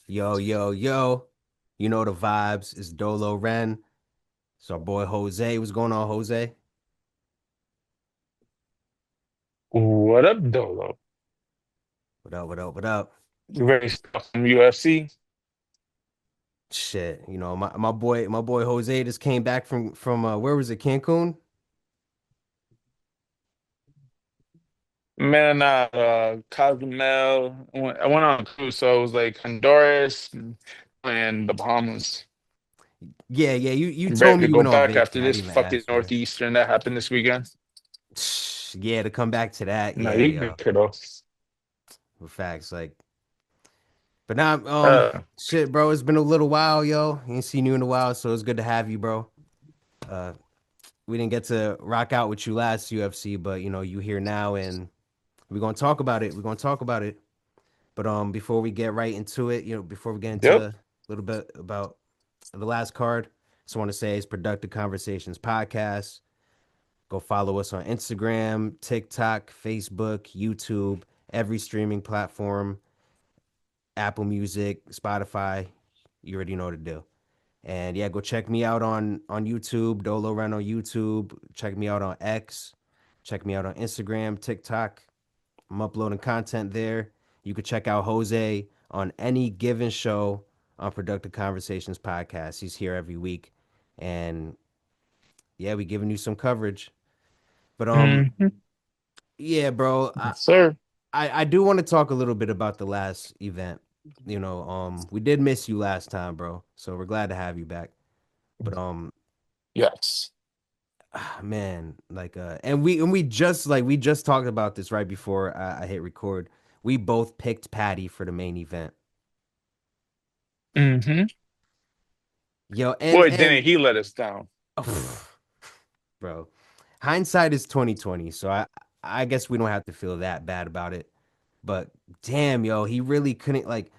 Yo, yo, yo. You know the vibes. It's Dolo Ren. It's our boy Jose. What's going on, Jose? What up, Dolo? What up, what up, what up? You ready to talk some UFC? Shit, my boy Jose just came back from where was it, Cancun? Man, Cozumel. I went on a cruise, so it was like Honduras and the Bahamas. Yeah, yeah, you I'm told ready me to you go went on back vacation. after I this didn't even fucking ask you. Northeastern that happened this weekend. Yeah, to come back to that. No, Yeah, you yo. good, kiddo. For facts, like, but now, Uh, shit, bro, it's been a little while, yo. Ain't seen you in a while, so it's good to have you, bro. Uh, we didn't get to rock out with you last UFC, but you here now, and we're gonna talk about it. We're gonna talk about it. But before we get right into it, before we get into yep. a little bit about the last card, just want to say it's Productive Conversations Podcast. Go follow us on Instagram, TikTok, Facebook, YouTube, every streaming platform, Apple Music, Spotify. You already know what to do. And yeah, go check me out on YouTube, Dolo Run on YouTube. Check me out on X. Check me out on Instagram, TikTok. I'm uploading content there. You could check out Jose on any given show on Productive Conversations podcast. He's here every week, and yeah, we giving you some coverage. But Hmm. yeah, bro, Yes, sir. I do want to talk a little bit about the last event. We did miss you last time, bro. So we're glad to have you back. But Yes. man, like and we just talked about this right before I hit record. We both picked Paddy for the main event. Hmm. Yo, and Boy, and didn't he let us down? bro, hindsight is 2020, so I guess we don't have to feel that bad about it. But damn, yo, he really couldn't like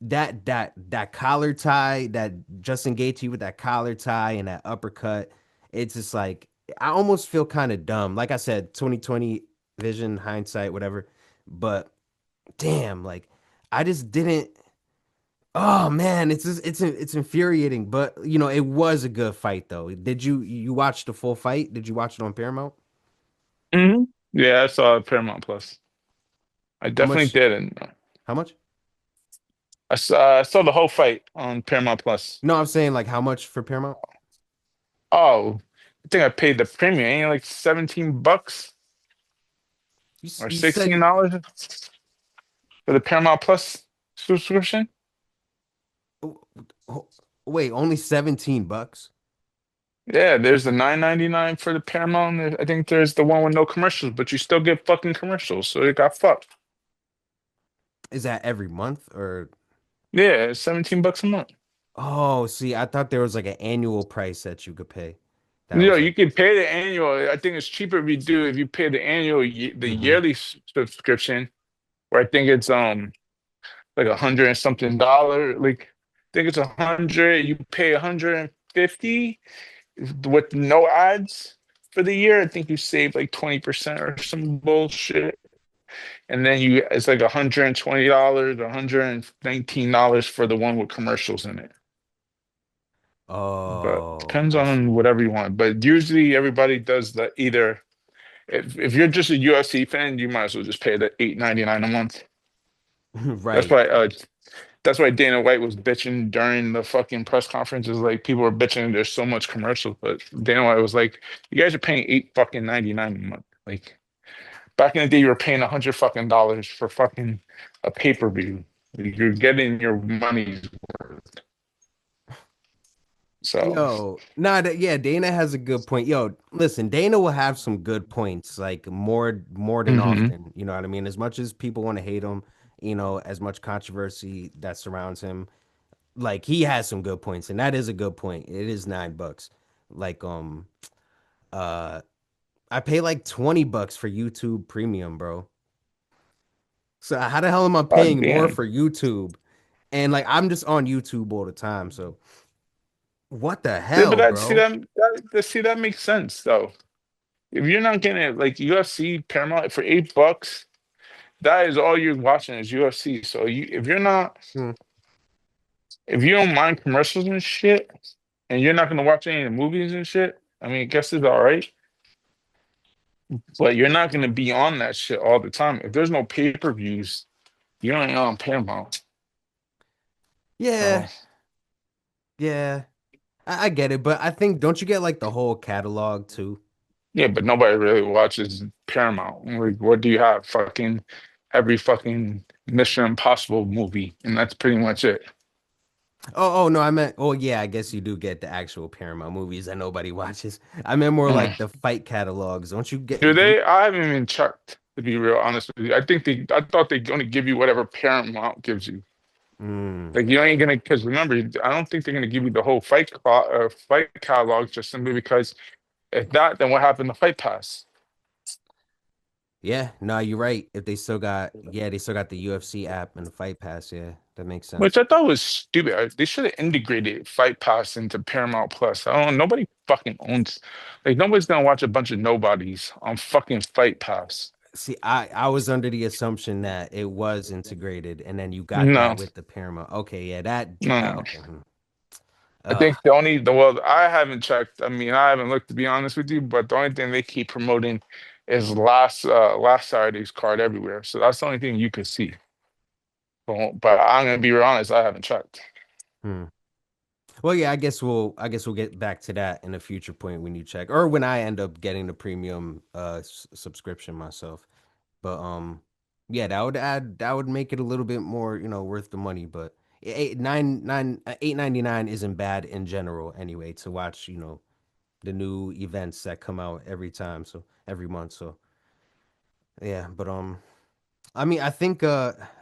that collar tie, that Justin Gaethje with that collar tie and that uppercut. It's just like I almost feel kind of dumb. Like I said, 2020 vision, hindsight, whatever. But damn, like I just didn't. Oh man, it's infuriating, but it was a good fight though. Did you watch the full fight? Did you watch it on Paramount? Hmm. Yeah, I saw Paramount Plus. I How definitely much? did, and How much? I saw the whole fight on Paramount Plus. No, I'm saying like how much for Paramount? Oh, I think I paid the premium. Ain't it like $17 or You said $16 for the Paramount Plus subscription? oh, wait, only $17? Yeah, there's the 9.99 for the Paramount. I think there's the one with no commercials, but you still get fucking commercials, so it got fucked. Is that every month or? Yeah, it's $17 a month. Oh, see, I thought there was like an annual price that you could pay. That You know, was like, you can pay the annual. I think it's cheaper if you pay the annual, the hmm yearly subscription, where I think it's like 100 and something dollar. Like I think it's 100. You pay 150 with no ads for the year. I think you save like 20% or some bullshit. And then it's like $120 or $119 for the one with commercials in it. But oh, depends I see. on whatever you want. But usually everybody does the either if you're just a UFC fan, you might as well just pay the 8.99 a month. That's Right. why that's why Dana White was bitching during the fucking press conferences. Like people were bitching there's so much commercials, but Dana White was like, you guys are paying 8.99 a month. Like back in the day, you were paying 100 fucking dollars for fucking a pay-per-view. You're getting your money's worth. So, Yo, nah, yeah, Dana has a good point. Yo, listen, Dana will have some good points, like more than hmm. often. You know what I mean? As much as people want to hate him, as much controversy that surrounds him, like he has some good points, and that is a good point. It is $9. Like, uh, I pay like $20 for YouTube Premium, bro. So how the hell am I God paying more damn. for YouTube? And like I'm just on YouTube all the time. So what the Yeah, but hell, bro? see that makes sense though. If you're not getting it like UFC Paramount for $8, that is all you're watching is UFC. So if you're not Hmm. if you don't mind commercials and shit, and you're not gonna watch any of the movies and shit, I mean, I guess it's all right. But you're not gonna be on that shit all the time. If there's no pay-per-views, you ain't on Paramount. So Yeah, yeah, I get it, but I think don't you get like the whole catalog too? yeah, but nobody really watches Paramount. Like, what do you have? Fucking every fucking Mission Impossible movie, and that's pretty much it. Oh, no, I meant, oh, yeah, I guess you do get the actual Paramount movies that nobody watches. I meant more Mm. like the fight catalogs. Don't you Do get, don't, they? I haven't even checked, to be real honest with you. I thought they only give you whatever Paramount gives you. mm, Like you ain't gonna, because remember, I don't think they're gonna give you the whole fight catalog just simply because if not, then what happened to Fight Pass? yeah, no, you're right. If they still got, yeah, they still got the UFC app and the Fight Pass. Yeah, that makes Which sense. I thought was stupid. They should have integrated Fight Pass into Paramount Plus. I don't. Nobody fucking owns. Like nobody's gonna watch a bunch of nobodies on fucking Fight Pass. See, I was under the assumption that it was integrated and then you got No, that with the Paramount. Okay, yeah, that, no. okay. I Uh, think the only the well, I haven't checked. I mean, I haven't looked to be honest with you, but the only thing they keep promoting is last Saturday's card everywhere. So that's the only thing you could see. But I'm gonna be real honest, I haven't checked. hmm. Well, yeah, I guess we'll get back to that in a future point when you check or when I end up getting the premium subscription myself. But yeah, that would make it a little bit more, worth the money. But 8.99 isn't bad in general anyway to watch, the new events that come out every time, so every month. So yeah, but I mean, I think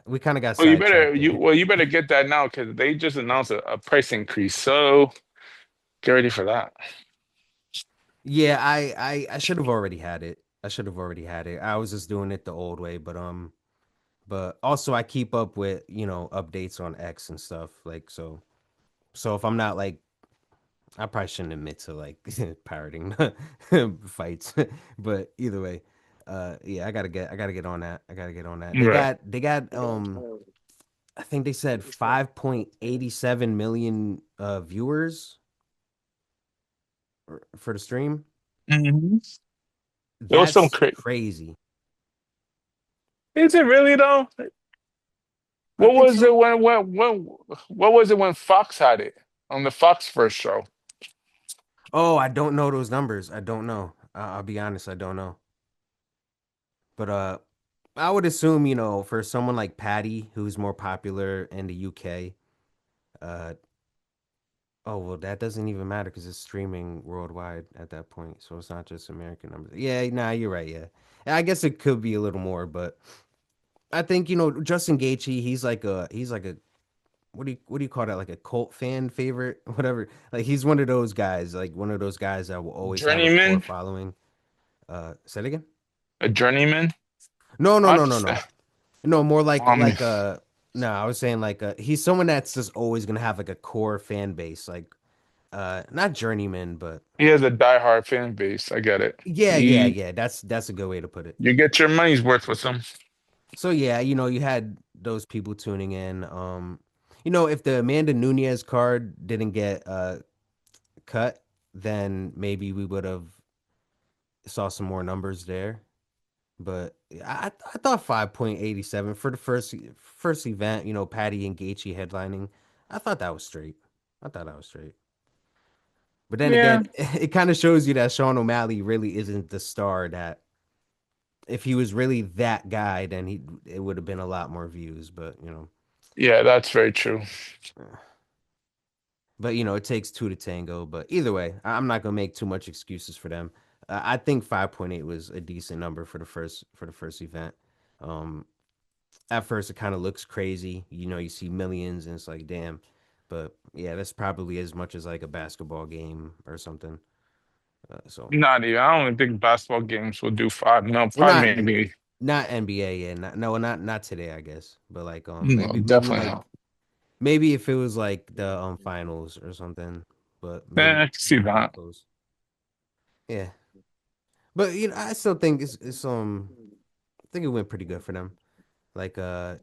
we kind of got sidetracked there. You better get that now because they just announced a price increase. So get ready for that. Yeah, I should have already had it. I should have already had it. I was just doing it the old way, but also I keep up with, updates on X and stuff like so if I'm not like I probably shouldn't admit to like pirating fights, but either way, yeah, I gotta get on that. I gotta get on that. They Right. got they got I think they said 5.87 million viewers for the stream. Hmm. It was some That's crazy. crazy. Is it really though? I What think was it so. what was it when Fox had it on the Fox first show? Oh, I don't know those numbers. I don't know. I'll be honest, I don't know. But I would assume, for someone like Paddy, who's more popular in the UK, uh, oh well, that doesn't even matter because it's streaming worldwide at that point, so it's not just American numbers. Yeah, nah, you're right. Yeah, I guess it could be a little more, but I think Justin Gaethje, he's like a what do you call that? Like a cult fan favorite, whatever. Like he's one of those guys, like one of those guys that will always have a core Journeyman? following. Say it again. A journeyman? No, no, I no, no, just no. No, more like um no, I was saying like he's someone that's just always gonna have like a core fan base, like not journeyman, but he has a diehard fan base. I get it. yeah, yeah, He yeah. That's a good way to put it. you get your money's worth with him. So yeah, you had those people tuning in. If the Amanda Nunez card didn't get cut, then maybe we would have saw some more numbers there. But I thought 5.87 for the first event, Patty and Gaethje headlining. I thought that was straight. I thought that was straight. But then Yeah. again, it kind of shows you that Sean O'Malley really isn't the star that if he was really that guy, then it would have been a lot more views. Yeah, that's very true. But it takes two to tango. But either way, I'm not gonna make too much excuses for them. I think 5.8 was a decent number for the first event. Um, at first, it kind of looks crazy. You see millions, and it's like, damn. But yeah, that's probably as much as like a basketball game or something. So, Not even. I don't even think basketball games will do five. No, well, probably maybe. not NBA, yeah, no, not today, I guess. But like, No, definitely not. maybe if it was like the finals or something. But I maybe can see not that that. close. Yeah. But I still think I think it went pretty good for them. Like but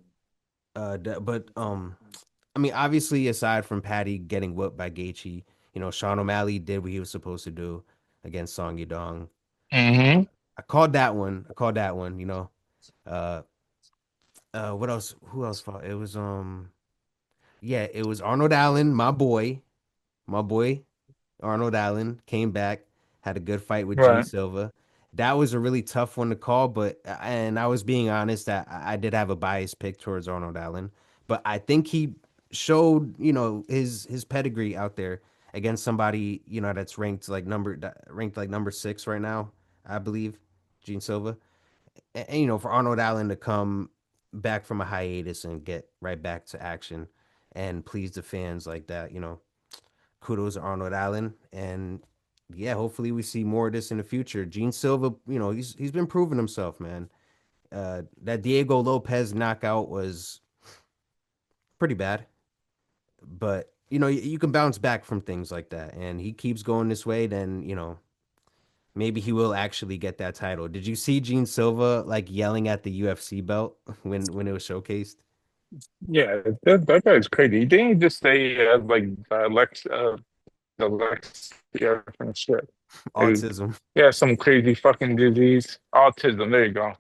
I mean, obviously, aside from Paddy getting whooped by Gaethje, Sean O'Malley did what he was supposed to do against Song Yadong. Mm-hmm. I called that one. I called that one. Uh, what else? Who else fought? It was yeah, it was Arnold Allen, my boy Arnold Allen came back, had a good fight with Jean Right. Silva. That was a really tough one to call, but and I was being honest that I did have a biased pick towards Arnold Allen, but I think he showed, his pedigree out there against somebody, that's ranked like number 6 right now, I believe, Jean Silva. And, for Arnold Allen to come back from a hiatus and get right back to action and please the fans like that, kudos to Arnold Allen. And yeah, hopefully we see more of this in the future. Gene Silva, he's been proving himself, man. That Diego Lopes knockout was pretty bad, but you can bounce back from things like that. And he keeps going this way, then maybe he will actually get that title. Did you see Gene Silva like yelling at the UFC belt when it was showcased? Yeah, that guy's crazy. Didn't he just say he has like dyslexia and shit? Like, Autism. he has some crazy fucking disease, autism. There you go.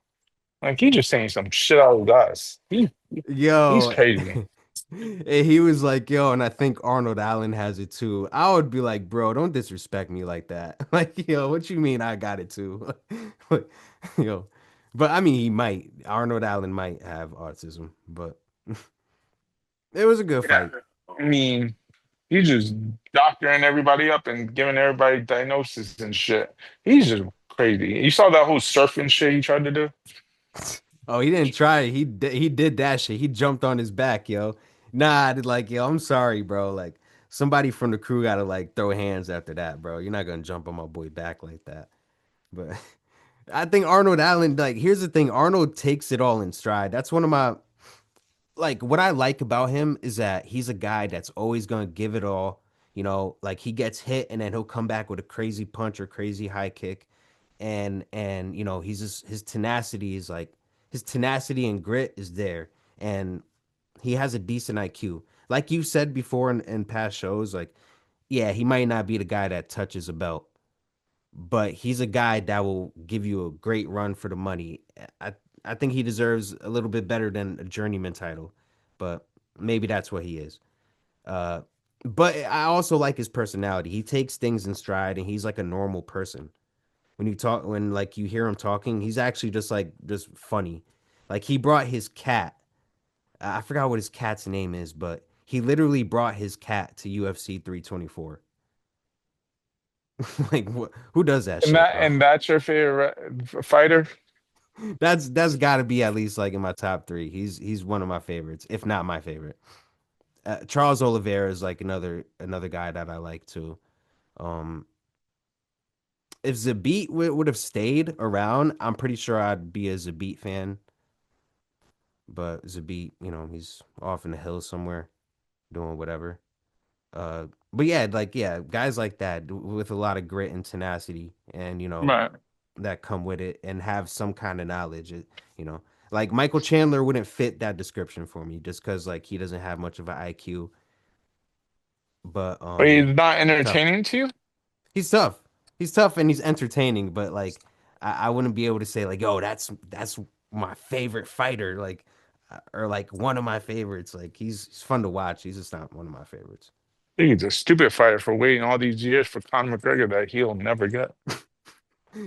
Like he just saying some shit out of us. He's Yo, crazy. and he was like, yo, and I think Arnold Allen has it too. I would be like, bro, don't disrespect me like that. Like, yo, what you mean I got it too? Like, yo, but I mean, he might. Arnold Allen might have autism, but it was a good Yeah. fight. I mean, he's just doctoring everybody up and giving everybody diagnosis and shit. He's just crazy. You saw that whole surfing shit he tried to do? Oh, he didn't try it. He did that shit. He jumped on his back, yo. Nah, I did like, yo, I'm sorry, bro. Like, somebody from the crew gotta like throw hands after that, bro. You're not gonna jump on my boy back like that. But I think Arnold Allen, like, here's the thing, Arnold takes it all in stride. That's one of my like what I like about him is that he's a guy that's always gonna give it all. Like he gets hit and then he'll come back with a crazy punch or crazy high kick. And he's just his tenacity and grit is there. And he has a decent IQ. Like you said before in past shows, like, yeah, he might not be the guy that touches a belt, but he's a guy that will give you a great run for the money. I I think he deserves a little bit better than a journeyman title, but maybe that's what he is. Uh, but I also like his personality. He takes things in stride, and he's like a normal person. When like you hear him talking, he's actually just funny. Like he brought his cat. I forgot what his cat's name is, but he literally brought his cat to UFC 324. Like who does that And shit, bro? that's your favorite fighter? That's got to be at least like in my top 3. He's one of my favorites, if not my favorite. Charles Oliveira is like another guy that I like too. Um, if Zabit would have stayed around, I'm pretty sure I'd be a Zabit fan. But Zabit, he's off in the hills somewhere doing whatever. But yeah, like yeah, guys like that with a lot of grit and tenacity, and Right. that come with it, and have some kind of knowledge. You know, like Michael Chandler wouldn't fit that description for me, just because like he doesn't have much of an IQ, but But he's not he's tough. entertaining to you? He's tough. He's tough and he's entertaining, but like I wouldn't be able to say like, yo, that's my favorite fighter, like or like one of my favorites. Like he's fun to watch. He's just not one of my favorites. I think he's a stupid fighter for waiting all these years for Conor McGregor that he'll never get.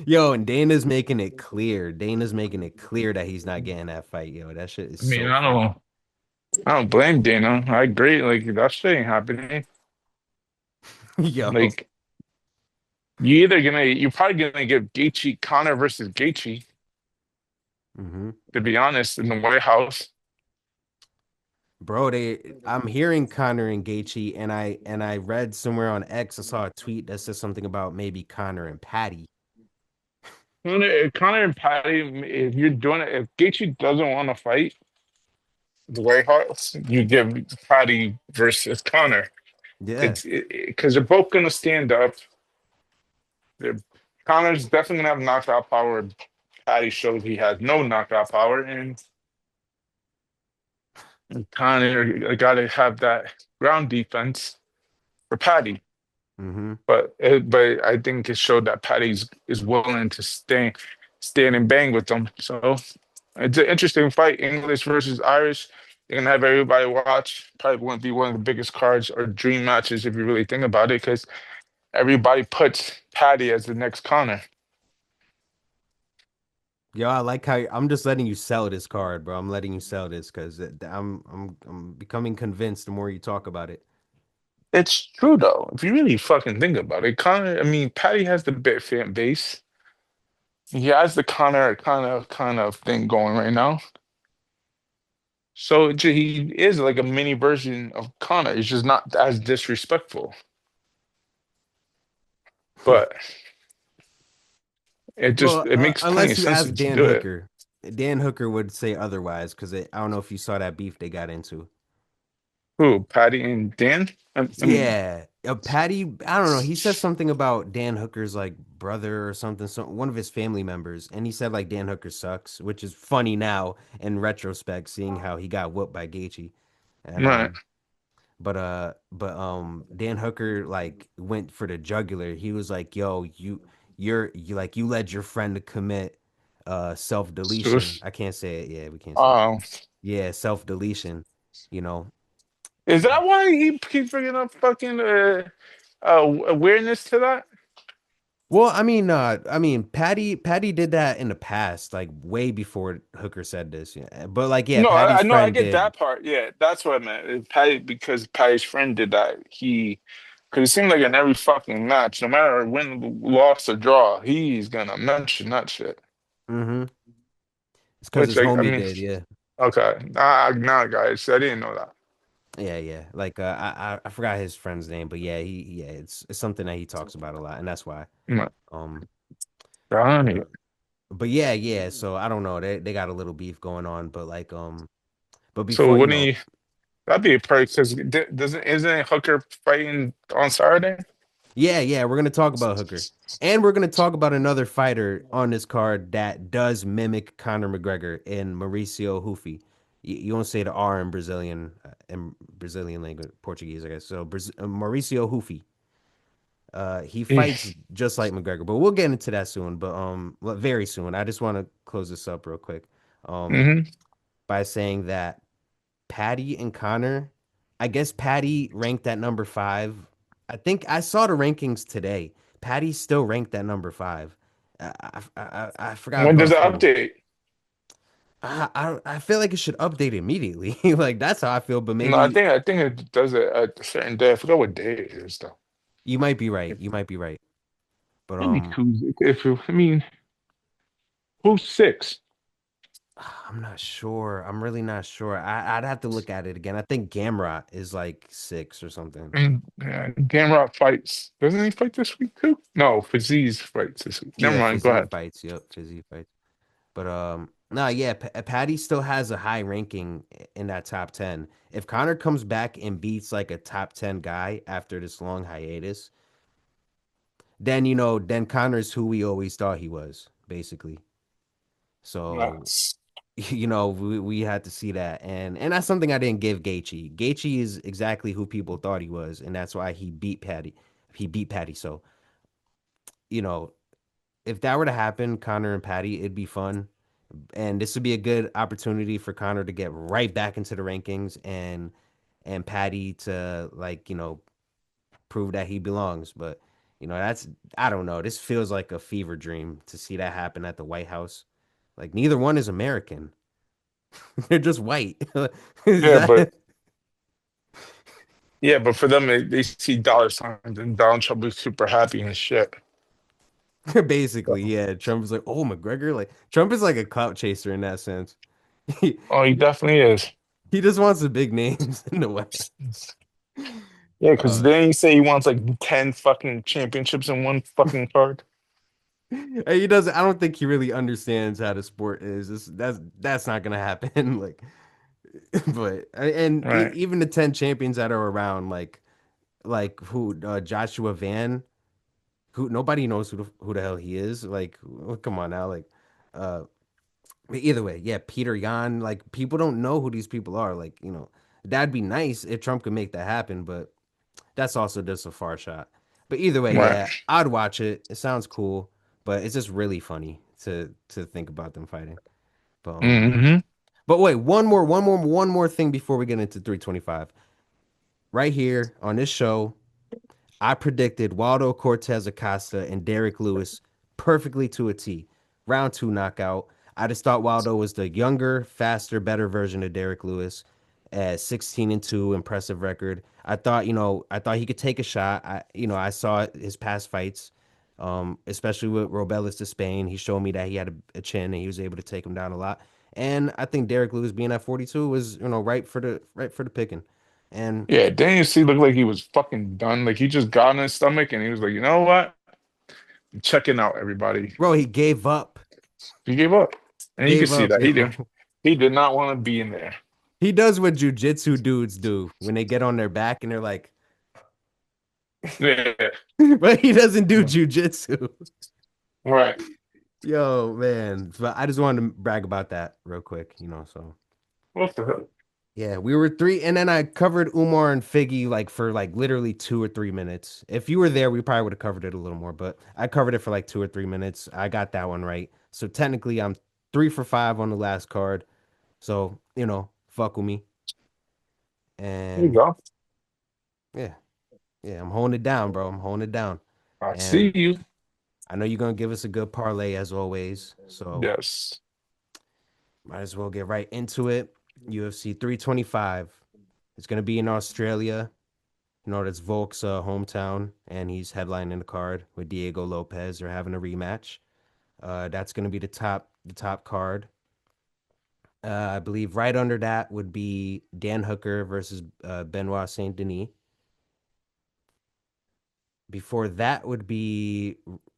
Yo, and Dana's making it clear. Dana's making it clear that he's not getting that fight. Yo, that shit is I mean, so funny. I don't blame Dana. I agree. Like that shit ain't happening. Yo. Like you're probably gonna give Gaethje Conor versus Gaethje, Hmm. to be honest, in the White House. Bro, I'm hearing Connor and Gaethje, and I read somewhere on X, I saw a tweet that says something about maybe Connor and Patty. Conor and Paddy, if you're doing it, if Gaethje doesn't want to fight the White House, you give Paddy versus Conor. Yeah. It's because they're both gonna stand up. They're, Connor's definitely gonna have knockout power. Paddy shows he has no knockout power, and Connor got to have that ground defense for Paddy. Mm-hmm. But I think it showed that Paddy's is willing to stand and bang with them. So it's an interesting fight, English versus Irish. They're gonna have everybody watch. Probably wouldn't be one of the biggest cards or dream matches if you really think about it, because everybody puts Paddy as the next Connor. Yo, I like how I'm just letting you sell this card, bro. I'm letting you sell this because I'm becoming convinced the more you talk about it. It's true though. If you really fucking think about it, Connor. I mean, Paddy has the bit fan base. He has the Connor kind of thing going right now. So he is like a mini version of Connor. It's just not as disrespectful. But Well, it makes plenty unless of you sense ask to Dan do it. Hooker, Dan Hooker would say otherwise because I don't know if you saw that beef they got into. Who, Patty and Dan? I mean, Yeah, Patty. I don't know. He said something about Dan Hooker's like brother or something. One of his family members, and he said like Dan Hooker sucks, which is funny now in retrospect, seeing how he got whooped by Gaethje. And right. Dan Hooker like went for the jugular. He was like, "Yo, you like you led your friend to commit self deletion." Sus. I can't say it. Yeah, we can't say it. Um, Yeah, self deletion. You know. is that why he keeps bringing up fucking awareness to that? Well, I mean, Patty did that in the past, like way before Hooker said this. Yeah, but like, yeah, No, I Patty's know I friend get did. that part. Yeah, that's what I meant. Patty, because Patty's friend did that. Because it seemed like in every fucking match, no matter win, loss, or draw, he's gonna mention that shit. Mm-hmm. It's because Which, his like, I homie mean, did. Yeah, okay, nah, guys, I didn't know that. yeah. Like, I forgot his friend's name, but yeah, yeah, it's something that he talks about a lot, and that's why. Right. Um, but Right. yeah. So I don't know. They got a little beef going on, but like, but So before wouldn't he? That'd be a perk because doesn't isn't Hooker fighting on Saturday? yeah, we're gonna talk about Hooker, and we're gonna talk about another fighter on this card that does mimic Conor McGregor in Mauricio Ruffy. You won't say the R in Brazilian language, Portuguese, I guess. So Mauricio Ruffy. He fights just like McGregor, but we'll get into that soon. But very soon. I just want to close this up real quick, um, Mm-hmm. by saying that Paddy and Connor, I guess Paddy ranked at number five. I think I saw the rankings today. Paddy's still ranked at number five. I forgot When who I does was it talking. update? I feel like it should update immediately. Like that's how I feel. But No, maybe I think it does it at a certain day. I forgot what day it is though. you might be right. You might be right. But Maybe Tuesday. I mean, who's six? I'm not sure. I'm really not sure. I'd have to look at it again. I think Gamrot is like six or something. And Gamrot fights. Doesn't he fight this week too? No, Fiziev fights this week. Never Yeah, mind. Go Fizzy ahead. fights. Yep, Fizzy fights. But nah, yeah, Patty still has a high ranking in that top 10. If Connor comes back and beats like a top 10 guy after this long hiatus, then then Connor's who we always thought he was, basically. So, Yes. we had to see that, and that's something I didn't give Gaethje. Gaethje is exactly who people thought he was, and that's why he beat Patty. He beat Patty. So, you know, if that were to happen, Connor and Patty, it'd be fun. And this would be a good opportunity for Connor to get right back into the rankings and Patty to like, prove that he belongs. But that's I don't know. This feels like a fever dream to see that happen at the White House. Like neither one is American. They're just white. Is Yeah, but that for them, they see dollar signs and Donald Trump is super happy and shit. basically, yeah. Trump is like, oh McGregor. Like Trump is like a clout chaser in that sense. He, Oh, he definitely is. he just wants the big names in the White House. Yeah, because Uh, then he say he wants like 10 fucking championships in one fucking card. He doesn't. I don't think he really understands how the sport is. That's not gonna happen. Like, but Right. even the 10 champions that are around, like who Joshua Van, who nobody knows who the hell he is. Like, come on now, like, uh, But either way, yeah, Peter Yan, like people don't know who these people are. Like, that'd be nice if Trump could make that happen, but that's also just a far shot. But either way, Right. yeah, I'd watch it. It sounds cool, but it's just really funny to think about them fighting. But Hmm. but wait, one more thing before we get into 325. Right here on this show, I predicted Waldo Cortez Acosta and Derek Lewis perfectly to a T. Round two knockout. I just thought Waldo was the younger, faster, better version of Derek Lewis at 16-2, impressive record. I thought he could take a shot. I saw his past fights, especially with Robelis to Spain. He showed me that he had a chin and he was able to take him down a lot. And I think Derek Lewis being at 42 was, right for the picking. And Yeah, Denis looked like he was fucking done. Like he just got on his stomach and he was like, you know what? I'm checking out everybody. bro, he gave up. He gave up. And you can Gave see up, that. yo. He did not want to be in there. He does what jujitsu dudes do when they get on their back and they're like, Yeah. but he doesn't do jujitsu. Right. Yo, man. But I just wanted to brag about that real quick. So What the hell? yeah, we were three, and then I covered Umar and Figgy like for like literally 2 or 3 minutes. If you were there, we probably would have covered it a little more, but I covered it for like 2 or 3 minutes. I got that one right. So technically I'm 3 for 5 on the last card. So, fuck with me. There you And go. yeah, yeah, I'm holding it down, bro. I'm holding it down. I see And you. I know you're gonna give us a good parlay as always. So Yes. might as well get right into it. UFC 325. It's gonna be in Australia. That's Volk's hometown, and he's headlining the card with Diego Lopes. They're having a rematch. That's gonna be the top card. I believe right under that would be Dan Hooker versus Benoit Saint Denis. Before that would be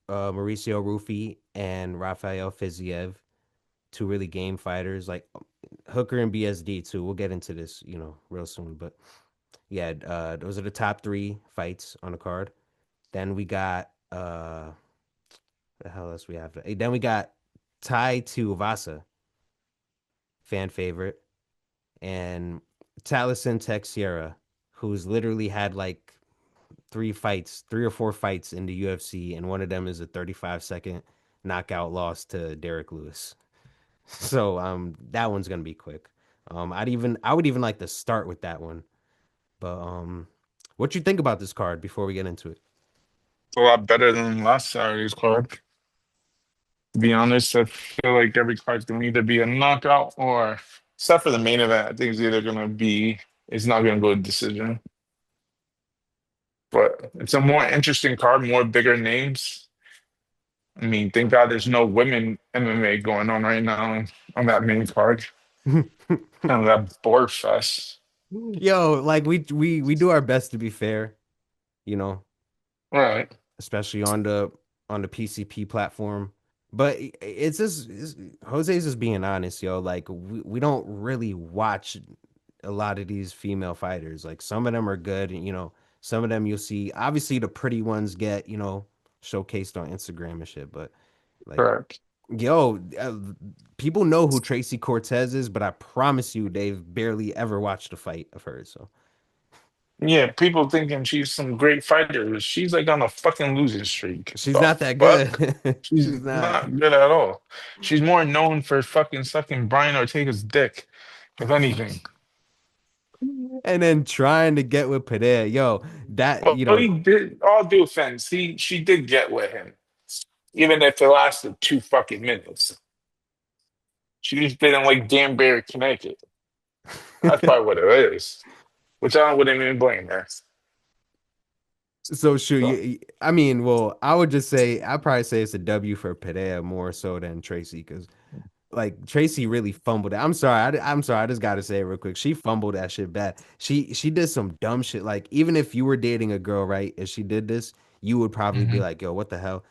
Mauricio Ruffy and Rafael Fiziev, two really game fighters. Like Hooker and BSD too. We'll get into this, real soon. But yeah, those are the top three fights on the card. Then we got the hell else we have? Then we got Tai Tuivasa, fan favorite, and Tallison Texeira, who's literally had like 3 or 4 fights in the UFC, and one of them is a 35-second knockout loss to Derek Lewis. So that one's gonna be quick. I would even like to start with that one. But what you think about this card before we get into it? It's a lot better than last Saturday's card. To be honest, I feel like every card's going to either be a knockout or, except for the main event, I think it's not going to go to decision. But it's a more interesting card, more bigger names. I mean, thank God there's no women MMA going on right now on that main card. Kind of that board fest. Yo, like we do our best to be fair, you know, All right. especially on the PCP platform. But Jose's just being honest, yo. Like we don't really watch a lot of these female fighters. Like some of them are good, and some of them you'll see. Obviously, the pretty ones get showcased on Instagram and shit. But like, Correct. yo, people know who Tracy Cortez is, but I promise you, they've barely ever watched a fight of hers. So Yeah, people thinking she's some great fighter. But she's like on a fucking losing streak. she's The not that fuck? good. She's She's not. not good at all. She's more known for fucking sucking Brian Ortega's dick, if anything. And then trying to get with Padilla. Yo, that, Well, he did, all due offense, she did get with him, even if it lasted 2 fucking minutes. She just didn't like Danbury, Connecticut. That's probably what it is. Which I wouldn't even blame her. so shoot, So, I mean, well, I'd probably say it's a W for Padilla more so than Tracy, because like Tracy really fumbled it. I'm sorry. I'm sorry. I just gotta say it real quick. She fumbled that shit bad. She did some dumb shit. Like even if you were dating a girl, right, and she did this, you would probably be mhm. like, "Yo, what the hell?"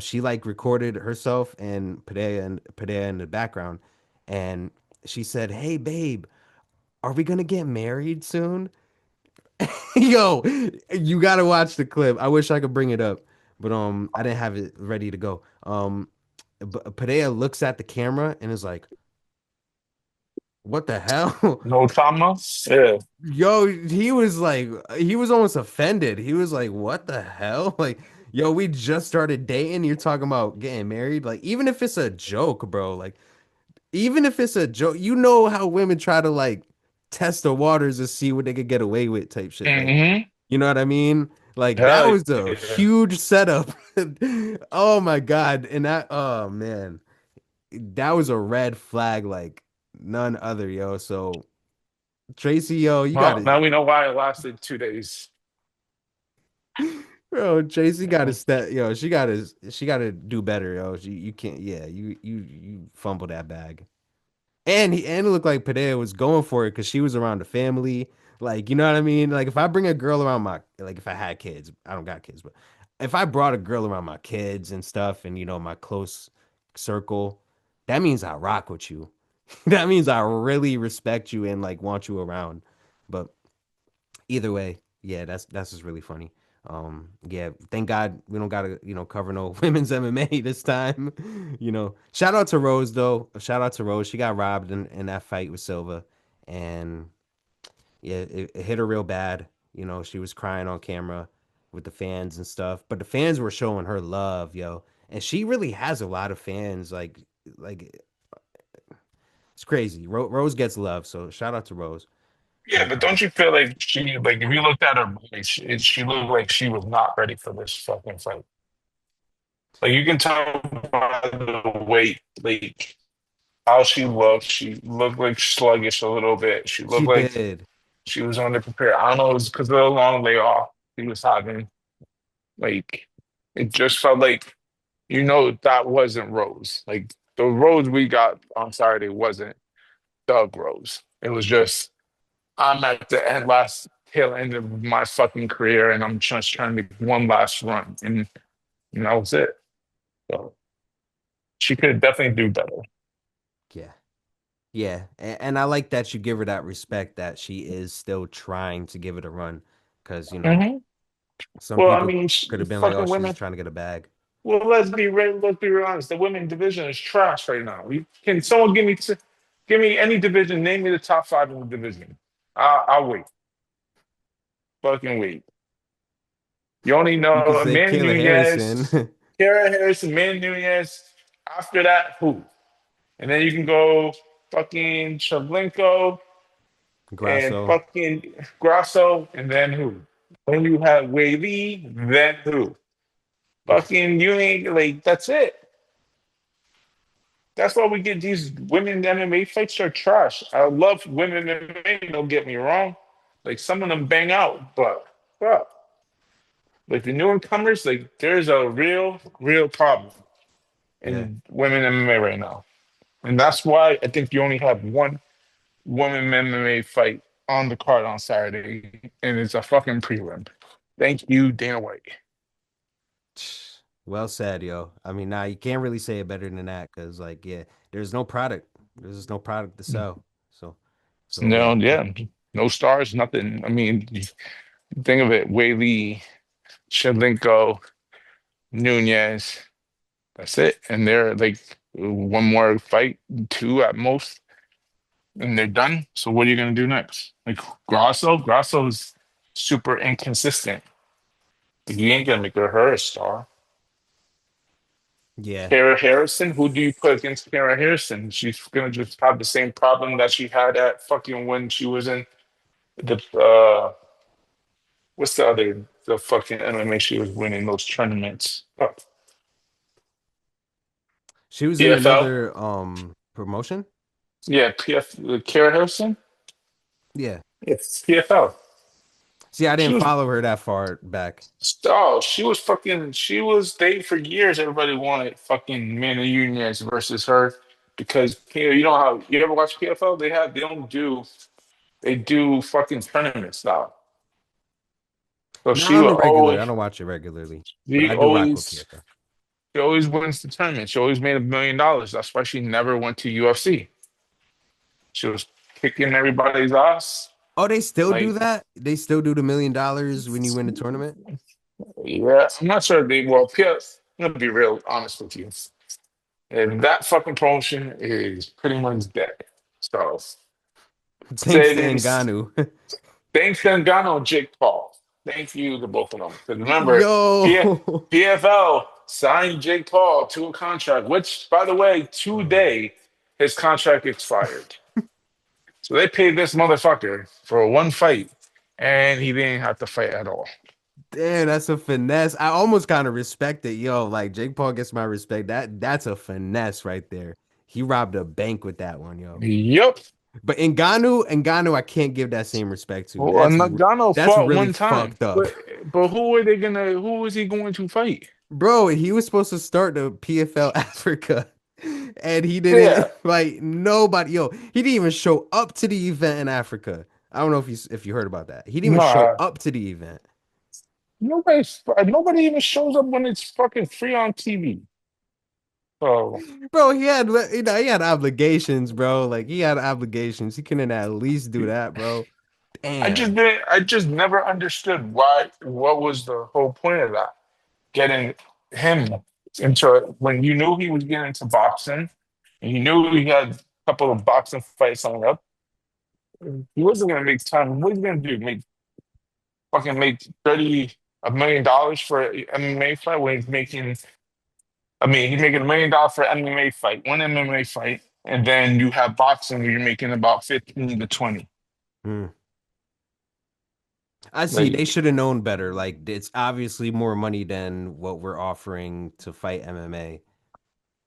She like recorded herself and Padilla in the background, and she said, "Hey, babe, are we gonna get married soon?" Yo, you gotta watch the clip. I wish I could bring it up, but I didn't have it ready to go. Padilla looks at the camera and is like, "What the hell?" No trauma. Yeah. Yo, he was almost offended. He was like, "What the hell?" Like, yo, we just started dating. You're talking about getting married. Like, even if it's a joke, bro. Like, even if it's a joke, you know how women try to like test the waters to see what they could get away with, type shit. Like, Mm-hmm. you know what I mean? Like, that Hell was a yeah. huge setup. Oh my God. And oh man, that was a red flag like none other, yo. So Tracy, yo, you Well, gotta, now we know why it lasted 2 days. bro, Tracy gotta step, yo, she gotta do better, yo. You can't, yeah, you fumble that bag. And it looked like Padilla was going for it because she was around the family. Like, you know what I mean? Like if I bring a girl around my like if I had kids, I don't got kids, but if I brought a girl around my kids and stuff and my close circle, that means I rock with you. That means I really respect you and like want you around. But either way, yeah, that's just really funny. Yeah, thank God we don't gotta, cover no women's MMA this time. Shout out to Rose though. Shout out to Rose. She got robbed in that fight with Silva. And yeah, it hit her real bad. She was crying on camera with the fans and stuff. But the fans were showing her love, yo. And she really has a lot of fans. Like it's crazy. Rose gets love, so shout out to Rose. Yeah, But but don't you feel like if you looked at her body, she looked like she was not ready for this fucking fight. Like you can tell by the weight, like how she looked. She looked like sluggish a little bit. She she looked like did. she was underprepared. I don't know, it was because of the long layoff he was having. Like it just felt like that wasn't Rose. Like the Rose we got on Saturday wasn't Doug Rose. It was just I'm at the last tail end of my fucking career, and I'm just trying to make one last run, and that was it. So she could definitely do better. Yeah. Yeah, and I like that you give her that respect that she is still trying to give it a run, because Hmm. some Well, I people mean, could have been like, oh, fucking she's just women. trying to get a bag. Well, let's be real honest. The women division is trash right now. Can someone give me any division? Name me the top five in the division. I'll wait. Fucking wait. You only You could know say Manny Kayla Harrison, Nunez, Kara Harrison, Manny Nunez. After that, who? And then you can go fucking Shavlenko and Grasso. fucking Grasso, and then who? Then you have Wei Lee, then who? Fucking you ain't like that's it. That's why we get these women MMA fights are trash. I love women MMA, don't get me wrong. Like some of them bang out, but bro, like the newcomers, like there's a real problem Yeah. in women MMA right now. And that's why I think you only have one women MMA fight on the card on Saturday, and it's a fucking prelim. Thank you, Dana White. Well said, yo. I mean, nah, you can't really say it better than that, because, like, yeah, there's no product. There's just no product to sell. So No, yeah. yeah, no stars, nothing. I mean, think of it: Whaley, Shevchenko, Nunez. That's it, and they're like one more fight, two at most, and they're done. So what are you gonna do next? Like Grasso's super inconsistent. You ain't gonna make her a star. Yeah. Kara Harrison, who do you put against Kara Harrison? She's gonna just have the same problem that she had at fucking when she was in the what's the fucking MMA she was winning those tournaments. Oh, She was in PFL? another promotion. Yeah, Kara Harrison? Yeah. It's PFL. See, I She didn't was follow her that far back. she was they for years everybody wanted fucking Mana Nunez versus her because you know how you ever watch PFL? They do fucking tournaments now. So Not on the regular. I don't watch it regularly, but she I do rock with always PFL. she always wins the tournament. She always made $1 million. That's why she never went to UFC. She was kicking everybody's ass. Oh, they still do Like, that? They still do the $1 million when you win the tournament? yeah, I'm not sure they well, PF, I'm gonna be real honest with you. And that fucking promotion is pretty much dead. So Thanks say to this. Ngannou. Thanks to Ngannou and Jake Paul. Thank you to both of them. Because remember, P- Yo. PFL signed Jake Paul to a contract, which, by the way, today his contract expired. So they paid this motherfucker for one fight, and he didn't have to fight at all. Damn, that's a finesse. I almost kind of respect it. Yo, like Jake Paul gets my respect. That's a finesse right there. He robbed a bank with that one, yo. Yep. But Ngannou, I can't give that same respect to. Well, Nagano That's fought really one time, fucked up. but who are they gonna? Who is he going to fight? Bro, he was supposed to start the PFL Africa and he didn't Yeah, like nobody. Yo, he didn't even show up to the event in Africa. I don't know if you heard about that. He didn't even show nah. up to the event. Nobody even shows up when it's fucking free on TV. So Bro, he had obligations, bro. Like he had obligations. He couldn't at least do that, bro. Damn. I just never understood why. What was the whole point of that? Getting him into when you knew he was getting into boxing, and you knew he had a couple of boxing fights on up. He wasn't gonna make time. What was he gonna do? Make 30 $1 million for an MMA fight when he's making. I mean, he's making $1 million for an MMA fight, one MMA fight, and then you have boxing where you're making about 15 to 20. Hmm. I see. They Like, should have known better. Like it's obviously more money than what we're offering to fight MMA.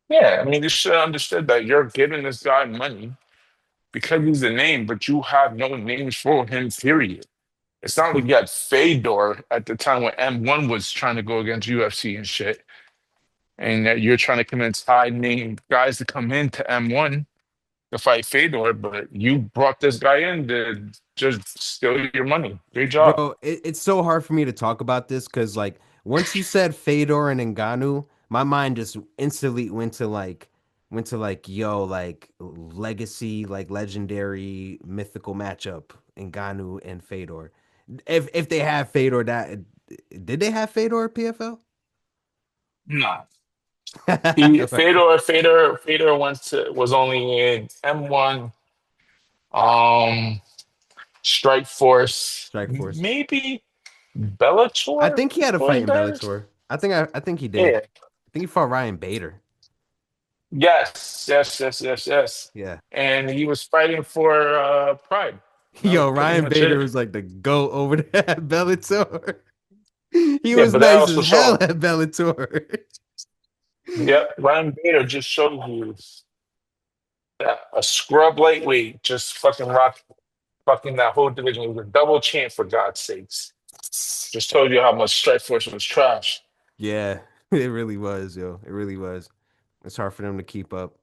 yeah, I mean, they should have understood that you're giving this guy money because he's a name, but you have no names for him, period. It's not like you had Fedor at the time when M1 was trying to go against UFC and shit, and that you're trying to convince high name guys to come into M1 to fight Fedor, but you brought this guy in to just steal your money. Great job. Bro, it's so hard for me to talk about this because like once you said Fedor and Ngannou, my mind just instantly went to like yo like legacy like legendary mythical matchup Ngannou and Fedor. If they have Fedor, that did they have Fedor at PFL? No. Fedor was only in M1, um, Strike Force, Strike Force. maybe I Bellator think he had a fight was in there. Bellator. I think he did. Yeah. I think he fought Ryan Bader. Yes. Yeah. And he was fighting for Pride. That was Yo, pretty Ryan much Bader it. was like the goat over there at Bellator. He Yeah, was but that nice also as hell showed. at Bellator. Yep, Ryan Bader just showed you that a scrub lightweight just fucking rocked fucking that whole division. It was a double champ for God's sakes. Just told you how much Strikeforce was trash. Yeah, it really was, yo. It really was. It's hard for them to keep up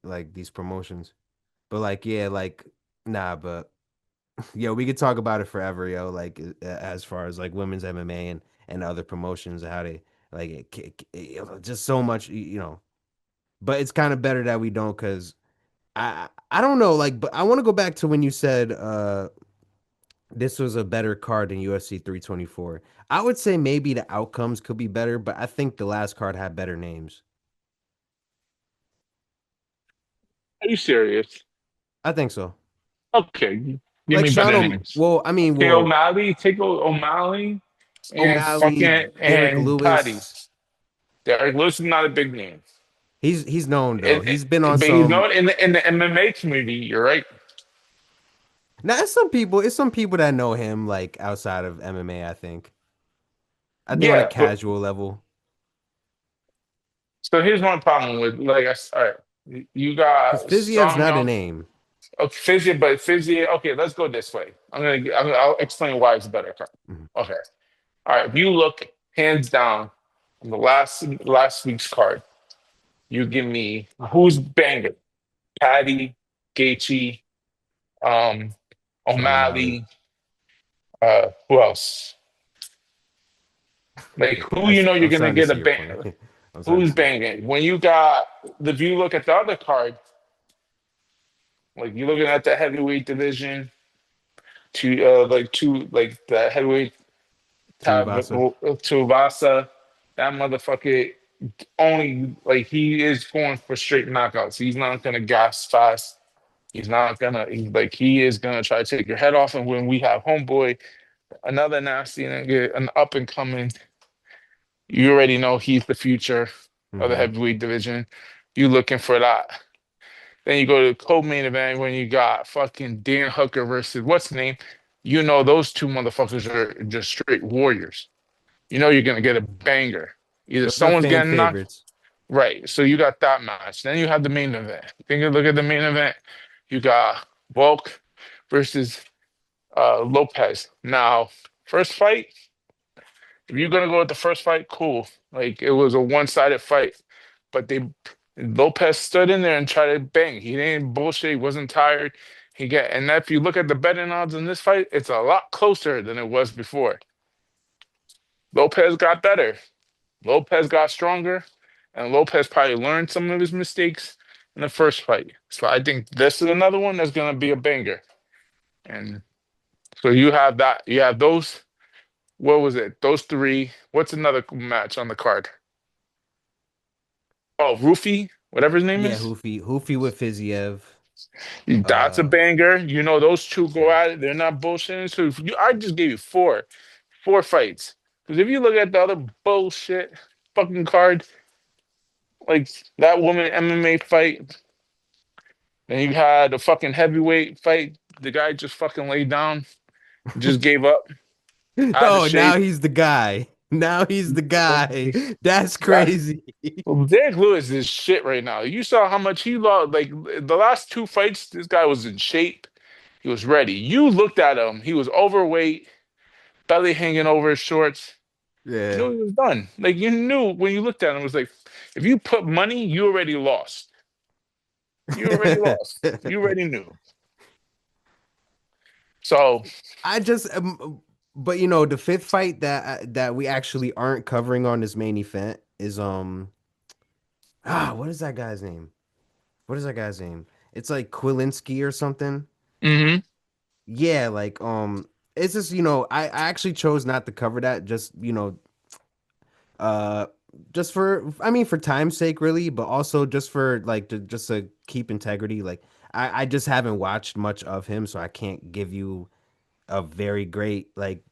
like these promotions. But like, yeah, like nah, but yo, we could talk about it forever, yo. Like as far as like women's MMA and other promotions and how they like just so much, you know. But it's kind of better that we don't because I don't know, like, but I want to go back to when you said this was a better card than UFC 324. I would say maybe the outcomes could be better, but I think the last card had better names. Are you serious? I think so. Okay, give Like me better Sean, names. well, I mean, Okay, well, O'Malley, O'Malley and O'Malley, fucking Derek and Paddy. Lewis. Derek Lewis is not a big name. He's known though. He's been on But you some. know, in the MMA community, you're right. Now, it's some people that know him like outside of MMA. I think on a Yeah, but casual level, so here's my problem with all right, you because got Fiziev's Song not a Young, name. okay, Fiziev. Okay, let's go this way. I'll explain why it's better. Mhm. Okay, all right. If you look hands down on the last week's card, you give me who's banging? Paddy, Gaethje, um, Sean O'Malley. O'Malley. Who else? Like who you know you're I'm gonna starting to get a see your bang? point. I'm starting to Who's see it. banging? When you got if you look at the other card, like you're looking at the heavyweight division, to like the heavyweight tab Tuivasa. Tuivasa, that motherfucker. only like he is going for straight knockouts. He's not gonna gas fast. He's not gonna he is gonna try to take your head off. And when we have homeboy, another nasty nigga, an up and coming, you already know he's the future of the Hmm. heavyweight division. You looking for that. Then you go to the co-main event when you got fucking Dan Hooker versus what's the name? You know those two motherfuckers are just straight warriors. You know you're gonna get a banger. Either Those are someone's fan getting knocked favorites. right. So you got that match. Then you have the main event. Think you look at the main event. You got Volk versus Lopez. Now, first fight, if you're gonna go with the first fight, cool. Like it was a one-sided fight. But they Lopez stood in there and tried to bang. He didn't bullshit. He wasn't tired. And if you look at the betting odds in this fight, it's a lot closer than it was before. Lopez got better. Lopez got stronger, and Lopez probably learned some of his mistakes in the first fight. So I think this is another one that's gonna be a banger. And so you have that. You have those. What was it? Those three. What's another match on the card? Oh, Ruffy, whatever his name Yeah, is. Hoofy with Fiziev. That's a Uh, banger. You know those two go yeah. at it. They're not bullshitting. So if I just gave you four fights. Because if you look at the other bullshit fucking card, like that woman MMA fight, then you had a fucking heavyweight fight. The guy just fucking laid down, just gave up, out of Oh, now shape. he's the guy. Now he's the guy. That's That crazy. well, Derek Lewis is shit right now. You saw how much he lost. Like the last two fights, this guy was in shape. He was ready. You looked at him. He was overweight, belly hanging over his shorts. You Yeah. knew he was done. Like you knew when you looked at him, it was like if you put money, you already lost. You already lost. You already knew. So, I just, but you know, the fifth fight that we actually aren't covering on this main event is what is that guy's name? What is that guy's name? It's like Kwilinski or something. hmm Yeah, like it's just I actually chose not to cover that just uh just for I mean for time's sake really, but also just for like to keep integrity. Like I just haven't watched much of him, so I can't give you a very great like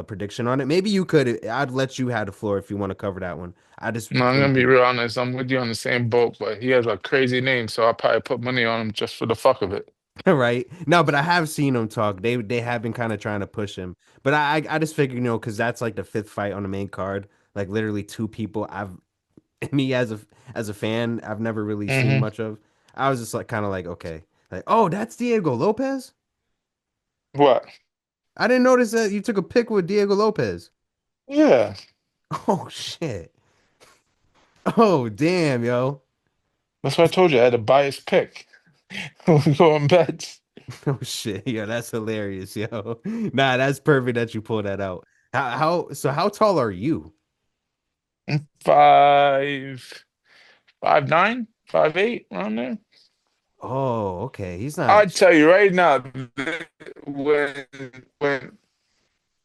prediction on it. Maybe you could. I'd let you have the floor if you want to cover that one. I just no, I'm gonna be real honest. I'm with you on the same boat, but he has a crazy name, so I'll probably put money on him just for the fuck of it. right. No, but I have seen him talk. They have been kind of trying to push him, but I just figured because that's like the fifth fight on the main card. Like literally two people me as a fan I've never really seen hmm much of. I was just like kind of like okay, like oh that's Diego Lopez. What? I didn't notice that you took a pic with Diego Lopez. Yeah, Oh shit. Oh damn, yo. that's what I told you. I had a biased pick. We go on bets. Oh shit, yo, that's hilarious, yo. Nah, that's perfect that you pulled that out. How tall are you? Five, 5'9", 5'8", around there. Oh, okay. He's I not. tell you right now, when when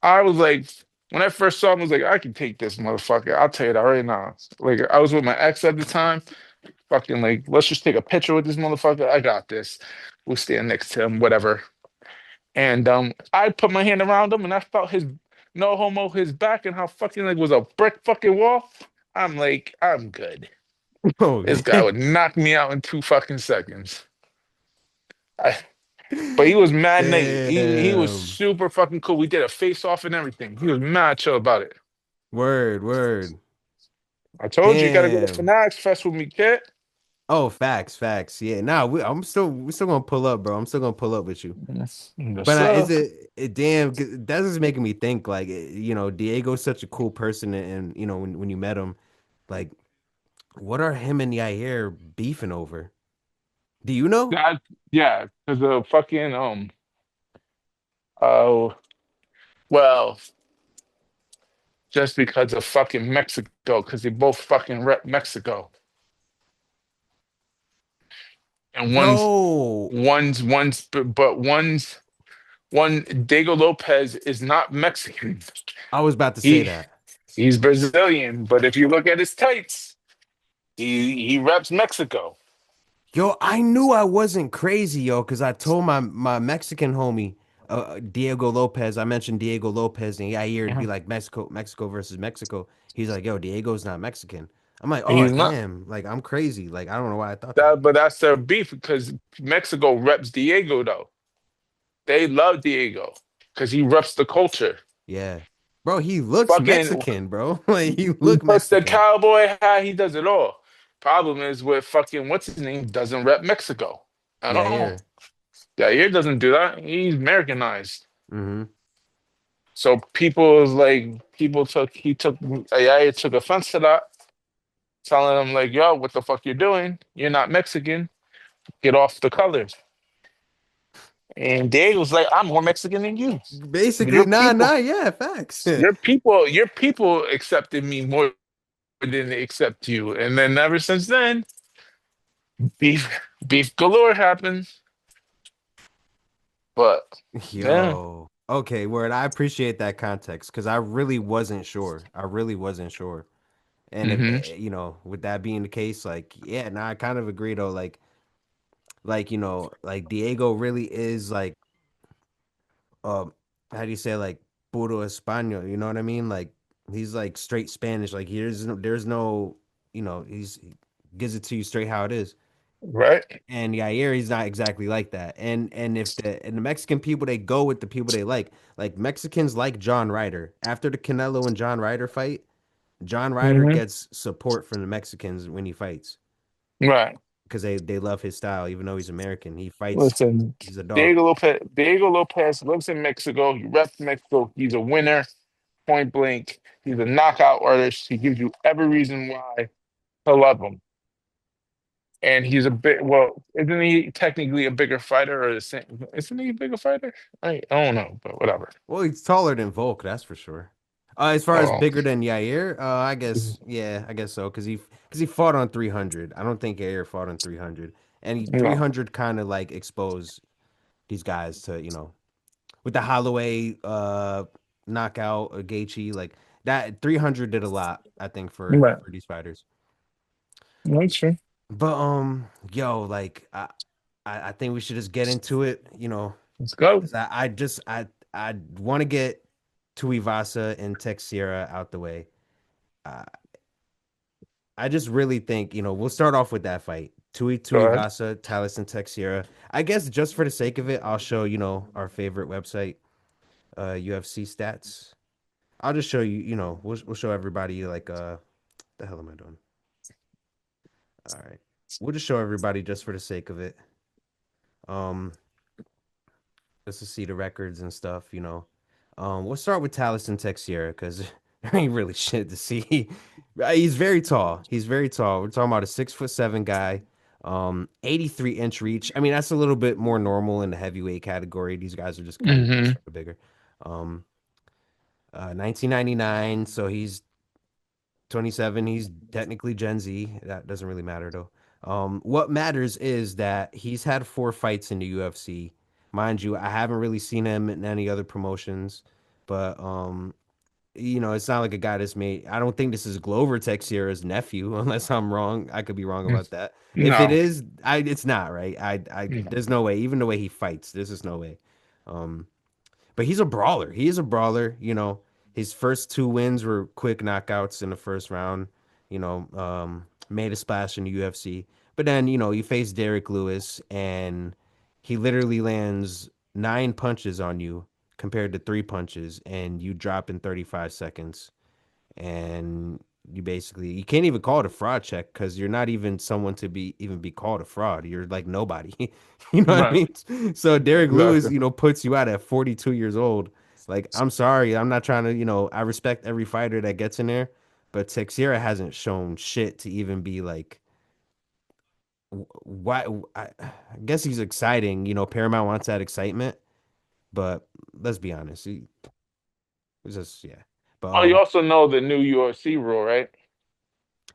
I was like, when I first saw him, I was like, I can take this motherfucker. I'll tell you that right now. Like, I was with my ex at the time. Fucking like, let's just take a picture with this motherfucker. I got this. We'll stand next to him, whatever. And I put my hand around him, and I felt his no homo, his back, and how fucking like was a brick fucking wall. I'm like, I'm good. Oh This guy damn. would knock me out in 2 fucking seconds. I, but he was mad nice. He was Damn. super fucking cool. We did a face off and everything. He was mad chill about it. Word, word. I told you, you got to go to Damn. Fanatics Fest with me, kid. Oh, facts, facts. Yeah. Nah, we're still gonna pull up, bro. I'm still gonna pull up with you. Yes, But sir. is it damn? That's just making me think. Like, Diego's such a cool person, and when you met him, like, what are him and Yair beefing over? Do you know? That yeah, because of fucking oh well, just because of fucking Mexico, because they both fucking rep Mexico, and Yo, but one Diego Lopez is not Mexican. I was about to say He that. He's Brazilian, but if you look at his tights, he reps Mexico. Yo, I knew I wasn't crazy, yo, because I told my Mexican homie, Diego Lopez. I mentioned Diego Lopez, and yeah, here it'd be Mhm. like Mexico versus Mexico. He's like, yo, Diego's not Mexican. I'm like, oh He's not damn, like I'm crazy. Like I don't know why I thought that. that, but that's their beef because Mexico reps Diego though. They love Diego because he reps the culture. Yeah, bro, he looks Fucking, Mexican, bro. Like he he look puts the Mexican. cowboy hat. He does it all. Problem is with fucking what's his name doesn't rep Mexico at Yeah, all. here. Jair doesn't do that. He's Americanized. Mm-hmm. So people is like people took he took Jair took offense to that, telling him like, "Yo, what the fuck you doing? You're not Mexican. Get off the colors." And Diego's like, "I'm more Mexican than you. Basically, Your people, yeah, facts. your people accepted me more than they accept you." And then ever since then, beef beef galore happens. But yeah. Yo. Okay, word. I appreciate that context because I really wasn't sure. I really wasn't sure. And if Hmm. with that being the case, like, yeah, no, I kind of agree though. Like like Diego really is like, how do you say like puro español? You know what I mean? Like he's like straight Spanish. Like there's no, he gives it to you straight how it is. Right. And Yair, he's not exactly like that. And if the Mexican people they go with the people they like Mexicans like John Ryder. After the Canelo and John Ryder fight, John Ryder Hmm. gets support from the Mexicans when he fights Right. because they love his style, even though he's American. He fights. Listen, He's a dog. Diego Lopez lives in Mexico. He reps Mexico. He's a winner, point blank. He's a knockout artist. He gives you every reason why to love him. And he's a bit well, isn't he technically a bigger fighter or the same? Isn't he a bigger fighter? I don't know, but whatever. Well, he's taller than Volk, that's for sure. As far as Oh, bigger than Yair, I guess yeah, I guess so because he fought on 300. I don't think Yair fought on 300, and he no, 300 kind of like exposed these guys to with the Holloway knockout Gaethje like that 300 did a lot I think right. for these fighters. That's true. But yo, like I think we should just get into it, Let's go. 'cause I want to get Tuivasa and Texeira out the way. Uh, I just really think, we'll start off with that fight. Go ahead. Tuivasa, Tallison, Texeira. I guess just for the sake of it, I'll show, our favorite website, UFC stats. I'll just show you, we'll show everybody like the hell am I doing? All right. We'll just show everybody just for the sake of it. Um, just to see the records and stuff. We'll start with Tallison Texeira because there ain't really shit to see. He's very tall. He's very tall. We're talking about a 6'7" guy. 83-inch reach. I mean, that's a little bit more normal in the heavyweight category. These guys are just kind of Hmm. bigger. 1999, so he's 27. He's technically Gen Z. That doesn't really matter though. What matters is that he's had 4 fights in the UFC. Mind you, I haven't really seen him in any other promotions, but it's not like a guy that's made. I don't think this is Glover Teixeira's nephew, unless I'm wrong. I could be wrong about that. If it No. is, it's not right. There's no way. Even the way he fights, there's just no way. Um, but he's a brawler. He is a brawler. His first 2 wins were quick knockouts in the first round. Made a splash in the UFC. But then, you face Derek Lewis and he literally lands 9 punches on you compared to 3 punches and you drop in 35 seconds. And you can't even call it a fraud check because you're not even someone to be called a fraud. You're like nobody. You know what I Right. mean? So Derek Lewis, Exactly. puts you out at 42 years old. Like, I'm sorry, I'm not trying to, I respect every fighter that gets in there, but Texera hasn't shown shit to even be like, why? I guess he's exciting. Paramount wants that excitement, but let's be honest, it's just yeah. But Oh, you also know the new UFC rule, right?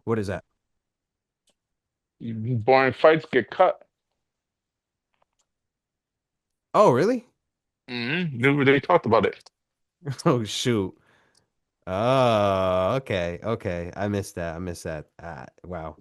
what is that? Boring fights get cut. Oh, really? They talked about it. Oh shoot. Oh, okay, okay. I missed that. I missed that. Wow.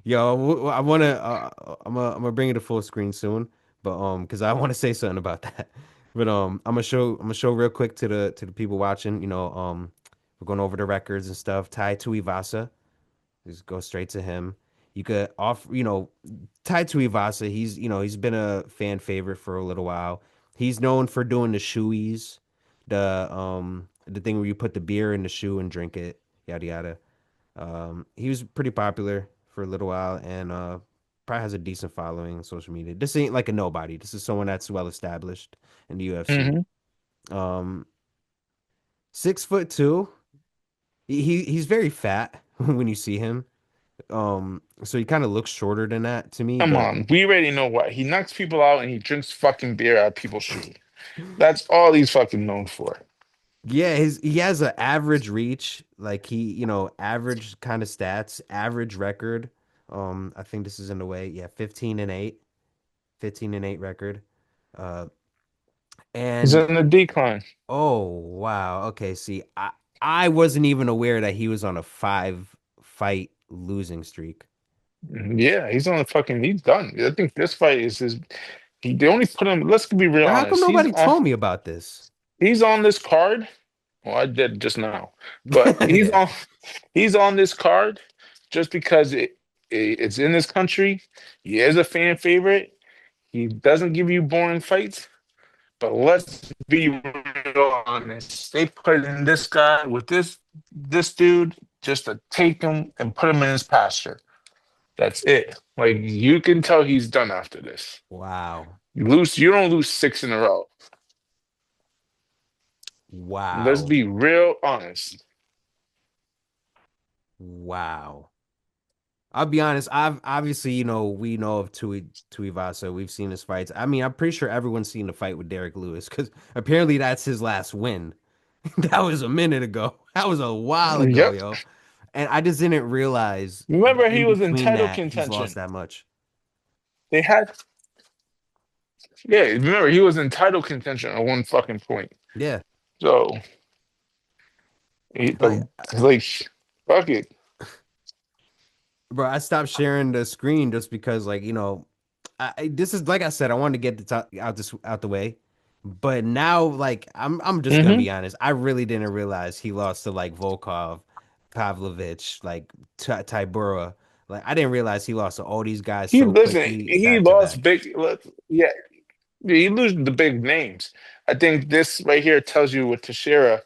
Yo, I wanna, I'm gonna bring it to full screen soon, but because I want to say something about that. But I'm gonna show real quick to the people watching. We're going over the records and stuff. Tai Tuivasa, just go straight to him. You could off, Tai Tuivasa. He's been a fan favorite for a little while. He's known for doing the shoeies, the thing where you put the beer in the shoe and drink it, yada yada. He was pretty popular for a little while and probably has a decent following on social media. This ain't like a nobody. This is someone that's well established in the UFC. Hmm. Um, 6'2". He's very fat when you see him. So he kind of looks shorter than that to me, Come but on, we already know what he knocks people out and he drinks fucking beer out of people's shoes. That's all he's fucking known for. yeah, he has an average reach, like average kind of stats, average record. I think this is in the way, yeah, 15-8, 15-8 record. Uh, He's and in the decline. oh wow, okay. See, I wasn't even aware that he was on a 5 fight losing streak. Yeah, he's on the fucking. He's done. I think this fight is his. They only put him. Let's be real Bro, how come honest. nobody told me about this? He's on this card. Well, I did just now, but he's Yeah. on. He's on this card just because it's in this country. He is a fan favorite. He doesn't give you boring fights. But let's be real honest. They put in this guy with this dude just to take him and put him in his pasture. That's it. Like you can tell he's done after this. Wow. You don't lose six in a row. Let's Wow. be real honest. Wow. I'll be honest. I've obviously, we know of Tuivasa. We've seen his fights. I mean, I'm pretty sure everyone's seen the fight with Derek Lewis because apparently that's his last win. That was a minute ago. That was a while ago, Yep. yo. And I just didn't realize that Remember he in was in between title that, he's lost contention. that much. They had Yeah, remember he was in title contention at one fucking point. Yeah. So But like fuck it. bro, I stopped sharing the screen just because, like, this is like I said, I wanted to get the out the way. But now, like, I'm just gonna Hmm. be honest. I really didn't realize he lost to like Volkov, Pavlovich, like Tybura. Like, I didn't realize he lost to all these guys He so listen, quickly he back to lost back. big. Yeah, he loses the big names. I think this right here tells you with Teixeira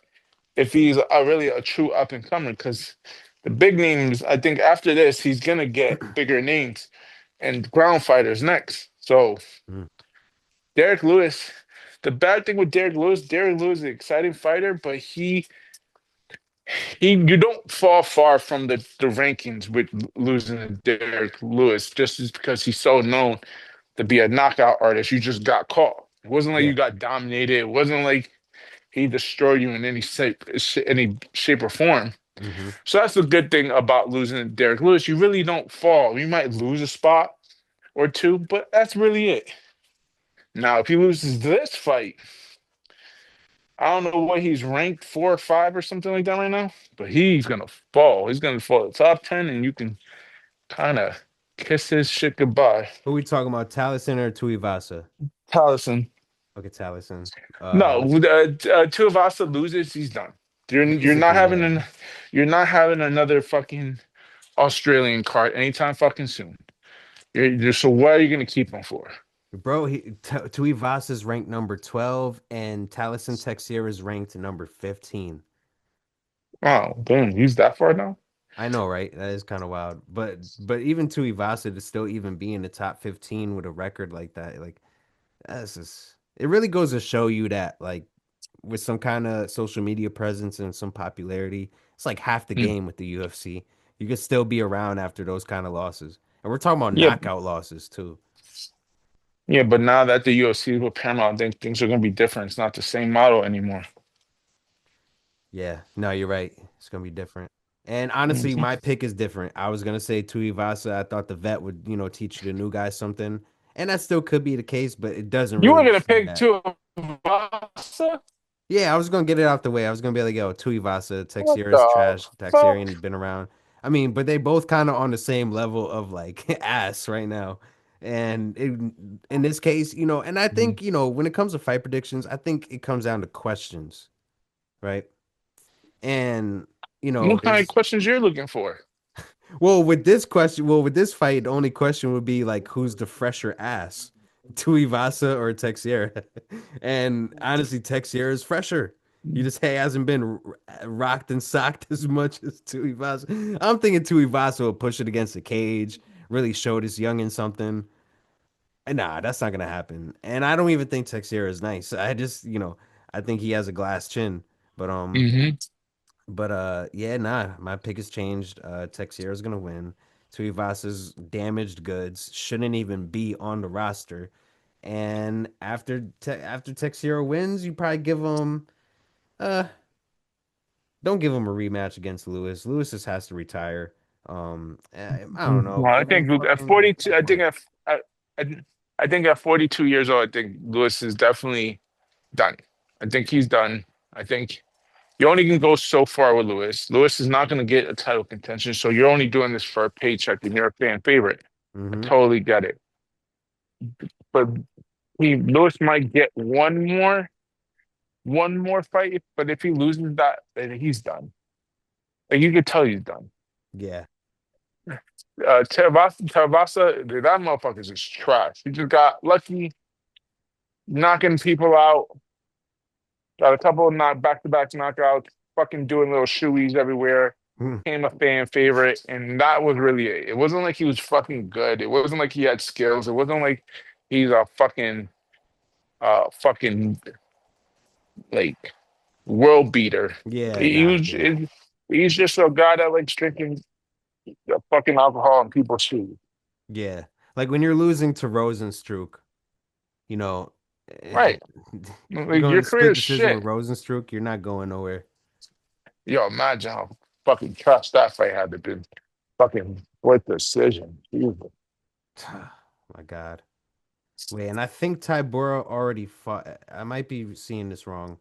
if he's really a true up and comer because the big names. I think after this he's gonna get bigger names and ground fighters next. So Mm, Derek Lewis. The bad thing with Derek Lewis is an exciting fighter, but he you don't fall far from the rankings with losing to Derek Lewis just because he's so known to be a knockout artist. You just got caught. It wasn't like yeah. you got dominated. It wasn't like he destroyed you in any shape or form. Hmm. So that's the good thing about losing to Derek Lewis. You really don't fall. You might lose a spot or two, but that's really it. Now, if he loses this fight, I don't know what he's ranked 4 or 5 or something like that right now, but he's gonna fall. He's gonna fall to top 10, and you can kind of kiss his shit goodbye. Who we talking about, Tallison or Tuivasa? Tallison. Okay, Tallison. No, Uh, Tuivasa loses, he's done. You're not basically, having yeah. you're not having another fucking Australian card anytime fucking soon. So what are you gonna keep him for? Bro, Tuivasa's ranked number 12 and Tallison Texeira is ranked number 15. Oh, damn, he's that far now. I know, right? That is kind of wild. But even Tuivasa to still even be in the top 15 with a record like that, like that's just it really goes to show you that like with some kind of social media presence and some popularity, it's like half the Mm. game with the UFC. You could still be around after those kind of losses. And we're talking about Yeah, knockout losses too. yeah, but now that the UFC is with Paramount, I think things are gonna be different. It's not the same model anymore. Yeah, no, you're right. It's gonna be different. And honestly, Mhm. my pick is different. I was gonna say Tuivasa. I thought the vet would, teach the new guy something, and that still could be the case, but it doesn't You were really gonna seem pick that. Tuivasa? Yeah, I was gonna get it out the way. I was gonna be like, yo, Tuivasa, What Texeira's the trash. fuck? Texeira been around. I mean, but they both kind of on the same level of like ass right now. And in this case, and I think, when it comes to fight predictions, I think it comes down to questions, right? And, What kind of there's questions you're looking for? with this fight, the only question would be like, who's the fresher ass, Tuivasa or Texeira? And honestly, Texeira is fresher. He just hasn't been rocked and socked as much as Tuivasa. I'm thinking Tuivasa will push it against the cage, really show this youngin something. And nah, that's not gonna happen. And I don't even think Texeira is nice. I just, I think he has a glass chin. But Hmm. yeah, nah, my pick has changed. Texeira's gonna win. Tuivasa's damaged goods shouldn't even be on the roster. And after Texeira wins, you probably give him uh don't give him a rematch against Lewis. Lewis just has to retire. I don't know. Well, I Give him think at fucking 42, I think what? I think at 42 years old, I think Lewis is definitely done. I think he's done. I think you only can go so far with Lewis. Lewis is not going to get a title contention, so you're only doing this for a paycheck and you're a fan favorite. I Mm-hmm. totally get it. But Lewis might get one more fight, but if he loses that, then he's done. Like you could tell he's done. Yeah. Tuivasa, dude, that motherfucker's just trash. He just got lucky knocking people out. Got a couple of back-to-back knockouts. Fucking doing little shoeies everywhere. Mm. Became a fan favorite, and that was really it. It wasn't like he was fucking good. It wasn't like he had skills. It wasn't like he's a fucking like world beater. Yeah, He nah, was. yeah. He's just a guy that likes drinking fucking alcohol in people's shoes. Yeah. Like when you're losing to Rosenstruck, you know, eh, Right. you're Like going your to career split is decision with shit. Rosenstruck, you're not going nowhere. Yo, imagine how fucking trash that fight had to be. Fucking split decision. Jesus. My God. Wait, and I think Tybura already fought. I might be seeing this wrong.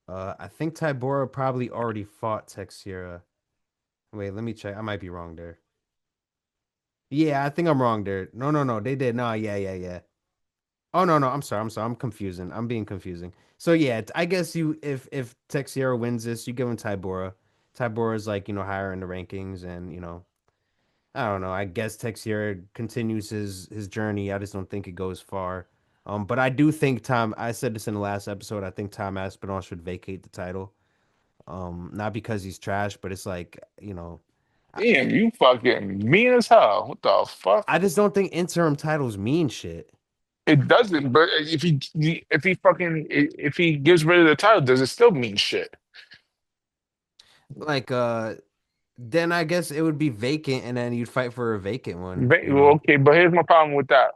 I think Tybura probably already fought Texeira. Wait, let me check. I might be wrong there. Yeah, I think I'm wrong there. No, no, no, they did. No, yeah, yeah, yeah. Oh no, no, I'm sorry. I'm sorry. I'm confusing. I'm being confusing. So yeah, I guess if Texeira wins this, you give him Tybura. Tybura is like, higher in the rankings and, I don't know. I guess Texeira continues his journey. I just don't think it goes far. But I do think I said this in the last episode. I think Tom Aspinall should vacate the title. Not because he's trash, but it's like, I, Damn, you fucking mean as hell. What the fuck? I just don't think interim titles mean shit. It doesn't, but if he gives rid of the title, does it still mean shit? Like, then I guess it would be vacant, and then you'd fight for a vacant one. Well, okay, but here's my problem with that.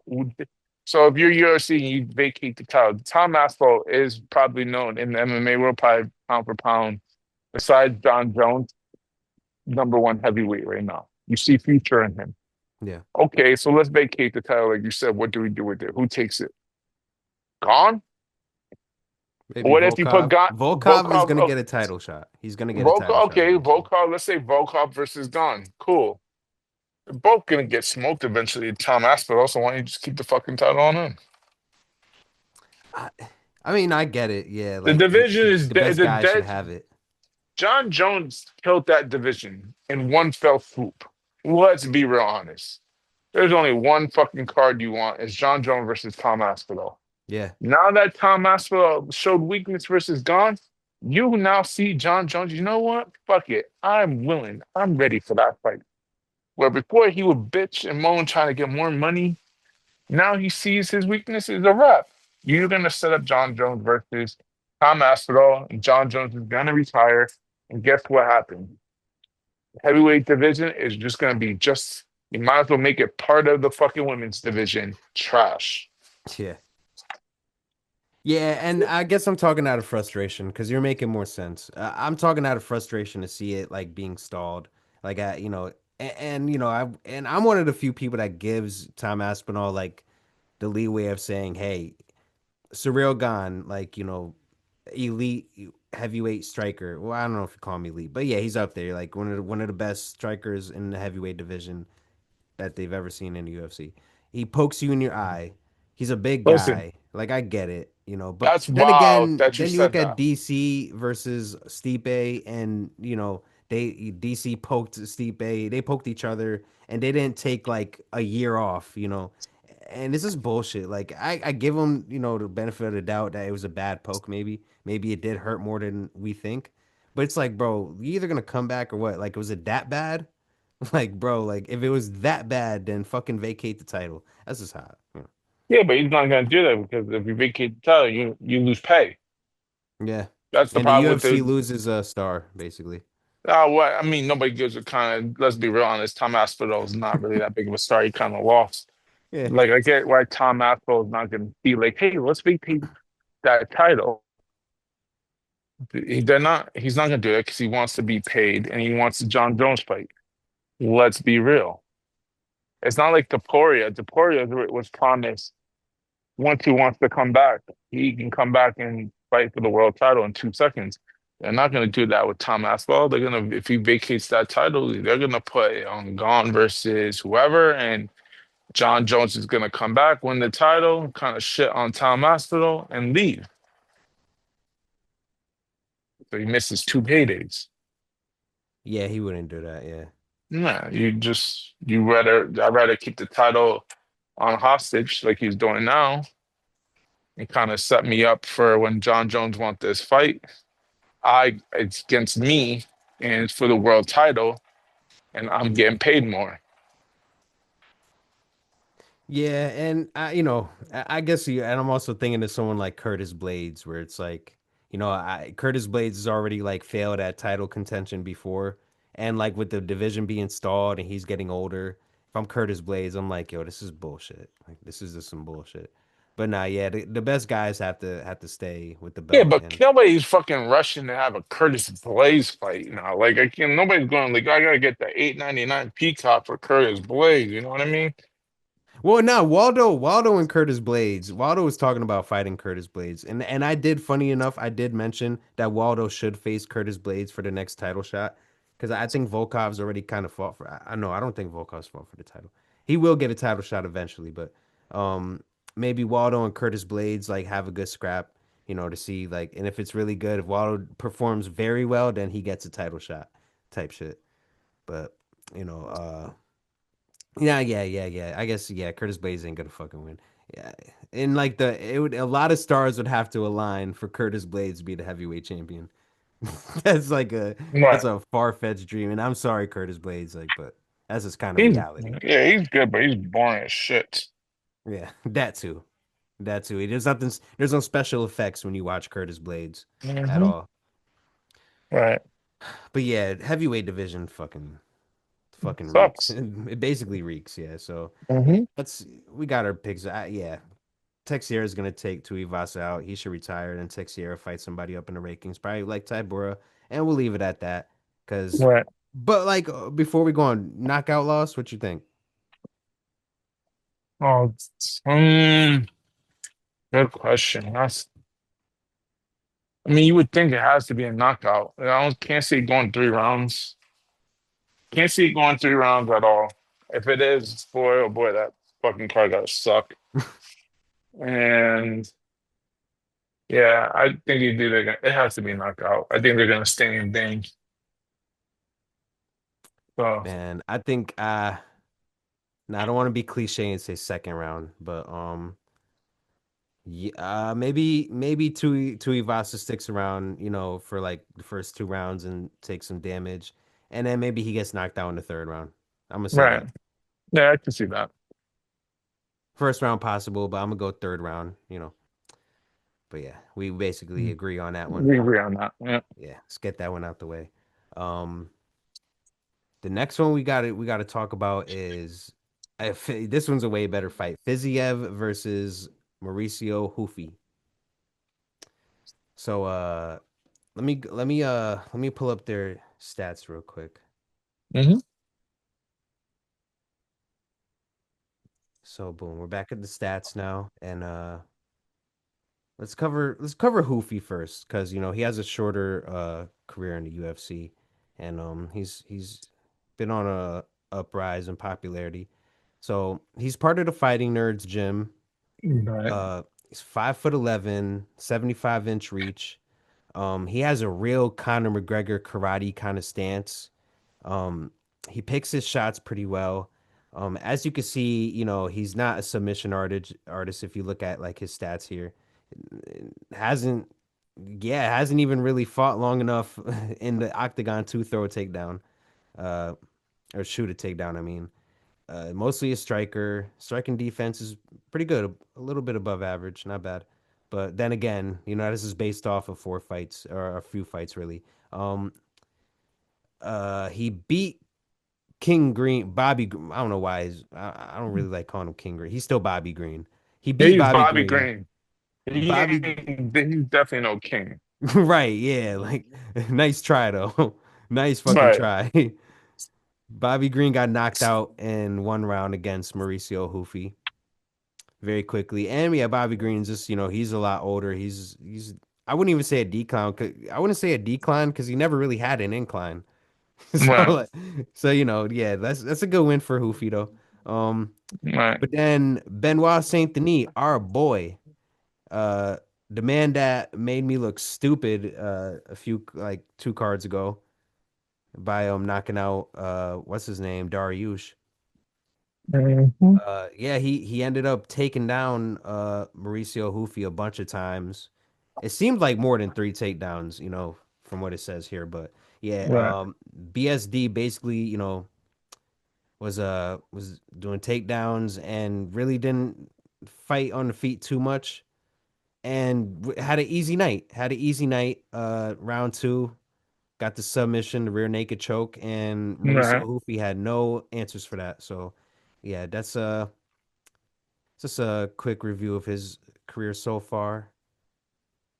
So if you're UFC and you vacate the title, Tom Aspinall is probably known in the MMA world, probably pound for pound, besides John Jones, number one heavyweight right now. You see future in him. Yeah, Okay, so let's vacate the title. Like you said, what do we do with it? Who takes it? Gone? maybe What if you put Volkov. Gon Volkov is Volkov? gonna Oh, get a title shot. He's gonna get a title Volkov, shot okay, eventually. Volkov. Let's say Volkov versus Gon. Cool. They're both gonna get smoked eventually. Tom Aspinall. So why don't you just keep the fucking title on him? I, I mean, I get it. Yeah, The like division is the dead. best The guy should dead. have it. John Jones killed that division in one fell swoop. Let's be real honest. There's only one fucking card you want. It's John Jones versus Tom Aspinall. Yeah, Now that Tom Aspinall showed weakness versus Gon, you now see John Jones. You know what? Fuck it. I'm willing. I'm ready for that fight. Where before he would bitch and moan trying to get more money, now he sees his weakness is a rep. You're gonna set up John Jones versus Tom Aspinall, and John Jones is gonna retire. And guess what happened? Heavyweight division is just gonna be just. You might as well make it part of the fucking women's division. Trash. yeah, yeah. And I guess I'm talking out of frustration because you're making more sense. I'm talking out of frustration to see it like being stalled. Like and I'm one of the few people that gives Tom Aspinall like the leeway of saying, "Hey, surreal gone." Like elite heavyweight striker. Well, I don't know if you call him elite, but yeah, he's up there. Like one of the best strikers in the heavyweight division that they've ever seen in the UFC. He pokes you in your eye. He's a big Listen, guy. Like I get it, you know. But that's then wild again, that you then you look said at that. DC versus Stipe, and they DC poked Stipe. They poked each other, and they didn't take like a year off, you know. And this is bullshit. Like I give him, the benefit of the doubt that it was a bad poke. Maybe it did hurt more than we think. But it's like, bro, you either gonna come back or what? Like, was it that bad? Like, bro, like if it was that bad, then fucking vacate the title. That's just hot. Yeah, but he's not gonna do that because if you vacate the title, you lose pay. Yeah. That's the And the problem with UFC the. loses a star, basically. What I mean, nobody gives a kind of. Let's be real honest. Tom Aspinall is not really that big of a star. He kind of lost. Yeah. Like I get why Tom Aspinall is not gonna be like, hey, let's vacate that title. They're not. He's not gonna do it because he wants to be paid and he wants the John Jones fight. Let's be real. It's not like Taporia. Taporia was promised once he wants to come back, he can come back and fight for the world title in 2 seconds. They're not going to do that with Tom Aspinall. They're gonna, if he vacates that title, they're gonna put it on Gone versus whoever, and John Jones is gonna come back, win the title, kind of shit on Tom Aspinall, and leave. So he misses two paydays. Yeah, he wouldn't do that. Yeah. Nah, I'd rather keep the title on hostage like he's doing now and kind of set me up for when John Jones wants this fight. It's against me and it's for the world title and I'm getting paid more. Yeah, and I guess and I'm also thinking of someone like Curtis Blades, where it's like, Curtis Blades has already like failed at title contention before, and like with the division being stalled and he's getting older. If I'm Curtis Blades, I'm like, yo, this is bullshit. Like this is just some bullshit. But nah, yeah, the best guys have to stay with the Yeah, belt, but and nobody's fucking rushing to have a Curtis Blaze fight now. Like I can nobody's going like I gotta get the 8.99 Peacock for Curtis Blaze, you know what I mean? well, no, Waldo and Curtis Blades. Waldo was talking about fighting Curtis Blades, and I did. Funny enough, I did mention that Waldo should face Curtis Blades for the next title shot because I think Volkov's already kind of fought for. I know I don't think Volkov's fought for the title. He will get a title shot eventually, but um, maybe Waldo and Curtis Blades like have a good scrap, to see like, and if it's really good, if Waldo performs very well, then he gets a title shot, type shit. But you know, uh. Yeah. I guess yeah, Curtis Blades ain't gonna fucking win. Yeah, and like a lot of stars would have to align for Curtis Blades to be the heavyweight champion. That's like that's Right. a far fetched dream, and I'm sorry, Curtis Blades, like, but that's just kind of He's reality. yeah, he's good, but he's boring as shit. Yeah, that too. There's no special effects when you watch Curtis Blades at Hmm. all. Right. But yeah, heavyweight division fucking reeks. Sucks. It basically reeks. Yeah, so Hmm. we got our picks. Yeah, Texeira is gonna take Tuivasa out. He should retire, and Texeira fight somebody up in the rankings, probably like Tybura, and we'll leave it at that. Cause, Right. but like before we go on knockout loss, what you think? Oh, good question. I mean, you would think it has to be a knockout. Can't see it going 3 rounds. Can't see it going 3 rounds at all. If it is, boy, oh boy, that fucking card gotta suck. And yeah, I think it has to be a knockout. I think they're gonna stay in Bang. So Man, I think now I don't want to be cliche and say second round, but yeah, maybe Tuivasa sticks around, for like the first 2 rounds and takes some damage, and then maybe he gets knocked out in the third round. I'm gonna say right. that. Yeah, I can see that. First round possible, but I'm gonna go third round. But yeah, we basically agree on that one. We agree on that. Yeah. Yeah, let's get that one out the way. Um, the next one we got to talk about is this one's a way better fight. Fiziev versus Mauricio Hoofy. So let me pull up their stats real quick. Hmm. So boom, we're back at the stats now, and let's cover Hoofy first because he has a shorter career in the UFC, and he's been on a uprise in popularity. So he's part of the Fighting Nerds gym. Right. He's 5'11", 75-inch reach. He has a real Conor McGregor karate kind of stance. Um, he picks his shots pretty well. As you can see, he's not a submission artist if you look at like his stats here. Hasn't hasn't even really fought long enough in the octagon to throw a takedown. Uh or shoot a takedown, I mean. Mostly a striker. Striking defense is pretty good, a little bit above average, not bad. But then again, this is based off of 4 fights or a few fights really. Um he beat King Green, I don't know why I don't really like calling him King Green. He's still Bobby Green. He beat He's Bobby Bobby Green. Green. Bobby, He's definitely no king. right? Yeah, like nice try though. Nice fucking Right. try. Bobby Green got knocked out in one round against Mauricio Hoofy very quickly. And yeah, Bobby Green's just, he's a lot older. He's I wouldn't even say a decline. I wouldn't say a decline because he never really had an incline. So Right. like, yeah, that's a good win for Hoofy though. Um, Right. but then Benoit Saint Denis, our boy, uh, the man that made me look stupid a few like 2 cards ago by knocking out what's his name, Dariush. Mhm. Yeah, he ended up taking down Mauricio Hoofy a bunch of times. It seemed like more than 3 takedowns, from what it says here, but yeah, Right. BSD basically, was doing takedowns and really didn't fight on the feet too much and had an easy night. Had an easy night. Round two, got the submission, the rear naked choke, and Mauricio Right. Hoofy had no answers for that. So, yeah, that's just a quick review of his career so far,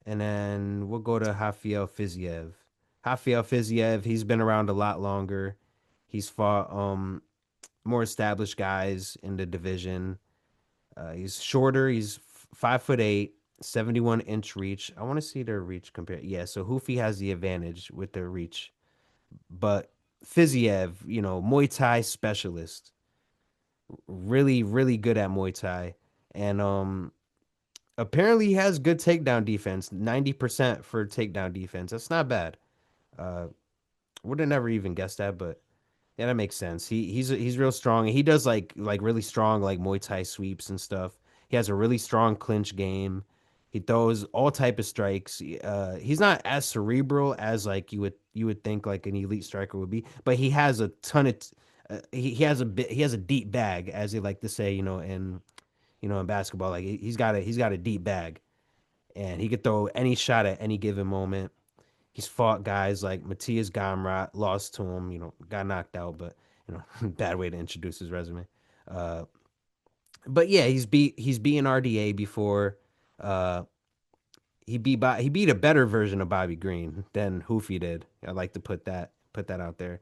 and then we'll go to Rafael Fiziev. Rafael Fiziev, he's been around a lot longer. He's fought more established guys in the division. He's shorter. He's 5'8", 71-inch reach. I want to see their reach compared. Yeah, so Hoofy has the advantage with their reach, but Fiziev, Muay Thai specialist, really, really good at Muay Thai, and apparently he has good takedown defense. 90% for takedown defense. That's not bad. Uh, would have never even guessed that, but yeah, that makes sense. He's real strong. He does like really strong like Muay Thai sweeps and stuff. He has a really strong clinch game. He throws all type of strikes. He's not as cerebral as like you would think like an elite striker would be, but he has a ton of he has a deep bag as they like to say, in basketball. Like he's got a deep bag, and he could throw any shot at any given moment. He's fought guys like Matthias Gamrot, lost to him, got knocked out, but bad way to introduce his resume. Uh, but yeah, he's beaten RDA before. Uh, he beat a better version of Bobby Green than Hoofy did. I like to put that out there.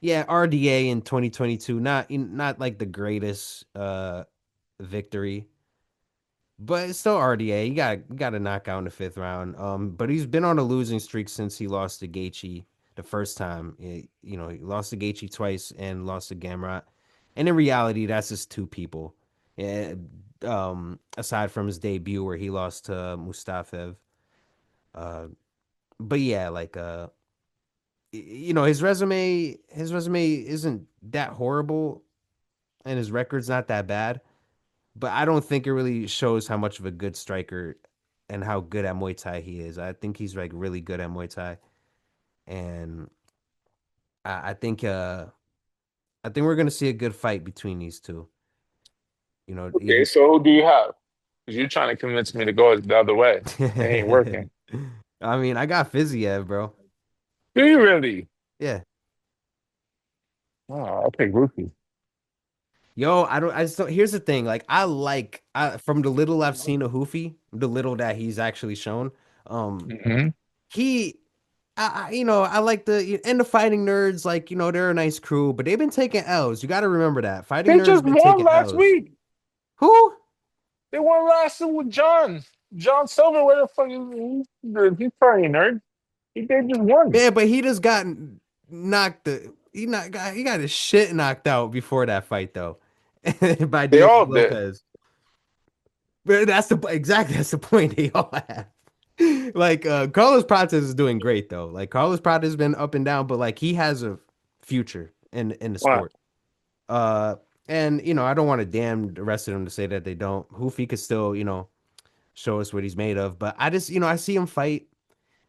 Yeah, RDA in 2022, not like the greatest victory, but it's still RDA. You got to knock out in the fifth round. But he's been on a losing streak since he lost to Gaethje the first time. He lost to Gaethje twice and lost to Gamrot. And in reality, that's just two people. Yeah, aside from his debut where he lost to Mustafaev. Uh, but yeah, like his resume isn't that horrible, and his record's not that bad, but I don't think it really shows how much of a good striker and how good at Muay Thai he is. I think he's like really good at Muay Thai, and I think we're gonna see a good fight between these two. Okay, Even so who do you have? Because you're trying to convince me to go the other way. It ain't working. I mean, I got Fiziev, bro. Do you really? Yeah. Oh, I'll pick Ruffy. Yo, I don't. I just don't. Here's the thing. Like, from the little I've seen of Hoofy, the little that he's actually shown. Um, Hmm. he I like the fighting nerds, like, they're a nice crew, but they've been taking L's. You got to remember that. Fighting They nerds just been won taking last L's. week. Who? They won last week with John. John Silver, where the fuck is he? He's probably a nerd. They just won. Yeah, but he just got he got his shit knocked out before that fight though by They Diego all did. Lopes. But that's the point they all have. Like Carlos Prates is doing great though. Like Carlos Prates has been up and down, but like he has a future in the Wow. sport. Uh, and I don't want to damn the rest of them to say that they don't. Hoofy could still, show us what he's made of. But I just, I see him fight.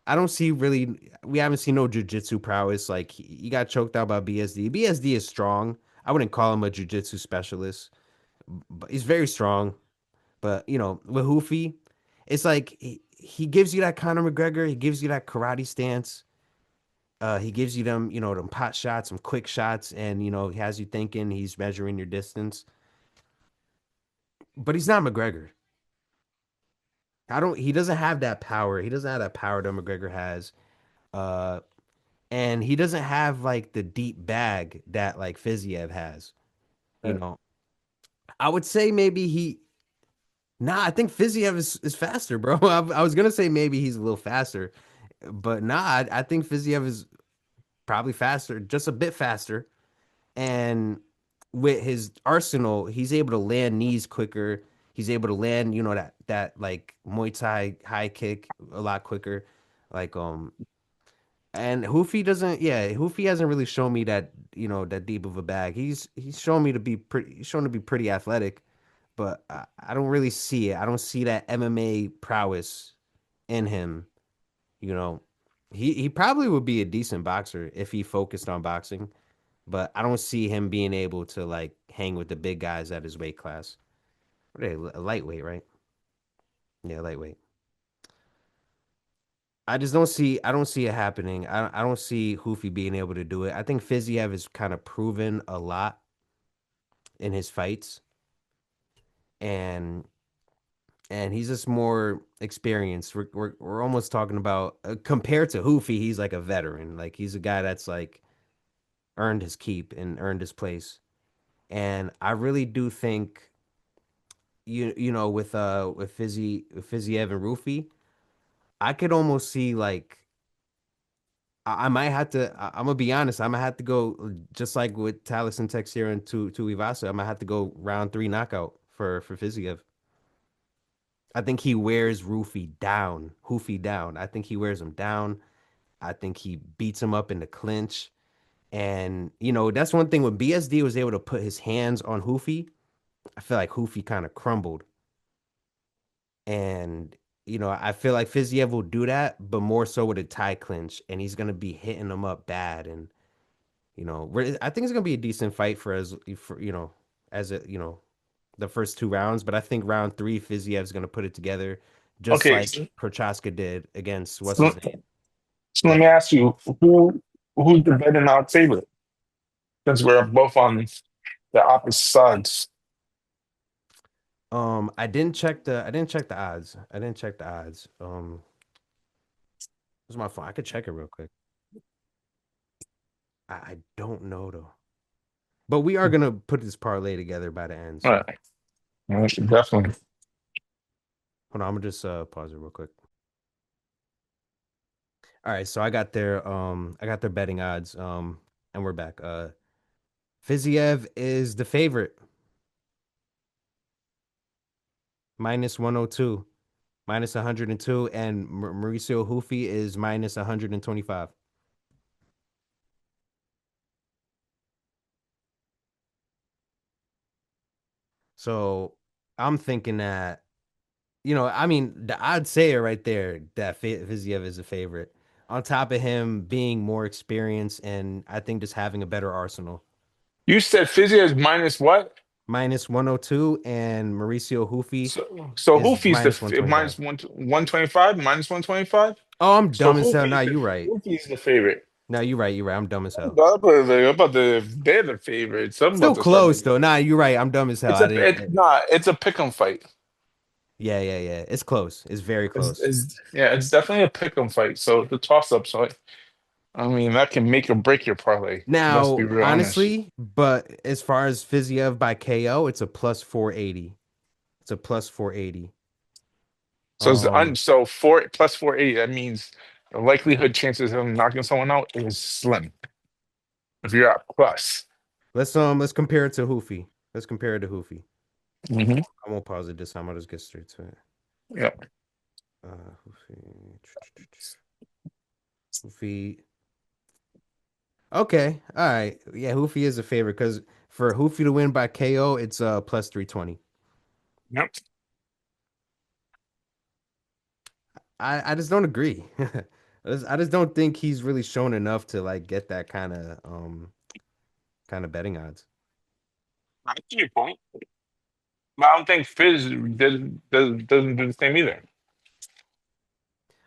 I don't see really. We haven't seen no jujitsu prowess. Like he got choked out by BSD. BSD is strong. I wouldn't call him a jujitsu specialist, but he's very strong. But with Hoofy, it's like he gives you that Conor McGregor. He gives you that karate stance. He gives you them, them pot shots, some quick shots, and he has you thinking. He's measuring your distance. But he's not McGregor. I don't. He doesn't have that power. He doesn't have that power that McGregor has. Uh, and he doesn't have like the deep bag that like Fiziev has. You know, I would say maybe he. Nah, I think Fiziev is faster, bro. I was gonna say maybe he's a little faster, but nah, I think Fiziev is probably faster, just a bit faster. And with his arsenal, he's able to land knees quicker. He's able to land, that like Muay Thai high kick a lot quicker. Like and Hoofy doesn't, yeah, Hoofy hasn't really shown me that, that deep of a bag. He's shown me to be pretty, he's shown to be pretty athletic, but I don't really see it. I don't see that MMA prowess in him. You know, he probably would be a decent boxer if he focused on boxing, but I don't see him being able to like hang with the big guys at his weight class. What are they, a lightweight, right? Yeah, lightweight. I don't see it happening. I don't see Hoofy being able to do it. I think Fiziev has kind of proven a lot in his fights, and he's just more experienced. We're almost talking about compared to Hoofy, he's like a veteran. Like he's a guy that's like earned his keep and earned his place. And I really do think with Fiziev and Rufi, I could almost see like I might have to. I'm gonna be honest. I'm gonna have to go just like with Tallison, Texeira, and Tuivasa. I'm gonna have to go round three knockout for Fiziev. I think he wears Hoofy down. I think he wears him down. I think he beats him up in the clinch. And that's one thing when BSD was able to put his hands on Hoofy. I feel like Hoofy kind of crumbled. And I feel like Fiziev will do that, but more so with a tie clinch, and he's gonna be hitting him up bad. And I think it's gonna be a decent fight as the first two rounds. But I think round three, Fiziev's gonna put it together, just Okay, like Prochaska did against what's so, his name. so let me ask you, who's the better out favorite? Since we're both on the opposite sides. I didn't check the odds. I didn't check the odds. Where's my phone? I could check it real quick. I don't know though. But we are gonna put this parlay together by the end. All So right, yeah, definitely. hold on, I'm gonna just pause it real quick. All right, so I got their betting odds. And we're back. Fiziev is the favorite, minus 102, minus 102, and Mauricio Hoofy is minus 125. So I'm thinking that, I mean, the odds say it right there that Fiziev is a favorite. On top of him being more experienced and I think just having a better arsenal. You said Fizzy is minus what? Minus 102 and Mauricio Hoofy So is Hoofy's minus 125. minus 125, minus 125. Oh, I'm So dumb as hell. Nah, you right. Hoofy's the favorite. No, you're right. You're right. I'm dumb as hell. About the they're the favorites. I'm about Still to start close betting. though. Nah, you're right. I'm dumb as hell. I didn't. It's a pick 'em fight. Yeah, yeah, yeah. It's close. It's very close. Yeah, it's definitely a pick 'em fight. So the toss up. So I mean that can make or break your parlay. Let's be Now, real honest. honestly, but as far as Fiziev by KO, it's a plus 480. It's a plus 480. So it's Um, so 4 plus 480. That means the likelihood chances of him knocking someone out is slim if you're at plus. let's compare it to Hoofy. Let's compare it to Hoofy. Hmm. I won't pause it this time. I'll just get straight to it. Yeah. Hoofy. Hoofy. Okay, all right. Yeah, Hoofy is a favorite because for Hoofy to win by KO, it's plus 320. Yep. I just don't agree. I just don't think he's really shown enough to like get that kind of betting odds. I see your point. But I don't think doesn't do the same either.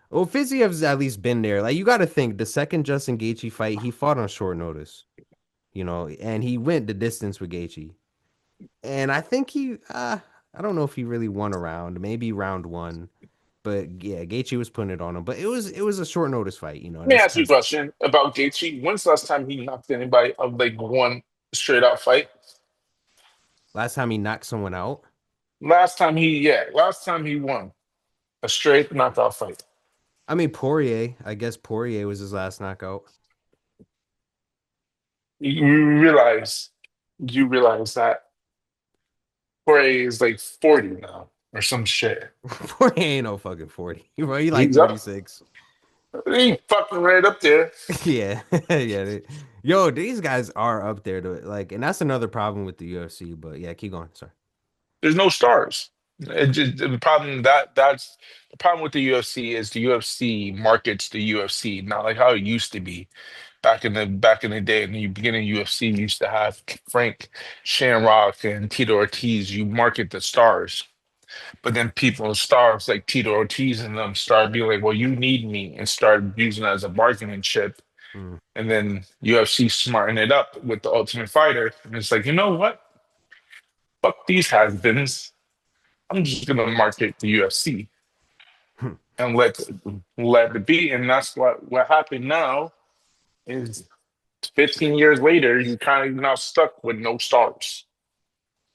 Well, Fiziev's at least been there. Like you got to think the second Justin Gaethje fight, he fought on short notice, and he went the distance with Gaethje. And I think I don't know if he really won a round, maybe round one, but yeah, Gaethje was putting it on him. But it was a short notice fight, Let and me that's ask you a kind of question about Gaethje. When's the last time he knocked anybody of like one straight out fight? last time he knocked someone out. Last time he won a straight knockout fight. I mean Poirier. I guess Poirier was his last knockout. You realize that Corey is like 40 now or some shit. Poirier ain't no fucking 40, bro. He like He's up. 36. He fucking right up there. Yeah, yeah. Yo, these guys are up there to like, and that's another problem with the UFC. But yeah, keep going. Sorry. There's no stars. The problem that's the problem with the UFC is the UFC markets the UFC, not like how it used to be back in the day. In the beginning, UFC used to have Frank Shamrock and Tito Ortiz. You market the stars. But then people, stars like Tito Ortiz and them, start being like, "Well, you need me," and start using it as a bargaining chip. Mm. And then UFC smarten it up with the Ultimate Fighter, and it's like, you know what? Fuck these has-beens. I'm just gonna market the UFC and let it be. And that's what happened now is 15 years later, you kind of now stuck with no stars.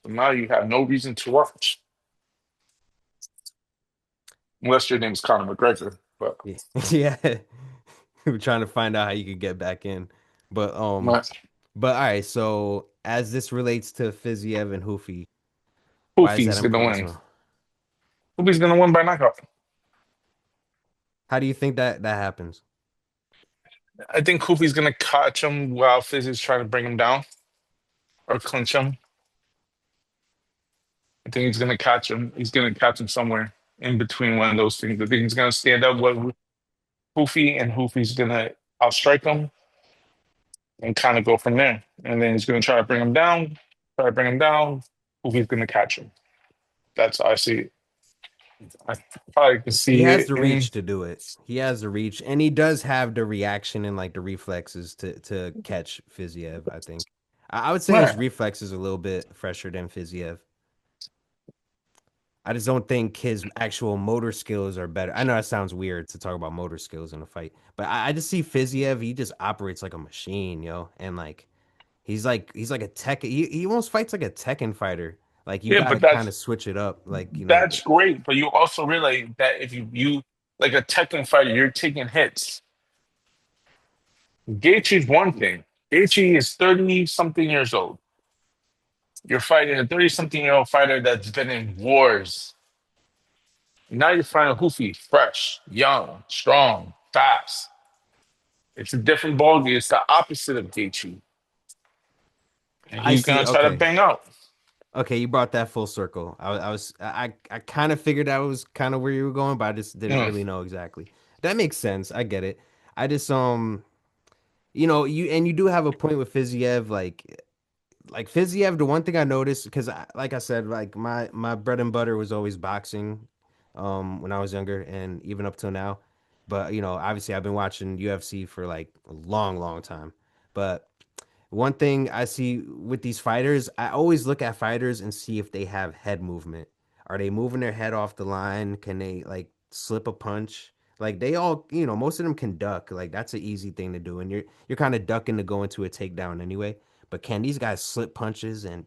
So now you have no reason to watch unless your name's Conor McGregor. But Yeah, yeah. We're trying to find out how you could get back in, but my, but all right. So as this relates to Fiziev and Hoofy, why is that Hoofy's gonna important? win. So Hoofy's gonna win by knockout. how do you think that happens? I think Kofi's gonna catch him while Fizz is trying to bring him down or clinch him. I think he's gonna catch him. He's gonna catch him somewhere in between one of those things. I think he's gonna stand up with Hoofy, and Hoofy's gonna outstrike him and kind of go from there. And then he's gonna try to bring him down. Try to bring him down. Hoofy's gonna catch him. That's how I see it. I probably can He see has it the in. reach to do it. He has the reach, and he does have the reaction and like the reflexes to catch Fiziev. I think I would say his Right. reflexes are a little bit fresher than Fiziev. I just don't think his actual motor skills are better. I know that sounds weird to talk about motor skills in a fight, but I just see Fiziev. He just operates like a machine, and like he's like a tech. He almost fights like a Tekken fighter. Like you Yeah, got to but kind of switch it up. Like that's great. But you also realize that if you like a Tekken fighter, you're taking hits. Gaethje's one thing. Gaethje is 30 something years old. You're fighting a 30 something year old fighter that's been in wars. Now you're fighting Hoofy, fresh, young, strong, fast. It's a different ballgame. It's the opposite of Gaethje. And I he's see. gonna try to Okay, bang out. okay, you brought that full circle. I kind of figured that was kind of where you were going, but I just didn't Mm. really know exactly. That makes sense. I get it. I just you do have a point with Fiziev, like Fiziev. The one thing I noticed, because like I said, like my bread and butter was always boxing, when I was younger and even up till now. But obviously I've been watching UFC for like a long, long time. But one thing I see with these fighters, I always look at fighters and see if they have head movement. Are they moving their head off the line? Can they like slip a punch? Like they all, most of them can duck. Like that's an easy thing to do, and you're kind of ducking to go into a takedown anyway. But can these guys slip punches and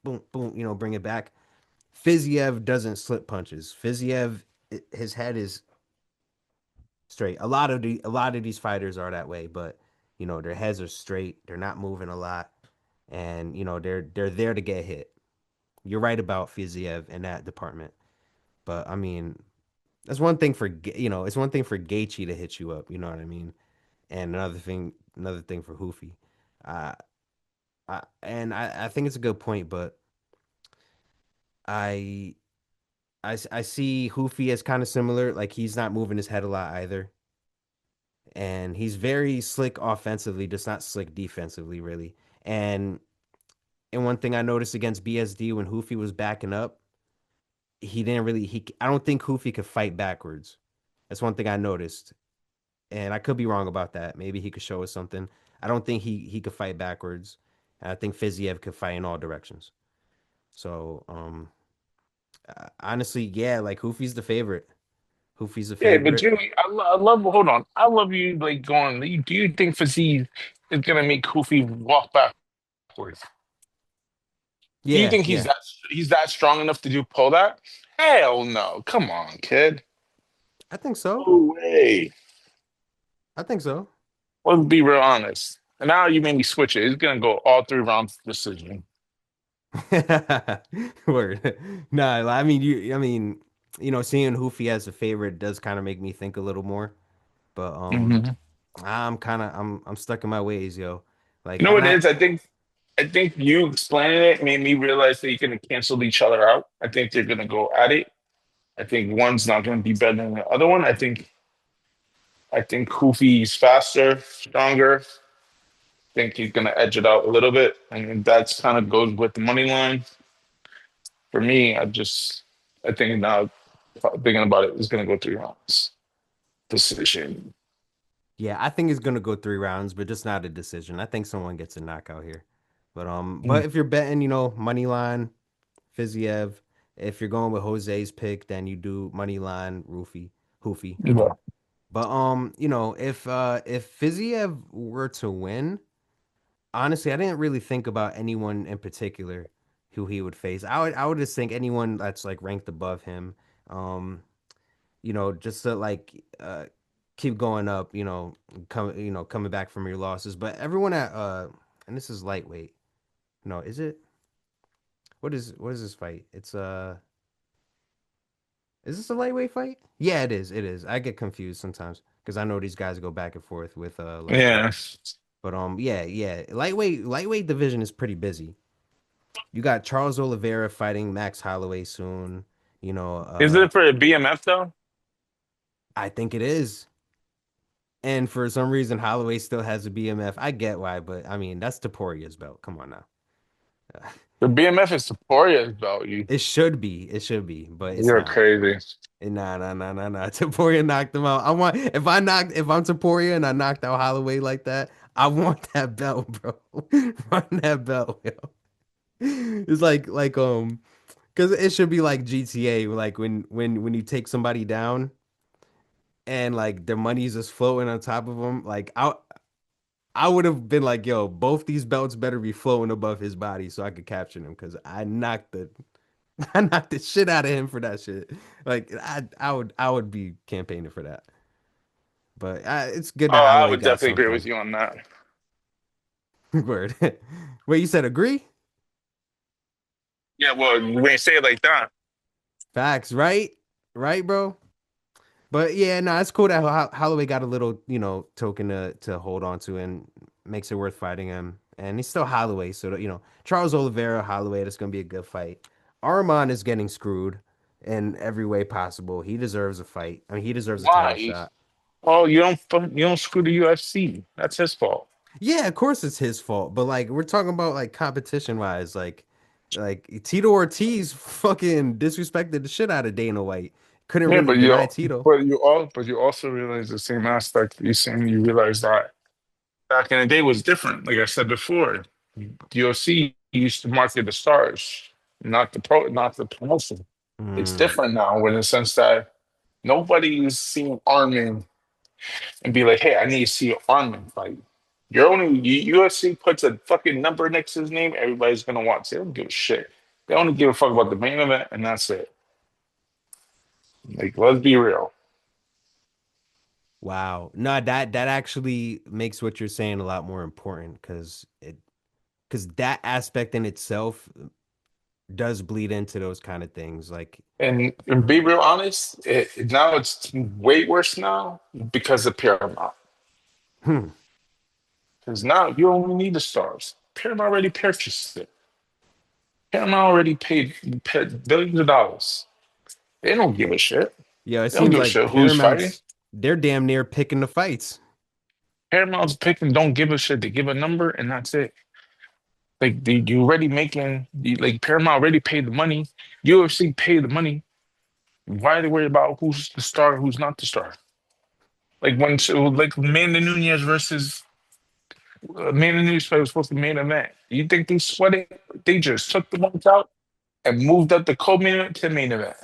boom, boom, bring it back? Fiziev doesn't slip punches. Fiziev his head is straight. A lot of these fighters are that way, but their heads are straight. They're not moving a lot, and they're there to get hit. You're right about Fiziev in that department, but I mean, that's one thing for it's one thing for Gaethje to hit you up. You know what I mean? And another thing for Hoofy. Uh, I think it's a good point, but I I see Hoofy as kind of similar. Like he's not moving his head a lot either, and he's very slick offensively, just not slick defensively, really. And and one thing I noticed against BSD when Hoofy was backing up, he didn't really he I don't think Hoofy could fight backwards. That's one thing I noticed. And I could be wrong about that. Maybe he could show us something. I don't think he could fight backwards. And I think Fiziev could fight in all directions. So, honestly, yeah, like Hoofy's the favorite. Hoofy's the Yeah, but favorite. Jimmy, I love. Hold on, I love you. Like going. Do you think Fiziev is gonna make Kofi walk backwards? Do you Yeah, think yeah. he's that strong enough to pull that? Hell no! Come on, kid. I think so. No way. I think so. Let's be real honest. And now you made me switch it. It's gonna go all 3 rounds decision. Word. Nah, I mean seeing Hoofy as a favorite does kind of make me think a little more. But Hmm. I'm stuck in my ways, yo. Like You know and what it I is? I think you explaining it made me realize that you're gonna cancel each other out. I think they're gonna go at it. I think one's not gonna be better than the other one. I think Kofi's faster, stronger. I think he's gonna edge it out a little bit, and that's kind of goes with the money line. For me, I think now thinking about it, it's gonna go 3 rounds decision. Yeah, I think it's gonna go 3 rounds, but just not a decision. I think someone gets a knockout here. But Mm. if you're betting, money line, Fiziev. If you're going with Jose's pick, then you do money line, Hoofy. Yeah. But if Fiziev were to win, honestly, I didn't really think about anyone in particular who he would face. I would just think anyone that's like ranked above him. Um, just to like keep going up, coming back from your losses. But everyone at and this is lightweight. No, is it? What is this fight? It's is this a lightweight fight? Yeah, it is. It is. I get confused sometimes because I know these guys go back and forth with lightweight. Yeah. But yeah, yeah. Lightweight division is pretty busy. You got Charles Oliveira fighting Max Holloway soon. You know, Is uh it for the BMF though? I think it is. And for some reason Holloway still has a BMF. I get why, but I mean, that's Toporia's belt. Come on now. The BMF is Seporia's belt. It should be. It should be, but it's You're not. crazy. Nah, nah, nah, nah, nah. Taporia knocked him out. If I'm Taporia and I knocked out Holloway like that, I want that belt, bro. Run that belt, yo. It's because it should be like GTA, like when you take somebody down and like their money's just floating on top of them. Like I would have been like, yo, both these belts better be floating above his body so I could capture him because I knocked the shit out of him for that shit. Like I would be campaigning for that. But it's good Oh, that I Holloway would got definitely agree with something. you on that. Word. Wait, you said agree? Yeah, well, when you say it like that, Facts, right? Right, bro. But yeah, no, it's cool that Holloway got a little, token to hold on to and makes it worth fighting him. And he's still Holloway, so Charles Oliveira, Holloway, that's gonna be a good fight. Arman is getting screwed in every way possible. He deserves a fight. I mean, he deserves a title why? shot. Oh, you don't screw the UFC. That's his fault. Yeah, of course it's his fault, but like we're talking about like competition wise, like Tito Ortiz fucking disrespected the shit out of Dana White. Couldn't Yeah, really deny Tito. but you also realize the same aspect. You saying you realize that back in the day was different. Like I said before, the UFC used to market the stars, not the promotion. It's Mm, different now in the sense that nobody's seeing Armin and be like, "Hey, I need to see Armin fight." You're only UFC puts a fucking number next to his name, everybody's gonna watch. They don't give a shit. They only give a fuck about the main event, and that's it. Like, let's be real. Wow. No, that actually makes what you're saying a lot more important because that aspect in itself does bleed into those kind of things. Like, And be real honest, now it's way worse now because of Paramount. hmm, Because now you only need the stars. Paramount already purchased it. Paramount already paid billions of dollars. They don't give a shit. yeah, it They don't seems give a like shit who's fighting. They're damn near picking the fights. Paramount's picking, don't give a shit. They give a number and that's it. Like you already making like Paramount already paid the money. UFC paid the money. Why are they worried about who's the star, who's not the star? Like when so like Amanda Nunez versus Amanda Nunez fight was supposed to be main event. You think they sweated? They just took the ones out and moved up the co-main event to main event.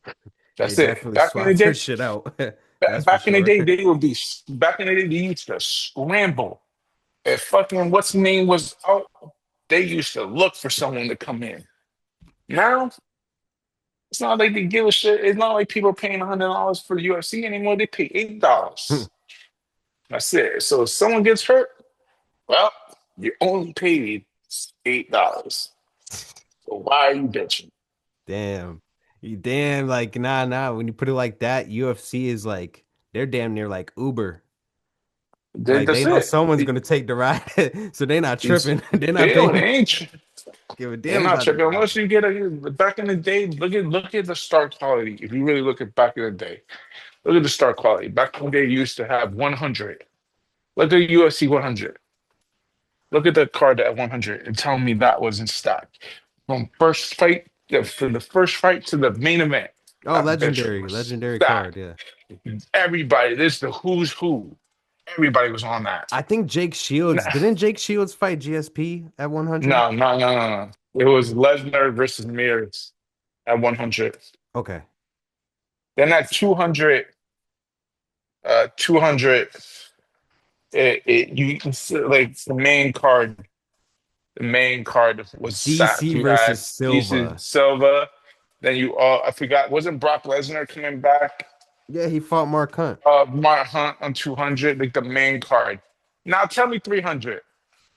They That's it. definitely Back in the swapped their day, shit out. That's for back in the sure. day, they would be back in the day. They used to scramble. If fucking what's the name was out, they used to look for someone to come in. Now it's not like they give a shit. It's not like people are paying $100 for the UFC anymore. They pay $8. That's it. So if someone gets hurt, well, you only paid $8. So why are you bitching? Damn. You damn like nah. When you put it like that, UFC is like they're damn near like Uber. Like they That's know it. someone's gonna take the ride, so they're not It's tripping. They're not they don't paying, ain't give a they're damn not about the tripping unless driver. you get a back in the day. Look at the star quality. If you really look at back in the day, look at the star quality. Back in the day, you used to have 100. Look at UFC 100. Look at the card at 100 and tell me that was in stock. From first fight, from the first fight to the main event, Oh, that bitch was legendary card. stacked. Yeah, Everybody, this is the who's who. Everybody was on that. I think Jake Shields Nah, didn't Jake Shields fight GSP at 100? no. It was Lesnar versus Mears at 100. Okay, Then at 200, 200, you can see like the main card was stacked. DC You versus had DC Silva. Silva. Then you all, I forgot, wasn't Brock Lesnar coming back? Yeah, he fought Mark Hunt. Mark Hunt on 200, like the main card. Now tell me 300.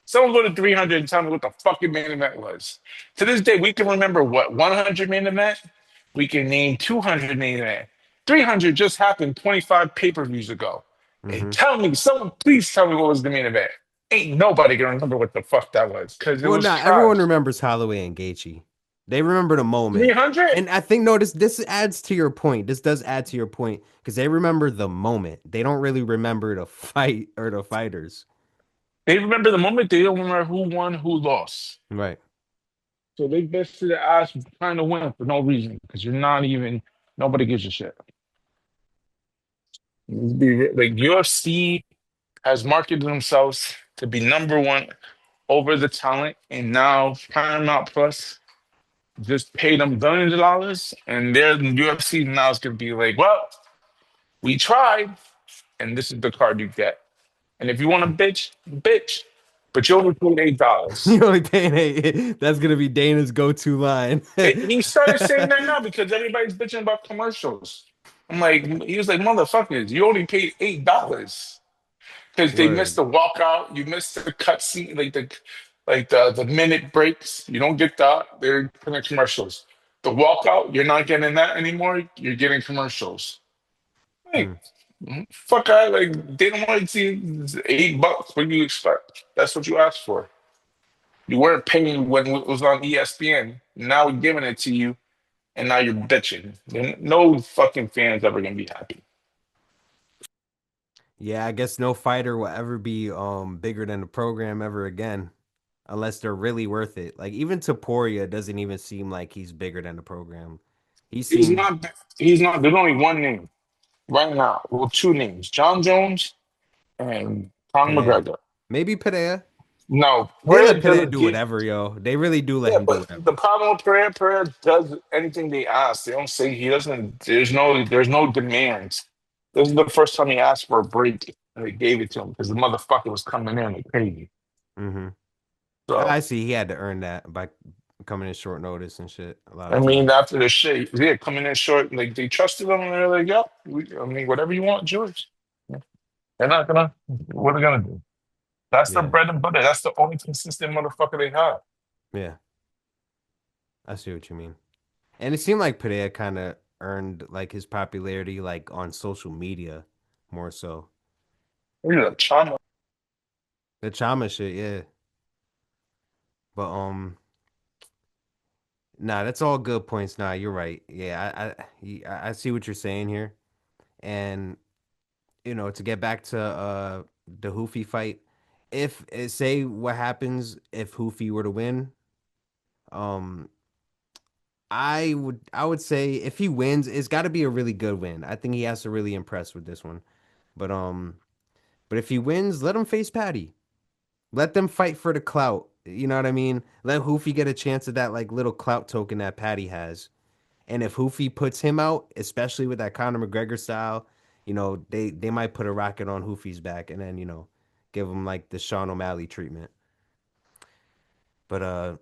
Someone go to 300 and tell me what the fucking main event was. To this day, we can remember what 100 main event. We can name 200 main event. 300 just happened 25 pay-per-views ago. And Hmm. tell me, someone please tell me what was the main event. Ain't nobody gonna remember what the fuck that was because it Well, was nah, everyone trash. remembers Holloway and Gaethje. They remember the moment. 300? And I think no, this adds to your point. This does add to your point because they remember the moment. They don't really remember the fight or the fighters. They remember the moment. They don't remember who won, who lost. Right. So they busted their ass trying to win for no reason because you're not even. Nobody gives a shit. Like UFC has marketed themselves to be number one over the talent, and now Paramount Plus just paid them billions of dollars, and their UFC now is going to be like, well, we tried, and this is the card you get. And if you want to bitch, bitch, but you only paid $8. You only paying eight. That's gonna be Dana's go-to line. He started saying that now because everybody's bitching about commercials. I'm like, he was like, motherfuckers, you only paid $8 because they missed Word. the walkout, you missed the cut scene, like the minute breaks. You don't get that. They're putting commercials. The walkout, you're not getting that anymore. You're getting commercials. Hmm. Like, fuck, I like they don't want to see $8. What do you expect? That's what you asked for. You weren't paying when it was on ESPN. Now we're giving it to you, and now you're bitching. Then no fucking fans ever gonna be happy. Yeah, I guess no fighter will ever be bigger than the program ever again, unless they're really worth it. Like even Taporia doesn't even seem like he's bigger than the program. He He's seems not. He's not. There's only one name right now. Well, two names: John Jones and Conor Padea. McGregor. Maybe Padea. No, They let Pereira Padea doesn't do get. whatever, yo. They really do let Yeah, him do but whatever. the problem with Pereira does anything they ask. They don't say he doesn't. There's no demands. This is the first time he asked for a break, and they gave it to him because the motherfucker was coming in like crazy. Hmm. I So see he had to earn that by coming in short notice and shit a lot I of mean, times. after the shit, yeah, coming in short, like they trusted him, and they're like, "Yep, I mean, whatever you want, George." They're not gonna. What are they gonna do? That's the Yeah, bread and butter. That's the only consistent motherfucker they have. yeah, I see what you mean. And it seemed like Pereira kind of earned like his popularity like on social media more so. Look at Chama. The Chama shit, yeah. But nah, that's all good points. Nah, you're right. Yeah, I see what you're saying here. And to get back to the Hoofy fight, if say what happens if Hoofy were to win, um I would say if he wins, it's got to be a really good win. I think he has to really impress with this one. But but if he wins, let him face Paddy. Let them fight for the clout. You know what I mean? Let Hoofy get a chance of that like little clout token that Paddy has. And if Hoofy puts him out, especially with that Conor McGregor style, they might put a rocket on Hoofy's back and then, give him like the Sean O'Malley treatment. But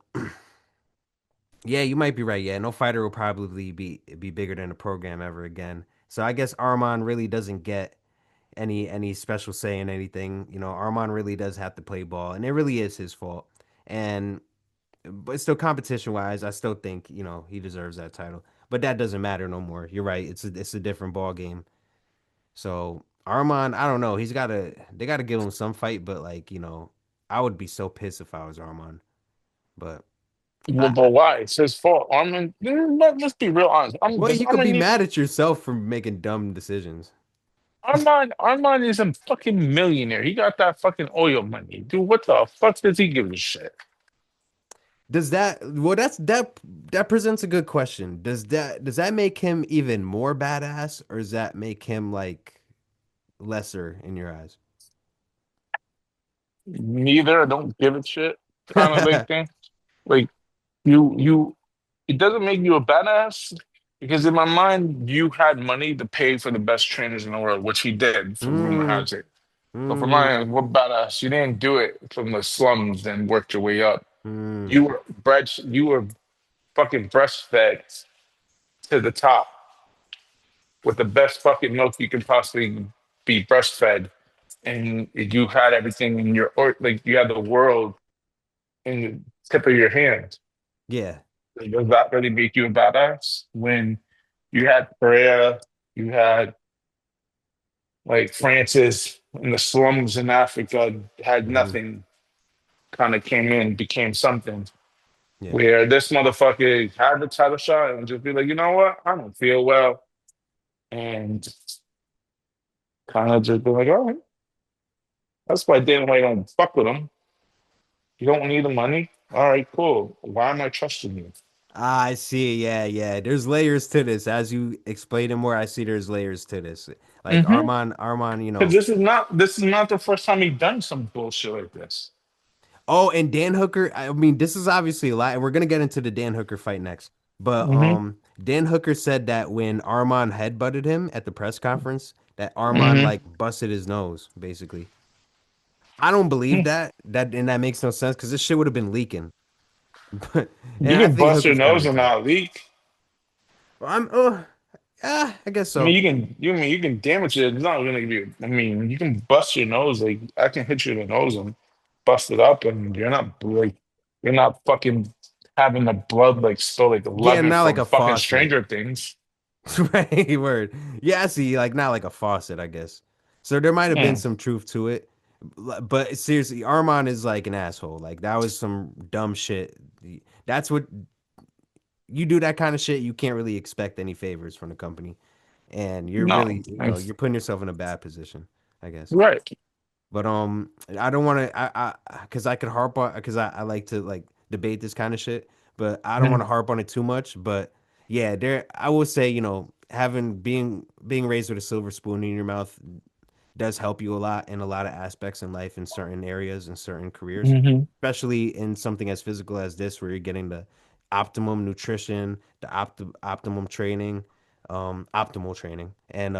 yeah, you might be right. Yeah, no fighter will probably be bigger than the program ever again. So I guess Arman really doesn't get any special say in anything. Arman really does have to play ball, and it really is his fault. And but still, competition wise, I still think he deserves that title. But that doesn't matter no more. You're right. It's a different ball game. So Arman, I don't know. They gotta give him some fight, but like I would be so pissed if I was Arman. But Well, I, but why? It's his fault. Armin, let's be real honest. well, Does you could Armin be need mad at yourself for making dumb decisions. Armin is a fucking millionaire. He got that fucking oil money. Dude, what the fuck does he give a shit? That presents a good question. Does that make him even more badass, or does that make him like lesser in your eyes? Neither. I don't give a shit. Kind of like thing. Like you it doesn't make you a badass because in my mind you had money to pay for the best trainers in the world, which he did, for rumor Mm, has it. So for mm, my what badass, you didn't do it from the slums and worked your way up. mm. You were fucking breastfed to the top with the best fucking milk you could possibly be breastfed. And you had everything in your or like you had the world in the tip of your hand. Yeah, Like, does that really make you a badass? When you had Pereira, you had like Francis in the slums in Africa, had hmm, nothing, kind of came in, became something. yeah. Where this motherfucker had the title shot and just be like, you know what? I don't feel well. And kind of just be like, all right. That's why Dana White don't fuck with him. You don't need the money. All right, cool. Why am I trusting you? I see. Yeah, yeah. There's layers to this. As you explain it more, I see there's layers to this. Like Mm-hmm. Arman, Because this is not the first time he done some bullshit like this. Oh, and Dan Hooker. I mean, this is obviously a lot, and we're gonna get into the Dan Hooker fight next. But Mm-hmm. Dan Hooker said that when Arman headbutted him at the press conference, that Arman Mm-hmm. like busted his nose, basically. I don't believe that. And that makes no sense because this shit would have been leaking. But You and I can think bust your Hooker's kind of nose and retarded. not leak. Well, yeah, I guess I mean, so. you can damage it. It's not gonna be. I mean, you can bust your nose. Like I can hit you in the nose and bust it up, and you're not fucking having the blood like spill like Yeah, 11 not like from a fucking faucet. Stranger Things. Right, word. Yeah, I see, like not like a faucet, I guess. So there might have been Mm. some truth to it. But seriously, Armand is like an asshole. Like that was some dumb shit. That's what you do that kind of shit, you can't really expect any favors from the company. And you're No, really, you're putting yourself in a bad position, I guess. right. But I don't want to cuz I could harp on cuz I like to like debate this kind of shit, but I don't want Mhm. to harp on it too much, but yeah, there I would say, having being raised with a silver spoon in your mouth does help you a lot in a lot of aspects in life in certain areas and certain careers, Mhm. especially in something as physical as this where you're getting the optimum nutrition, the optimum training, optimal training and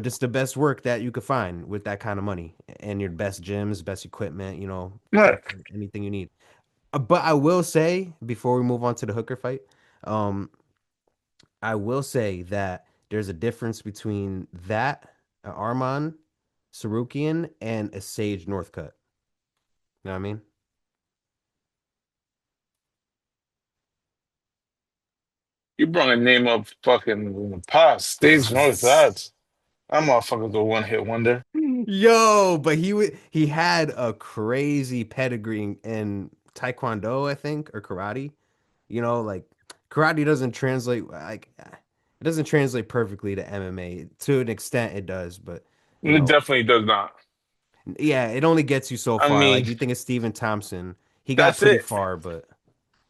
just the best work that you could find with that kind of money and your best gyms, best equipment, Right. anything you need. But I will say before we move on to the Hooker fight, um, I will say that there's a difference between that Arman Sarukian and a Sage Northcutt. You know what I mean? You brought a name up fucking past stage north that. That motherfucker's a one hit wonder. Yo, but he had a crazy pedigree in Taekwondo, I think, or karate. You know, like karate doesn't translate like it doesn't translate perfectly to MMA. To an extent it does, but you It know, definitely does not. yeah, it only gets you so I far. Like mean, you think of Stephen Thompson, he got that's pretty it. far, but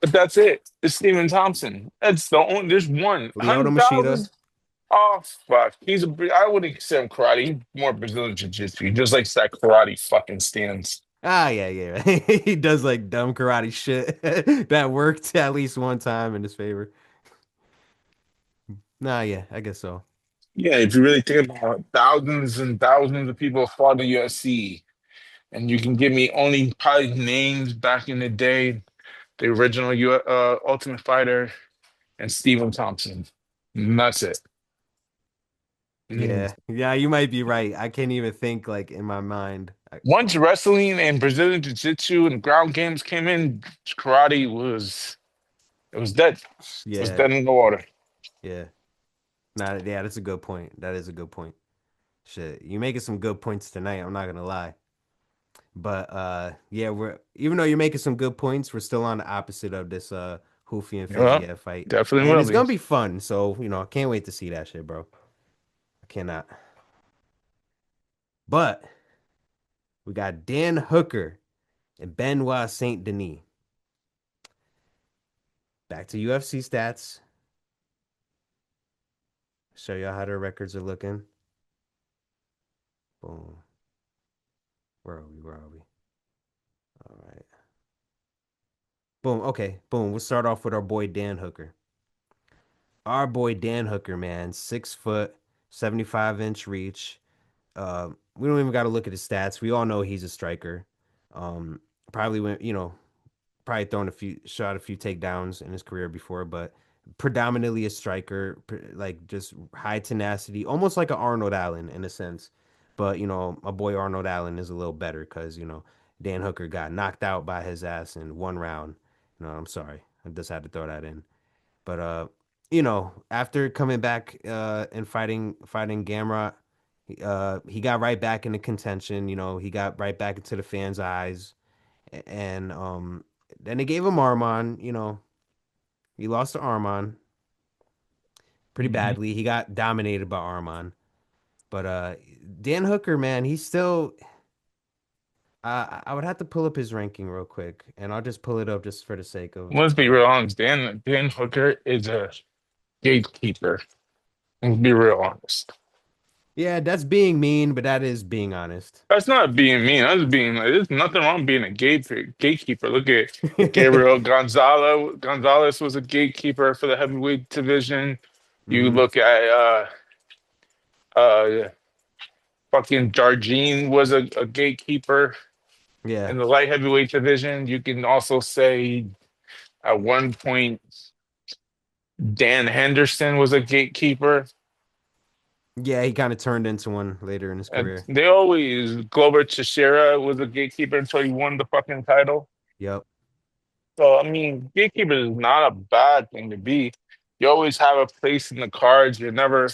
But that's it. It's Steven Thompson. That's the only. There's one. Lyoto Machida, 100,000. Oh fuck. I wouldn't consider him karate. He's more Brazilian jiu-jitsu. He just likes that karate fucking stance. ah, yeah, yeah, he does like dumb karate shit that worked at least one time in his favor. Nah, yeah, I guess so. Yeah, if you really think about it, thousands and thousands of people fought the UFC, and you can give me only probably names back in the day, the original Ultimate Fighter and Stephen Thompson. And that's it. Mm. Yeah, yeah, you might be right. I can't even think like in my mind. Once wrestling and Brazilian Jiu-Jitsu and ground games came in, karate was dead. It was Yeah, dead in the water. yeah. Nah, yeah, that's a good point. That is a good point. Shit, you making some good points tonight. I'm not gonna lie. But yeah, we're even though you're making some good points, we're still on the opposite of this Hoofy and Yeah, Fiziev fight, definitely and will it's be. gonna be fun. So I can't wait to see that shit, bro. I cannot. But we got Dan Hooker and Benoit Saint Denis. Back to UFC stats. Show y'all how their records are looking. Boom. Where are we? Where are we? All right. Boom. Okay. Boom. We'll start off with our boy Dan Hooker. Our boy Dan Hooker, man, 6 foot, 75-inch reach. We don't even got to look at his stats. We all know he's a striker. Probably went, probably thrown shot a few takedowns in his career before, but predominantly a striker, like just high tenacity, almost like an Arnold Allen in a sense. But my boy Arnold Allen is a little better because Dan Hooker got knocked out by his ass in 1 round. I'm sorry, I just had to throw that in. But after coming back and fighting Gamrot, he got right back into contention. He got right back into the fans' eyes, and then they gave him Arman. He lost to Arman pretty Mhm. badly. He got dominated by Arman. But Dan Hooker, man, he's still. I would have to pull up his ranking real quick, and I'll just pull it up just for the sake of. Let's be real honest. Dan Hooker is a gatekeeper. Let's be real honest. Yeah, that's being mean, but that is being honest. That's not being mean. That's being like there's nothing wrong being a gatekeeper. Look at Gabriel Gonzalez. Gonzalez was a gatekeeper for the heavyweight division. You Hmm. look at uh fucking Jargine was a gatekeeper Yeah. in the light heavyweight division. You can also say at one point Dan Henderson was a gatekeeper. Yeah, he kind of turned into one later in his And career. they always Glover Teixeira was a gatekeeper until he won the fucking title. Yep. So I mean, gatekeeper is not a bad thing to be. You always have a place in the cards. You're never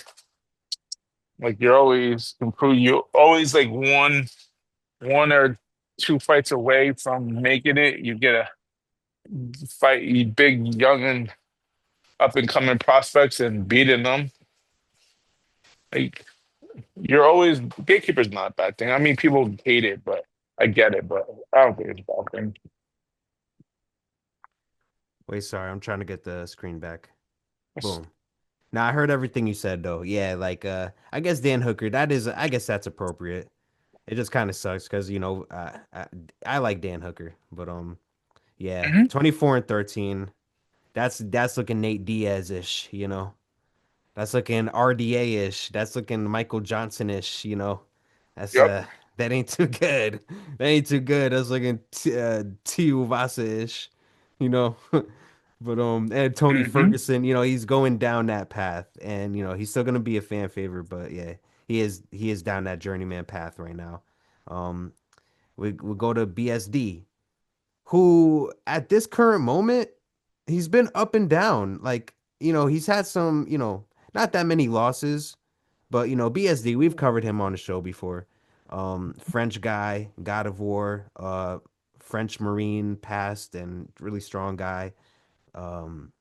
like you're always improve. You always like one or two fights away from making it. You get a fight you big young and up and coming prospects and beating them. Like you're always gatekeeper's not a bad thing. I mean, people hate it, but I get it. But I don't think it's a bad thing. Wait, sorry, I'm trying to get the screen back. Boom. Now I heard everything you said though. Yeah, like I guess Dan Hooker, I guess that's appropriate. It just kind of sucks because I like Dan Hooker, but yeah, Mhm. 24 and 13. That's looking Nate Diaz-ish. That's looking RDA-ish. That's looking Michael Johnson-ish. That's that ain't too good. That ain't too good. That's looking Tuivasa-ish. you know. But and Tony Hmm. Ferguson, he's going down that path, and he's still gonna be a fan favorite. But yeah, he is down that journeyman path right now. Um, we go to BSD, who at this current moment, he's been up and down. Like, he's had some, not that many losses, but BSD, we've covered him on the show before. French guy, God of War, French Marine past and really strong guy. Um,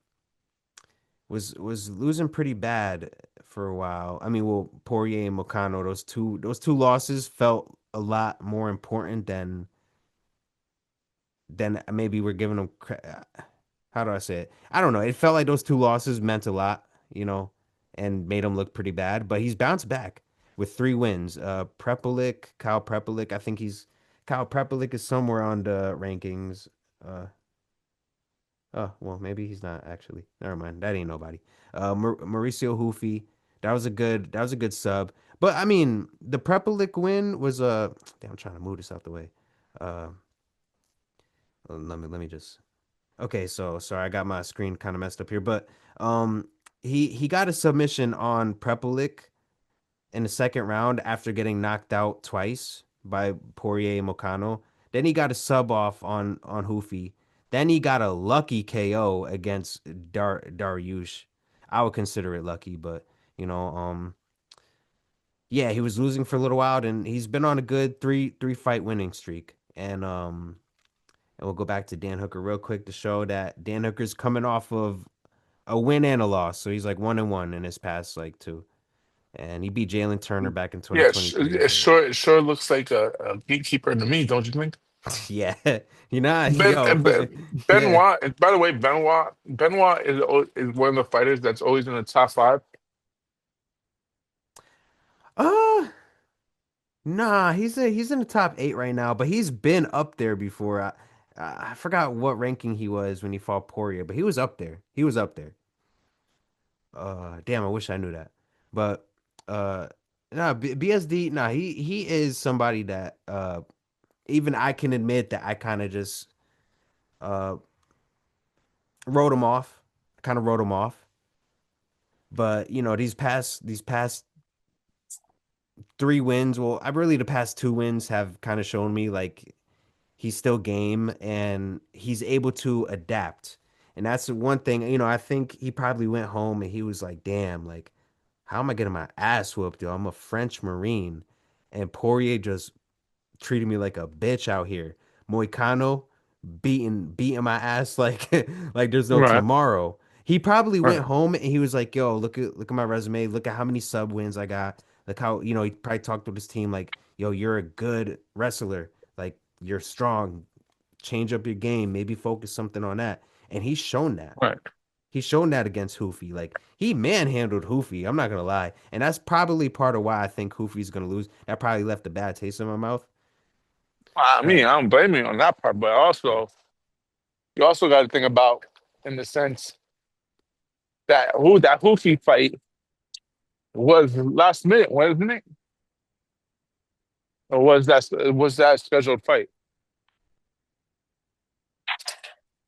was losing pretty bad for a while. I mean, well, Poirier and Moicano, those two losses felt a lot more important than maybe we're giving them. How do I say it? I don't know. It felt like those two losses meant a lot, and made him look pretty bad. But he's bounced back with 3 wins. Kyle Prepelic. I think Kyle Prepelic is somewhere on the rankings. Uh, oh well, maybe he's not actually. Never mind. That ain't nobody. Mauricio Hoofy. That was a good sub. But I mean, the Prepelic win was a. Damn, I'm trying to move this out the way. Uh, let me just. Okay, so sorry, I got my screen kind of messed up here, but um, he got a submission on Prepelic in the second round after getting knocked out twice by Poirier and Moicano. Then he got a sub off on Hoofy. Then he got a lucky KO against Dariush. I would consider it lucky, but yeah, he was losing for a little while, and he's been on a good three fight winning streak. And we'll go back to Dan Hooker real quick to show that Dan Hooker's coming off of a win and a loss. So he's like 1-1 in his past like two. And he beat Jalen Turner back in Yeah, 2023. it So sure looks like a gatekeeper to me, don't you think? yeah, you know, Ben, yo, yeah. Benoit. By the way, Benoit is one of the fighters that's always in the top five. Uh nah, he's in the top 8 right now, but he's been up there before. I forgot what ranking he was when he fought Poirier, but he was up there. He was up there. Damn, I wish I knew that. But uh, nah, BSD, nah, he is somebody that even I can admit that I kind of just uh wrote him off. Kind of wrote him off. But these past 3 wins, well, I really the past 2 wins have kind of shown me like he's still game and he's able to adapt. And that's the one thing, I think he probably went home and he was like, damn, like, how am I getting my ass whooped, yo? I'm a French Marine. And Poirier just treating me like a bitch out here. Moicano beating my ass like like there's no Right, tomorrow. He probably went right, home and he was like, "Yo, look at my resume. Look at how many sub wins I got. Look how he probably talked with his team like, yo, you're a good wrestler. Like you're strong. Change up your game. Maybe focus something on that." And he's shown that. right. He's shown that against Hoofy. Like he manhandled Hoofy. I'm not gonna lie, and that's probably part of why I think Hoofy's gonna lose. That probably left a bad taste in my mouth. I Uh, mean, I don't blame you on that part, but yeah. also you also got to think about in the sense that Hoofy fight was last minute, wasn't it? Or was that a scheduled fight?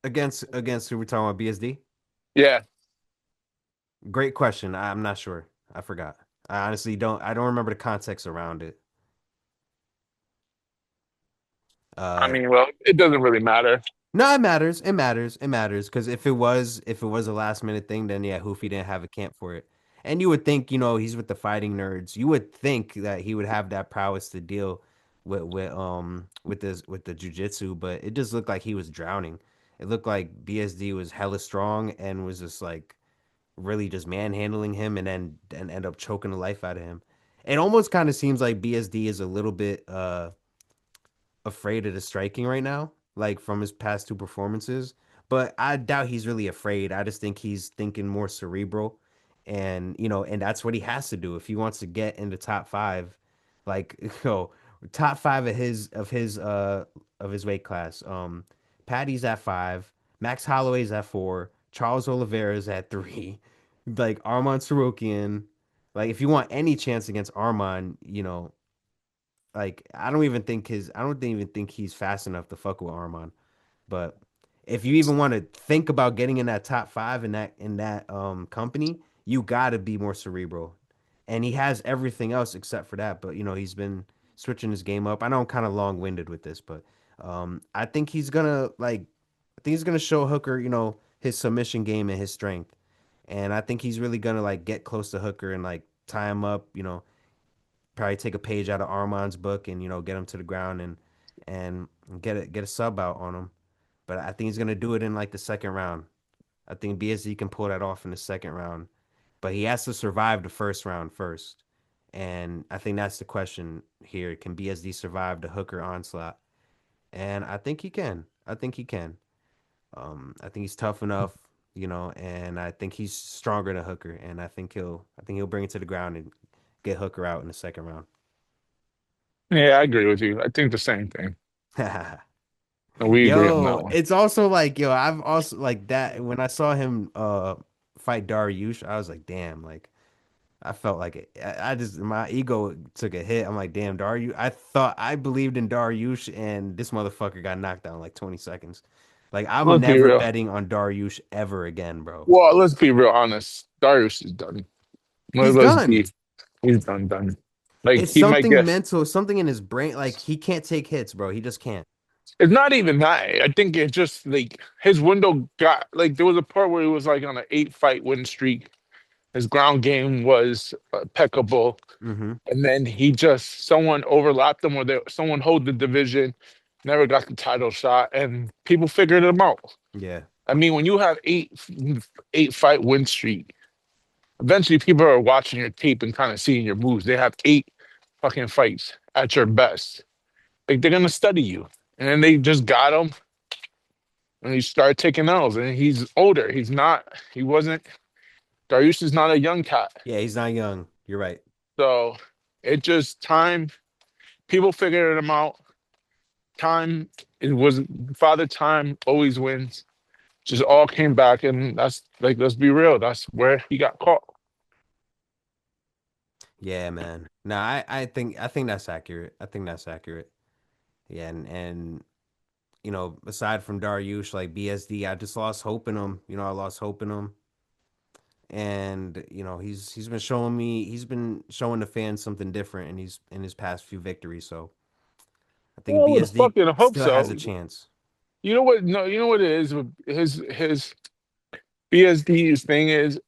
Against who we're talking about, BSD? Yeah, Great question. I'm not sure. I forgot. I honestly don't remember the context around it. I Uh mean, well, it doesn't really matter. no, it matters. It matters. It matters because if it was a last minute thing, then yeah, Hoofy didn't have a camp for it. And you would think, he's with the fighting nerds. You would think that he would have that prowess to deal with the jujitsu, but it just looked like he was drowning. It looked like BSD was hella strong and was just like really just manhandling him and end up choking the life out of him. It almost kind of seems like BSD is a little bit afraid of the striking right now, like from his past two performances. But I doubt he's really afraid. I just think he's thinking more cerebral, and that's what he has to do if he wants to get in the top five, like top five of his weight class. Paddy's at 5, Max Holloway's at 4, Charles Oliveira's at 3, like Arman Sarukian. Like if you want any chance against Arman, like I don't even think he's fast enough to fuck with Arman. But if you even want to think about getting in that top five in that company, you got to be more cerebral. And he has everything else except for that. But he's been switching his game up. I know I'm kind of long winded with this, but I think he's gonna I think he's gonna show Hooker, his submission game and his strength. And I think he's really gonna like get close to Hooker and like tie him up. Probably take a page out of Armand's book and get him to the ground and get a sub out on him. But I think he's gonna do it in like the second round. I think BSD can pull that off in the second round, but he has to survive the first round first. And I think that's the question here. Can BSD survive the Hooker onslaught? And I think he can. I think he can. I think he's tough enough, and I think he's stronger than Hooker. And I think he'll bring it to the ground and get Hooker out in the second round. Yeah, I agree with you. I think the same thing. And we agree on that Yo, one. it's also like, I've also like that when I saw him fight Dariush, I was like, damn, like I felt like I just my ego took a hit. I'm like, damn, Dariush. I believed in Dariush and this motherfucker got knocked down in like 20 seconds. Like I'm Let's be never real. betting on Dariush ever again, bro. Well, let's be real honest. Darius is done. He's Let's be. done. He's done. Like It's he might something get. mental, something in his brain. Like he can't take hits, bro. He just can't. It's not even that. I think it just like his window got like there was a part where he was like on an 8 fight win streak. His ground game was impeccable, Hmm. and then he just someone overlapped him or someone hold the division, never got the title shot, and people figured him out. Yeah. I mean, when you have 8 fight win streak, eventually people are watching your tape and kind of seeing your moves. They have 8 fucking fights at your best. Like they're gonna study you, and then they just got him, and he started taking L's. And he's older. He's not. He wasn't. Darius is not a young cat. Yeah, he's not young. You're right. So it just time. People figured him out. Time. It was father time always wins. Just all came back, and that's like let's be real. That's where he got caught. Yeah, man. No, I think that's accurate. I think that's accurate. Yeah, and aside from Dariush, like BSD, I just lost hope in him. I lost hope in him. And he's been showing the fans something different in his past few victories. So I think Well, I would BSD fucking hope still has a so. chance. You know what? No, you know what it is. His BSD's thing is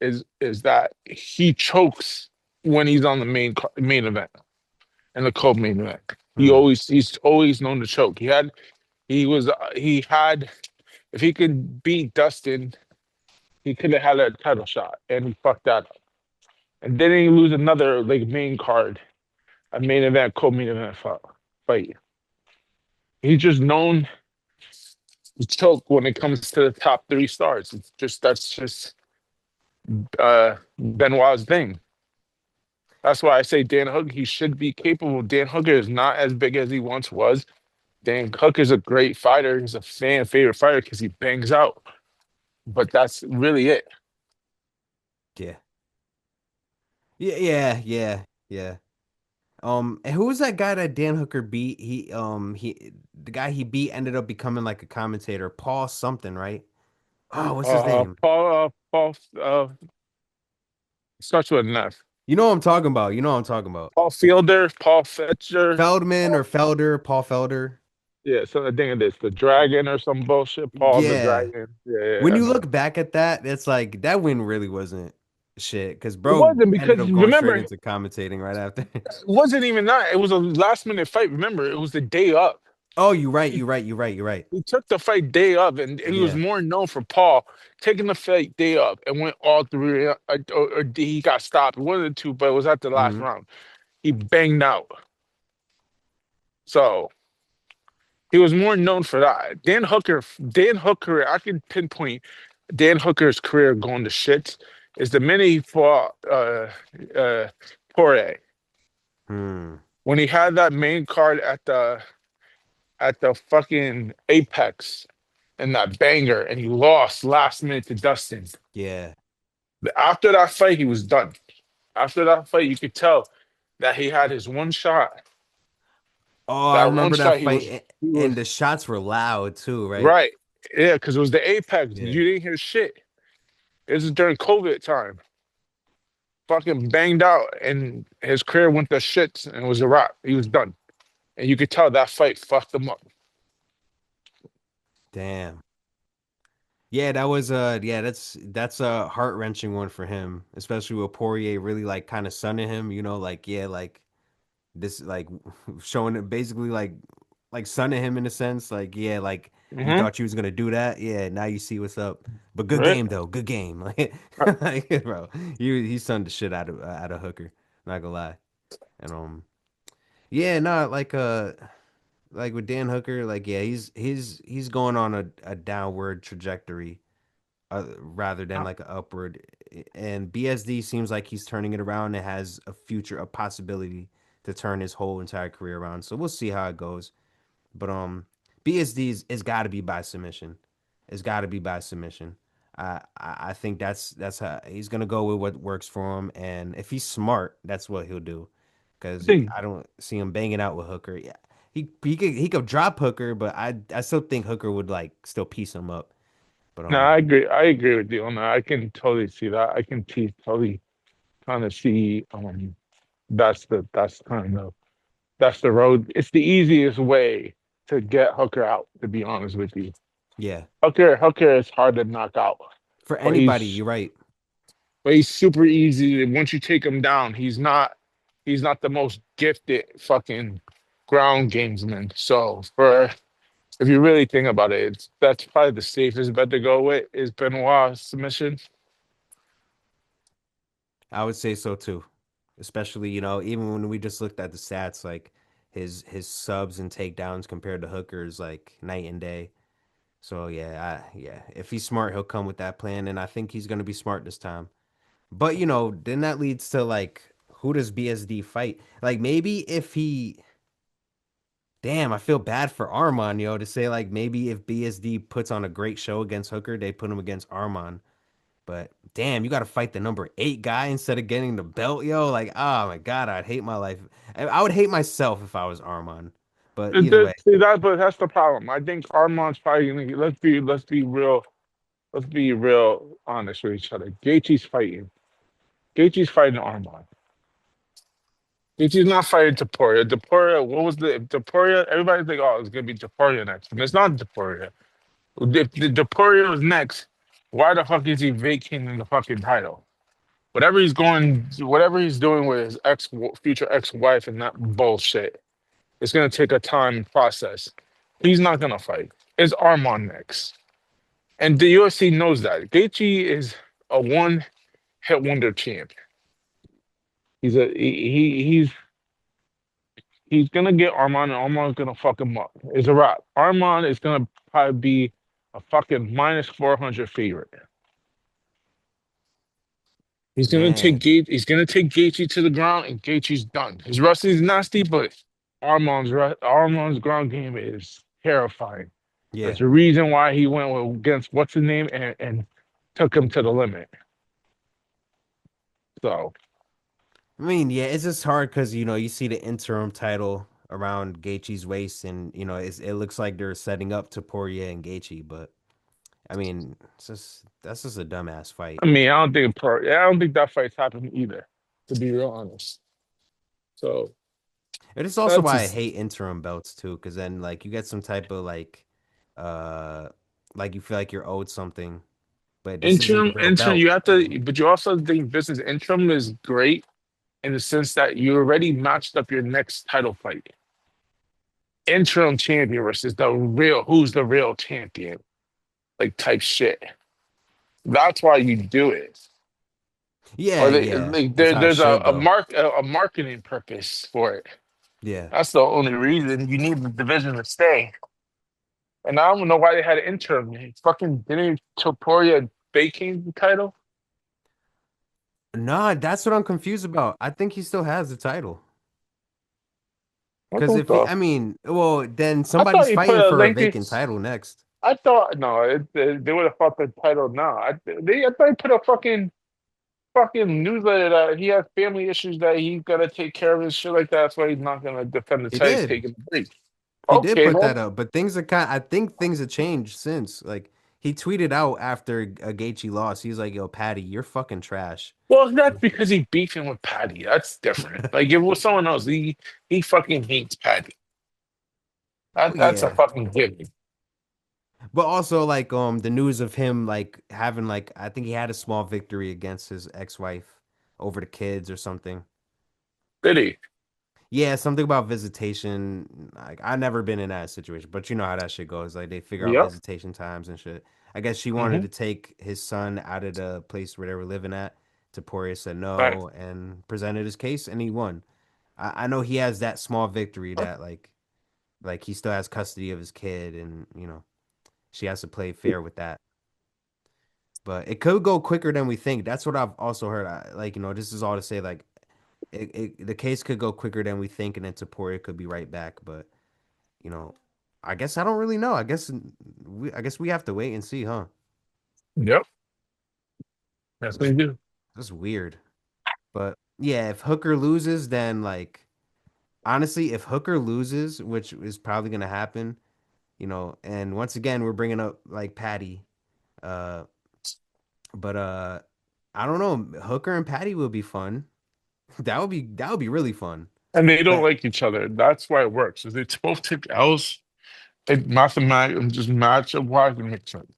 that he chokes when he's on the main event and the co-main event. Hmm. He's always known to choke. He had if he could beat Dustin, he could have had a title shot, and he fucked that up. And then he lose another like main card, a main event, co-main event fight. He's just known to choke when it comes to the top 3 stars. It's just that's just Benoit's thing. That's why I say Dan Hooker, he should be capable. Dan Hooker is not as big as he once was. Dan Hooker's a great fighter. He's a fan favorite fighter because he bangs out. But that's really it. Yeah. Yeah, yeah, yeah, yeah. And who was that guy that Dan Hooker beat? The guy he beat ended up becoming like a commentator, Paul something, right? Oh, what's his name? Paul starts with an F. You know what I'm talking about. You know what I'm talking about. Paul Fielder, Paul Fetcher. Feldman or Paul, Felder, Paul Felder. yeah, so I think it is the Dragon or some bullshit. Paul the Yeah. Dragon. Yeah, When I you know. look back at that, it's like that win really wasn't shit because It bro wasn't ended because up going remember, straight it into commentating right after. wasn't even that. It was a last minute fight. Remember, it was the day up. Oh, you're right. He You're right. You're right. You're right. He took the fight day up, and he was Yeah. more known for Paul taking the fight day up and went all through. Or he got stopped, one of the two, but it was at the last Hmm. round. He banged out, so he was more known for that. Dan Hooker, I can pinpoint Dan Hooker's career going to shit is the minute he fought uh, Poirier Hmm. when he had that main card at the fucking Apex and that banger, and he lost last minute to Dustin. Yeah. After that fight, he was done. After that fight, you could tell that he had his one shot. Oh, I That one remember that shot, fight, he and was the shots were loud too, right? right. Yeah, because it was the Apex. Yeah. You didn't hear shit. This is during COVID time. Fucking banged out, and his career went to shits, and it was a wrap. He was done, and you could tell that fight fucked him up. Damn. Yeah, that was yeah, that's a heart-wrenching one for him, especially with Poirier really like kind of sunning him, like yeah, like this like showing it basically like sunning him in a sense, like yeah, like you Hmm. thought you was gonna do that, yeah, now you see what's up. But good Right? game though, good game. Like bro, he sunned the shit out of Hooker, not gonna lie. And yeah, no, like with Dan Hooker, like yeah, he's going on a downward trajectory rather than like an upward. And BSD seems like he's turning it around and has a possibility to turn his whole entire career around. So we'll see how it goes. But BSD's it's got to be by submission. It's got to be by submission. I think that's how he's gonna go with what works for him, and if he's smart, that's what he'll do. I Because think I don't see him banging out with Hooker. Yeah, he could drop Hooker, but I still think Hooker would like still piece him up. But no, I agree. I agree with you on that. I can totally see that. I can totally kind of see that's kind of that's the road. It's the easiest way to get Hooker out, to be honest with you. yeah, Hooker is hard to knock out, for but anybody, you're right. he's super easy. Once you take him down, he's not the most gifted fucking ground gamesman. So for if you really think about it, that's probably the safest bet to go with is Benoit submission. I would say so too. Especially, even when we just looked at the stats, like his subs and takedowns compared to Hooker's like night and day. So yeah, if he's smart, he'll come with that plan, and I think he's gonna be smart this time. But then that leads to like, who does BSD fight? Like maybe if he, damn, I feel bad for Arman, to say like maybe if BSD puts on a great show against Hooker, they put him against Arman. But damn, you got to fight the number 8 guy instead of getting the belt, yo. Like, oh my God, I'd hate my life. I would hate myself if I was Arman. But either way, See that, but that's the problem. I think Armand's probably gonna, let's be real honest with each other. Gaethje's fighting Armand. Gaethje's not fighting Topuria. Topuria, what was the Topuria? Everybody's like, oh, it's gonna be Topuria next, and it's not Topuria. If the Topuria was next, why the fuck is he vacating the fucking title? Whatever he's doing with his future ex-wife and that bullshit, it's gonna take a time and process. He's not gonna fight. It's Armand next, and the UFC knows that. Gaethje is a one-hit wonder champ. He's gonna get Armand, and Armand's gonna fuck him up. It's a wrap. Armand is gonna probably be a fucking minus 400 favorite. man, He's gonna take Gaethje to the ground, and Gaethje's done. His wrestling's nasty, but Armand's ground game is terrifying. yeah. That's the reason why he went against what's his name and took him to the limit. So I mean, yeah, it's just hard because you see the interim title around Gaethje's waist, and it looks like they're setting up to Poirier and Gaethje. But I mean, that's just a dumbass fight. I mean, I don't think that fight's happening either, to be real honest. So And it's also that's why I just hate interim belts too, because then like you get some type of uh, like you feel like you're owed something, but this isn't a real interim. belt. You have to, but you also think business interim is great in the sense that you already matched up your next title fight. Interim champion versus who's the real champion, like type shit. That's why you do it. Or Yeah, they yeah, like that's how it there's a, should a go. mark a marketing purpose for it. Yeah. That's the only reason you need the division to stay. And I don't know why they had an interim. Fucking didn't Topuria vacate the title? Nah, that's what I'm confused about. I think he still has the title. I Because thought if he, so. I mean, well, then I thought somebody's you put fighting a for a lengthy. vacant title next. I thought no, they would have fought the title now. I thought he put a fucking newsletter that he has family issues that he's gotta take care of and shit like that. That's why he's not gonna defend the He title. He's did. taking a break. He did Okay, put man. that up, but things are kind. I think things have changed since. Like he tweeted out after a Gaethje loss, he was like, "Yo, Paddy, you're fucking trash." Well, that's because he beefing with Paddy. That's different. Like if it was someone else, he fucking hates Paddy. Well, That's a yeah, fucking given. but also like the news of him like having like I think he had a small victory against his ex-wife over the kids or something. Did he? Yeah, something about visitation. Like I never been in that situation, but you know how that shit goes. Like they figure out Yep. visitation times and shit. I guess she wanted Mm-hmm. to take his son out of the place where they were living at. Taporia said Right. no and presented his case and he won. I know he has that small victory that like he still has custody of his kid and you know she has to play fair with that. But it could go quicker than we think. That's what I've also heard. Like you know this is all to say like the case could go quicker than we think and then Taporia could be right back. But you know, I guess I don't really know. I guess we have to wait and see, huh? Yep. That's what you do. That's weird. But yeah, if Hooker loses, then like honestly, if Hooker loses, which is probably gonna happen, you know, and once again we're bringing up like Patty, uh, but I don't know, Hooker and Patty would be fun. That would be really fun. And they don't But like each other. That's why it works. If they both take L's, it mathematically just match up wise and makes sense.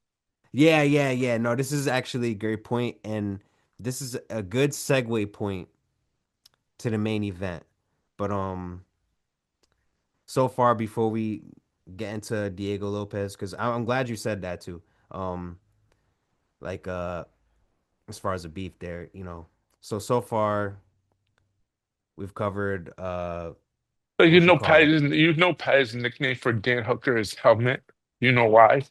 yeah, yeah, yeah. No, this is actually a great point, and this is a good segue point to the main event. But so far before we get into Diego Lopez, because I'm glad you said that too. Um, like as far as the beef there, you know. So far we've covered Like what you call it. You know Patty's nickname for Dan Hooker is Helmet. You know why?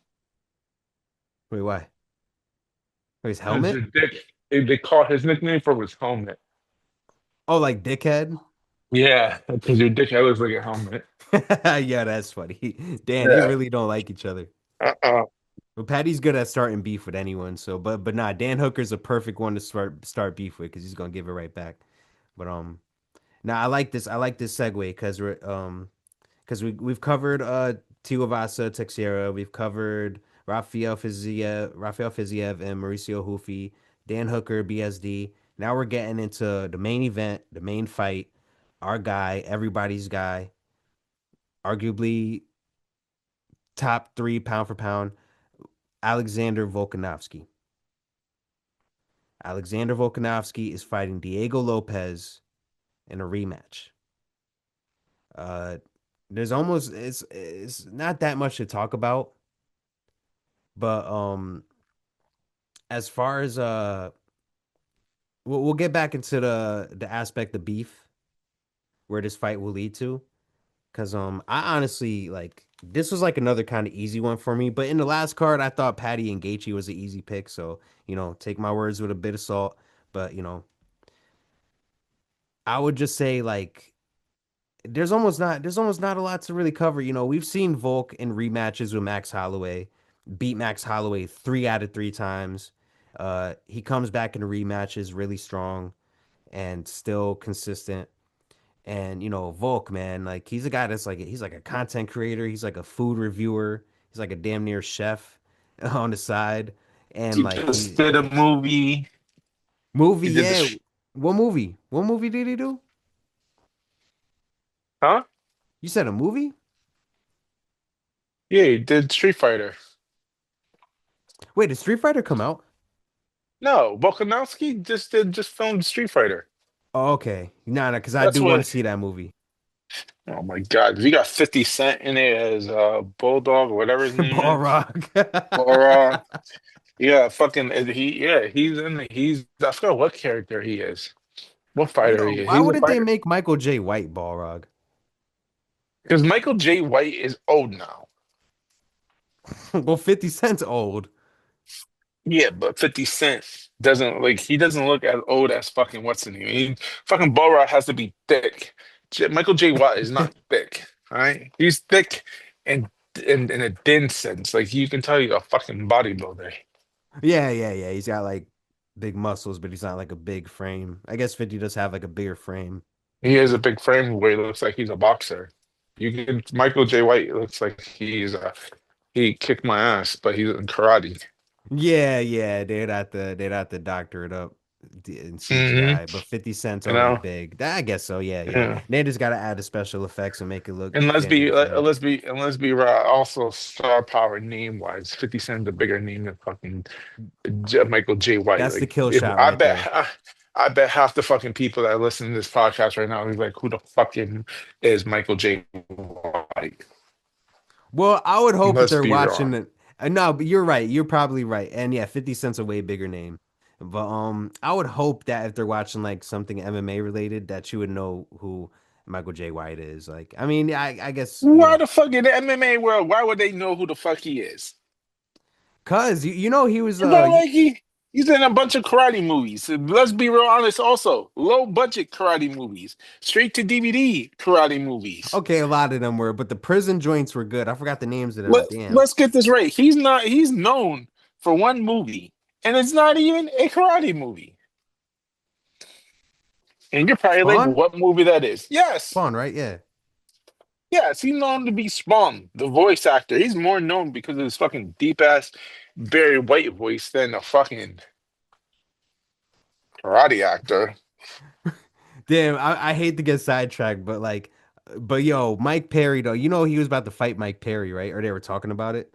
Wait, why? Wait, his Because helmet? your dick. They call his nickname for his helmet. Oh, like dickhead? Yeah, because your dick looks like a helmet. Yeah, that's funny. Dan, they Yeah. really don't like each other. Uh-uh. But Patty's good at starting beef with anyone. So, but nah, Dan Hooker's a perfect one to start beef with because he's gonna give it right back. But now I like this. I like this segue because we've covered Tuivasa, Texeira. We've covered Rafael Fiziev, and Mauricio Hufi, Dan Hooker, BSD. Now we're getting into the main event, the main fight. Our guy, everybody's guy, arguably top three pound for pound, Alexander Volkanovski. Alexander Volkanovski is fighting Diego Lopez in a rematch. Uh, there's almost it's not that much to talk about, but as far as we'll get back into the aspect of beef where this fight will lead to, because I honestly like this was like another kind of easy one for me, but in the last card I thought Paddy and Gaethje was an easy pick, so you know take my words with a bit of salt, but you know I would just say like there's almost not a lot to really cover. You know, we've seen Volk in rematches with Max Holloway, beat Max Holloway 3 out of 3 times. He comes back in rematches really strong and still consistent. And you know, Volk, man, like he's a guy that's like he's like a content creator. He's like a food reviewer. He's like a damn near chef on the side. And He like just he did a movie. movie, He did yeah. this. What movie? What movie did he do? Huh? You said a movie? Yeah, he did Street Fighter. Wait, did Street Fighter come out? No, Volkanovski just filmed Street Fighter. Oh, okay. Nah, nah, because I That's do want what. to see that movie. Oh my God, he got 50 Cent in it as Bulldog, whatever his name Ball is. Rock. Or yeah, fucking he's in the, he's I forgot what character he is. What fighter Yo, he is. why He's a wouldn't they fighter. make Michael J. White Ball Rock? Because Michael J. White is old now. Well, 50 Cent's old. Yeah, but 50 Cent doesn't like he doesn't look as old as fucking what's the name? Fucking Borat has to be thick. Michael J. White is not thick. All right, he's thick and in a thin sense. Like you can tell he's a fucking bodybuilder. Yeah, yeah, yeah. He's got like big muscles, but he's not like a big frame. I guess 50 does have like a bigger frame. He has a big frame where he looks like he's a boxer. You can Michael J. White looks like he kicked my ass, but he's in karate. Yeah, yeah, they'd have to doctor it up in Hmm. CGI, but 50 Cent's You already know? big. I guess so. Yeah, yeah. Yeah. They just gotta add the special effects and make it look And genuine for that. let's be raw. Also, star power name wise, 50 Cent's a bigger name than fucking Michael J. White. That's the Like, kill if shot right there. I bet half the fucking people that listen to this podcast right now is like, who the fucking is Michael J. White? Well, I would hope if Let's they're be real. watching it. No, but you're right. You're probably right. And yeah, 50 Cent's a way bigger name. But I would hope that if they're watching like something MMA related, that you would know who Michael J. White is. Like, I mean, I guess, Why the fuck in the MMA world? Why would they know who the fuck he is? cause you know he was Bro, like he's in a bunch of karate movies. Let's be real honest. Also, low budget karate movies, straight to DVD karate movies. okay, a lot of them were, but the prison joints were good. I forgot the names of them. Let Damn. Let's get this right. He's not. He's known for one movie, and it's not even a karate movie. And you're probably like, Spawn? what movie that is? Yes, Spawn, right? Yeah. yes. He's known to be Spawn, the voice actor. He's more known because of his fucking deep ass Barry White voice than a fucking karate actor. Damn, I hate to get sidetracked, but like, but yo, Mike Perry though, you know he was about to fight Mike Perry, right? Or they were talking about it.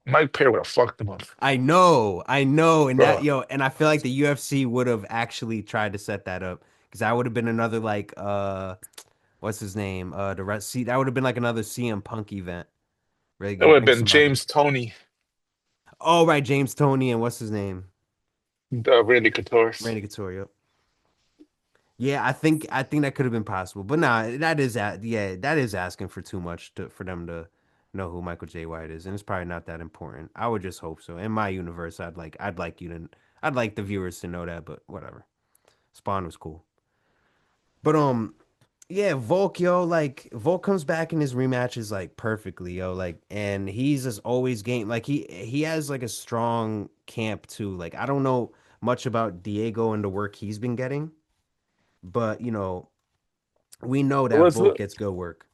Mike Perry would have fucked him up, I know, and that bro. yo, and I feel like the UFC would have actually tried to set that up because that would have been another like what's his name? The rest see that would have been like another CM Punk event. Really It would go have bring been somebody. James Tony, Oh right, James Tony and what's his name? Randy Couture. Randy Couture. Yep. Yeah, I think that could have been possible, but nah, yeah, that is asking for too much for them to know who Michael J. White is, and it's probably not that important. I would just hope so. In my universe, I'd like the viewers to know that, but whatever. Spawn was cool, but yeah, Volk, yo, like Volk comes back in his rematches like perfectly, yo, like, and he's just always game like he has like a strong camp too. Like I don't know much about Diego and the work he's been getting, but we know that Let's Volk look. gets good work,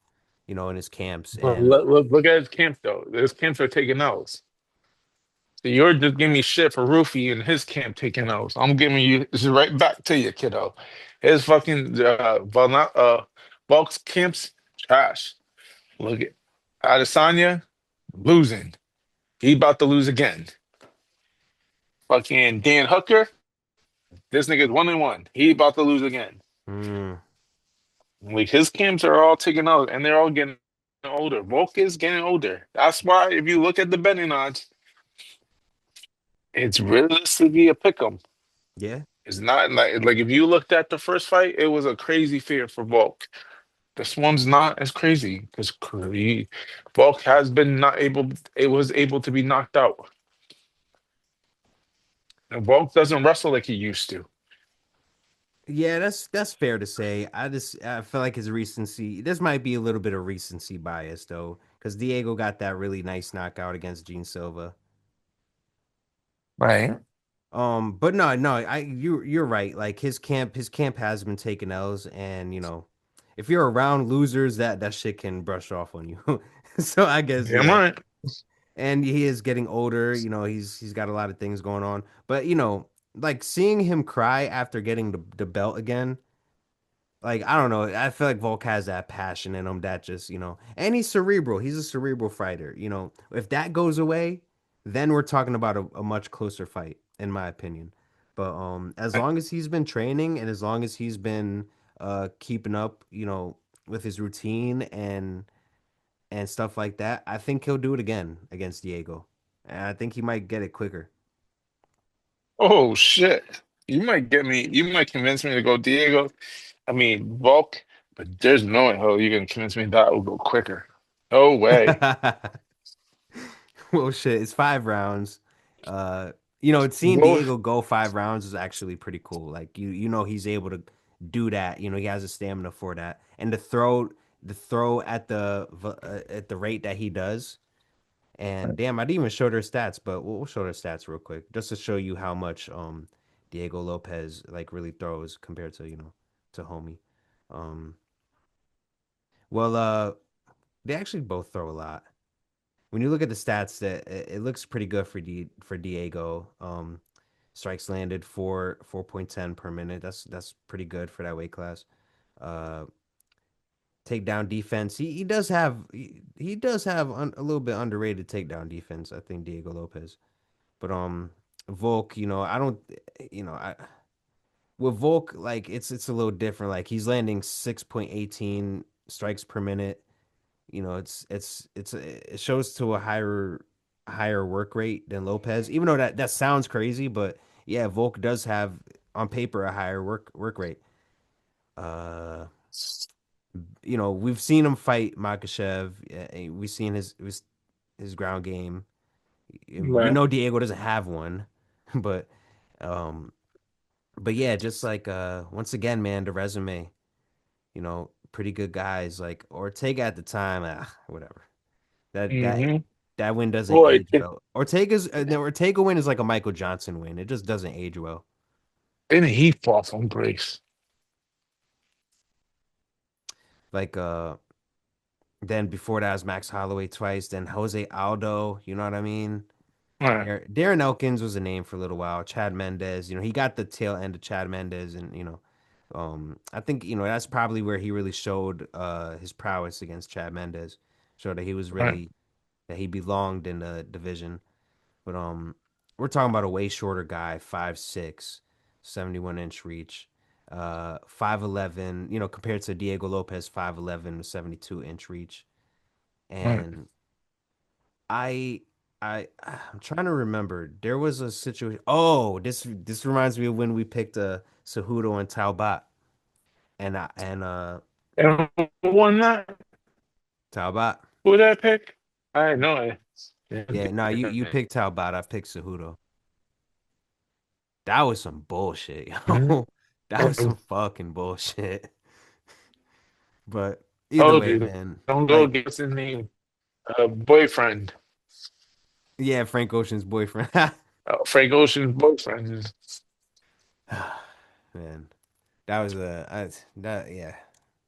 in his camps. But And look at his camp though. His camps are taking L's. So you're just giving me shit for Ruffy and his camp taking L's. I'm giving you this is right back to you, kiddo. His fucking Bulk's camps trash. Look at Adesanya losing. He about to lose again. Fucking Dan Hooker, this nigga's 1-1. He about to lose again. mm, Like his camps are all taking out, and they're all getting older. Volk is getting older. That's why if you look at the betting odds, it's realistically a pick 'em. yeah, It's not like if you looked at the first fight, it was a crazy fear for Volk. This one's not as crazy because Volk has been not able. It was able to be knocked out, and Volk doesn't wrestle like he used to. yeah, that's fair to say. I feel like his recency. This might be a little bit of recency bias though, because Diego got that really nice knockout against Jean Silva. Right. But no, no, you're right. Like his camp has been taking L's, and if you're around losers, that shit can brush off on you. So I guess Damn yeah. right. And he is getting older. He's got a lot of things going on. But like seeing him cry after getting the belt again, like I don't know. I feel like Volk has that passion in him that just and he's cerebral. He's a cerebral fighter. If that goes away, then we're talking about a much closer fight, in my opinion. But as long as he's been training and as long as he's been keeping up, with his routine and stuff like that, I think he'll do it again against Diego. And I think he might get it quicker. Oh shit. You might get me. You might convince me to go Diego. I mean Volk, but there's no way hell you can convince me that will go quicker. No way. Well, shit, it's 5 rounds. Seeing Well, Diego go 5 rounds is actually pretty cool. Like he's able to do that. He has the stamina for that, and the throw at the rate that he does. And damn, I didn't even show their stats, but we'll show their stats real quick just to show you how much Diego Lopez like really throws compared to to homie. Um, Well, they actually both throw a lot. When you look at the stats, that it looks pretty good for Diego. Strikes landed 4.10 per minute. That's pretty good for that weight class. Uh, Takedown defense. He does have he does have a little bit underrated takedown defense. I think Diego Lopes. But Volk, I don't, I with Volk like it's a little different. Like he's landing 6.18 strikes per minute. It shows to a higher work rate than Lopez. Even though that sounds crazy, but yeah, Volk does have on paper a higher work rate. Uh, we've seen him fight Makhachev. We've seen his ground game. We Right. know Diego doesn't have one, but um, but yeah, just like once again, man, the resume. Pretty good guys like Ortega at the time. Whatever. That that Mm-hmm. that win doesn't Boy, age well. The Ortega win is like a Michael Johnson win. It just doesn't age well. and he fought from Grace. Like then before that was Max Holloway twice, then Jose Aldo, you know what I mean? Right. Darren Elkins was a name for a little while. Chad Mendez, he got the tail end of Chad Mendez, and I think that's probably where he really showed his prowess against Chad Mendez, showed that Right. that he belonged in the division. But we're talking about a way shorter guy, 5'6", 71-inch reach, 5'11", compared to Diego Lopez, 5'11", 72-inch reach. Right. And I I'm trying to remember. There was a situation. Oh, this reminds me of when we picked Cejudo and Talbot. And And who won that? Talbot. Who did I pick? I know Yeah, no, you it. picked Talbot. I picked Cejudo. That was some bullshit, Mhm. yo. That was some fucking bullshit. But either Told way, you, man. don't go Like, against his name. Boyfriend. yeah, Frank Ocean's boyfriend. Frank Ocean's boyfriend. Man, that was yeah.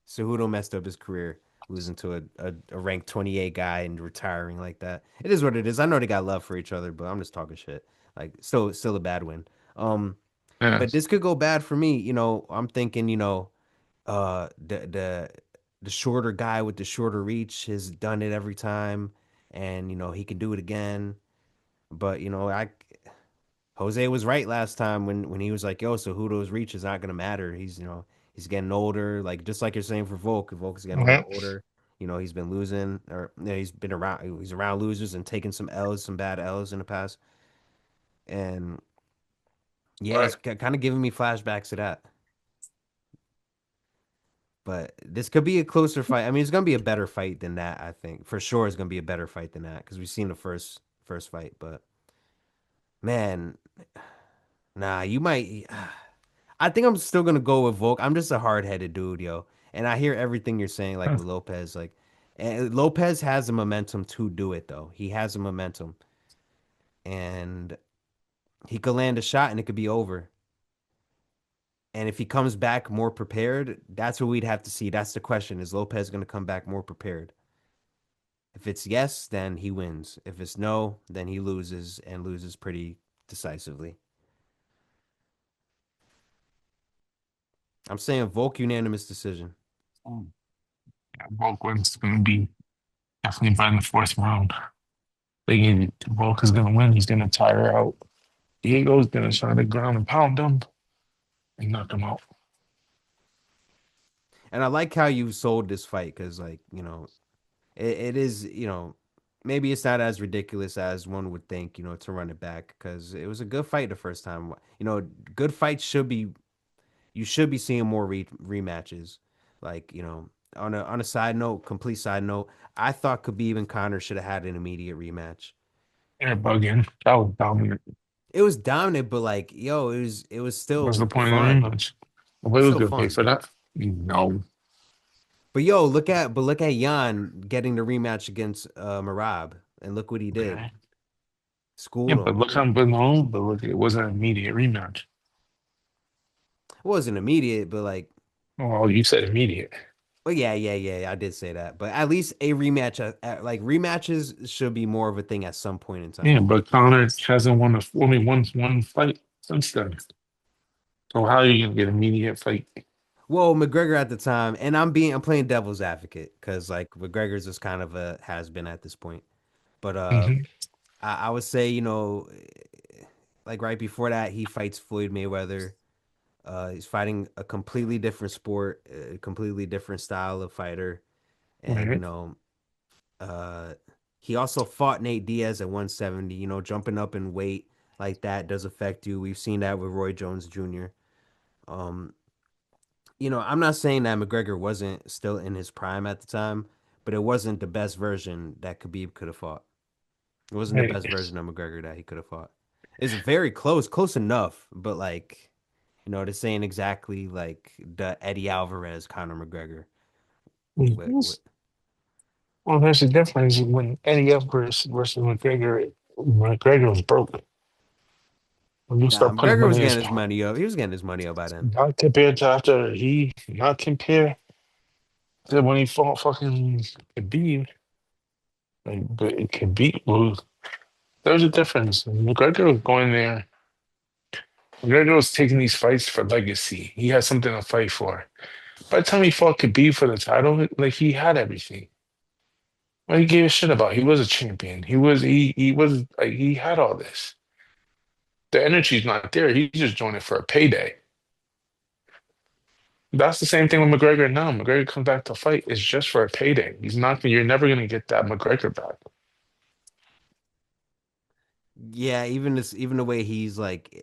Cejudo messed up his career losing to a ranked 28 guy and retiring like that. It is what it is. I know they got love for each other, but I'm just talking shit. Like, still a bad win. Um, Yeah. but this could go bad for me. I'm thinking, the shorter guy with the shorter reach has done it every time, and he can do it again. But I Jose was right last time when he was like, "Yo, so Cejudo's reach is not gonna matter. He's getting older. Like just like you're saying for Volk, Volk is getting a little Okay. older. He's been losing, or he's been around. He's around losers and taking some L's, some bad L's in the past. And yeah, Right. it's kind of giving me flashbacks to that. But this could be a closer fight. I mean, it's gonna be a better fight than that. I think for sure it's gonna be a better fight than that because we've seen the first fight. But man, nah, you might. I think I'm still gonna go with Volk. I'm just a hard headed dude, yo. And I hear everything you're saying, like Huh. with Lopez. Like, and Lopez has the momentum to do it, though. He has the momentum, and he could land a shot, and it could be over. And if he comes back more prepared, that's what we'd have to see. That's the question: is Lopez gonna come back more prepared? If it's yes, then he wins. If it's no, then he loses and loses pretty decisively. I'm saying Volk unanimous decision. Mm. Yeah, Volkman's going to be definitely by in the fourth round. Volk is going to win. He's going to tire out. Diego's going to try to ground and pound him and knock him out. And I like how you sold this fight because, like, it is, maybe it's not as ridiculous as one would think, to run it back because it was a good fight the first time. Good fights you should be seeing more rematches. Like, on a side note, complete side note, I thought Khabib and Conor should have had an immediate rematch. They're bugging. That was dominant. It was dominant, but like, yo, it was What's still the point of the fun. rematch? Nobody was Still going to pay fun. for that. No. But yo, look at Jan getting the rematch against Marab, and look what he did. Okay. Yeah, Schooled but him. look how but no, but look, it wasn't an immediate rematch. It wasn't immediate, but like, Oh, you said immediate. Well, yeah. I did say that, but at least a rematch, like rematches, should be more of a thing at some point in time. Yeah, but Conor hasn't won only won one fight since then. So how are you gonna get an immediate fight? Well, McGregor at the time, and I'm playing devil's advocate because like McGregor's just kind of a has been at this point. But Hmm. I would say like right before that he fights Floyd Mayweather. He's fighting a completely different sport, a completely different style of fighter, and Right, uh, he also fought Nate Diaz at 170. Jumping up in weight like that does affect you. We've seen that with Roy Jones Jr. Um, I'm not saying that McGregor wasn't still in his prime at the time, but it wasn't the best version that Khabib could have fought. It wasn't the right. best version of McGregor that he could have fought. It's very close, close enough, but like, this ain't exactly like the Eddie Alvarez Conor McGregor. With Well, there's a difference when Eddie Edwards versus McGregor. McGregor was broke. When you Nah, start putting McGregor was money in his getting his pocket, money up. He was getting his money up by then. not compared to after he, not compare to when he fought fucking Khabib. Like, but Khabib was, there's a difference. McGregor was going there. McGregor was taking these fights for legacy. He had something to fight for. By the time he fought Khabib for the title, like he had everything. What he gave a shit about? He was a champion. He was like he had all this. The energy's not there. He's just doing it for a payday. That's the same thing with McGregor now. McGregor comes back to fight. It's just for a payday. He's not. You're never gonna get that McGregor back. Yeah, even the way he's like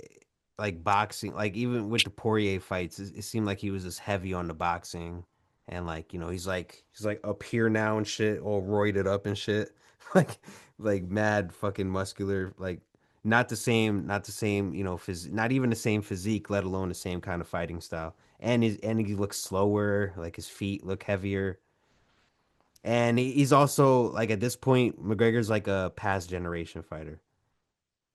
boxing, like even with the Poirier fights, it seemed like he was just heavy on the boxing, and like he's like up here now and shit, all roided up and shit, like like mad fucking muscular, like not the same, not even the same physique, let alone the same kind of fighting style, and he looks slower, like his feet look heavier, and he's also like at this point, McGregor's like a past generation fighter.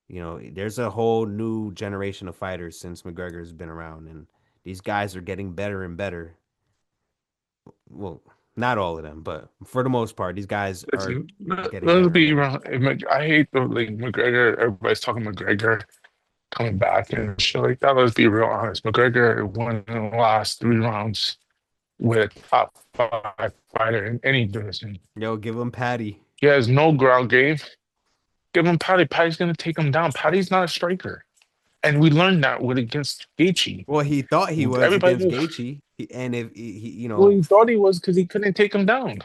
There's a whole new generation of fighters since McGregor's been around, and these guys are getting better and better. Well, not all of them, but for the most part, these guys are Listen, getting let's better and be better. wrong. I hate the like McGregor. Everybody's talking McGregor coming back and shit like that. Let's be real honest. McGregor won in the last 3 rounds with a top five fighter in any division. Yo, give him Paddy. He has no ground game. Give him Paddy. Paddy's gonna take him down. Paddy's not a striker. And we learned that with against Gaethje. Well, he thought he was Everybody against knew. Gaethje, and if Well, he thought he was because he couldn't take him down.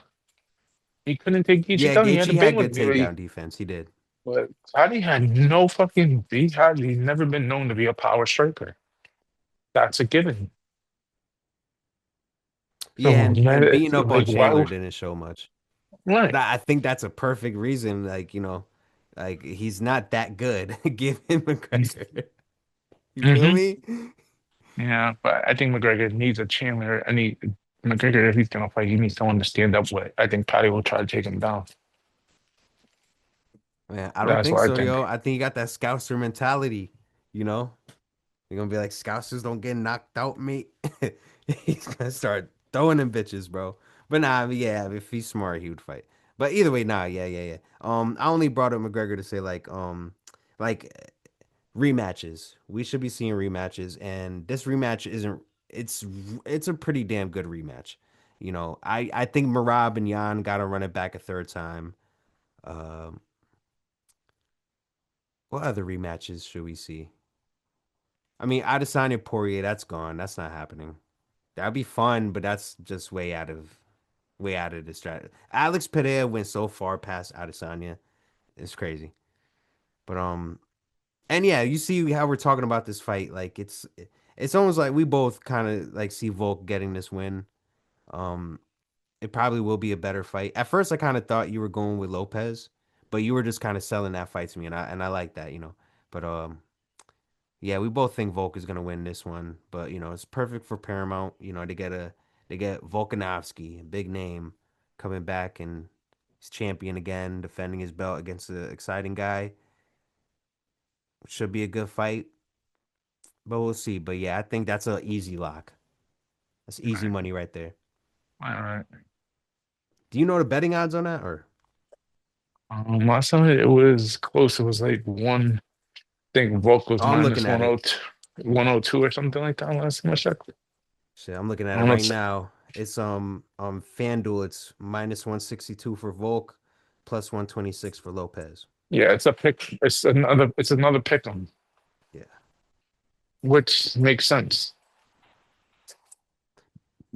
He couldn't take Gaethje yeah, down. He had to Gaethje bang had with good him. takedown defense. He did. But Paddy had no fucking. He's never been known to be a power striker. That's a given. So Yeah, and beating up on like why? Chandler didn't show much. But Right. I think that's a perfect reason. Like he's not that good. Give him McGregor. You feel Hmm. me? Yeah, but I think McGregor needs a Chandler. I need McGregor if he's gonna fight. He needs someone to stand up with. I think Paddy will try to take him down. Man, I don't That's think what I so, think. yo. I think you got that Scouser mentality, you know? You're gonna be like, Scousers don't get knocked out, mate. He's gonna start throwing them bitches, bro. But nah, yeah, if he's smart, he would fight. But either way, nah, yeah. I only brought up McGregor to say like rematches. We should be seeing rematches, and this rematch isn't. It's it's a pretty damn good rematch. I think Marab and Jan gotta run it back a third time. Um, what other rematches should we see? I mean, Adesanya Poirier, that's gone. That's not happening. That'd be fun, but that's just way out of the strat. Alex Pereira went so far past Adesanya. It's crazy. But and yeah, you see how we're talking about this fight. Like it's almost like we both kind of like see Volk getting this win. Um, it probably will be a better fight. At first, I kind of thought you were going with Lopez, but you were just kind of selling that fight to me, and I like that. But yeah, we both think Volk is gonna win this one, but it's perfect for Paramount. They get Volkanovski, a big name, coming back and he's champion again, defending his belt against an exciting guy. Should be a good fight, but we'll see. But yeah, I think that's a easy lock. That's easy money right there. All right. Do you know the betting odds on that or? Last time it was close. It was like one. I think Volk was Oh, I'm looking minus at it. 102, 102 or something like that last time I checked. Shit, I'm looking at I it don't know. right now. It's FanDuel. It's minus 162 for Volk, plus 126 for Lopez. Yeah, it's a pick. It's another pick 'em, Yeah. which makes sense.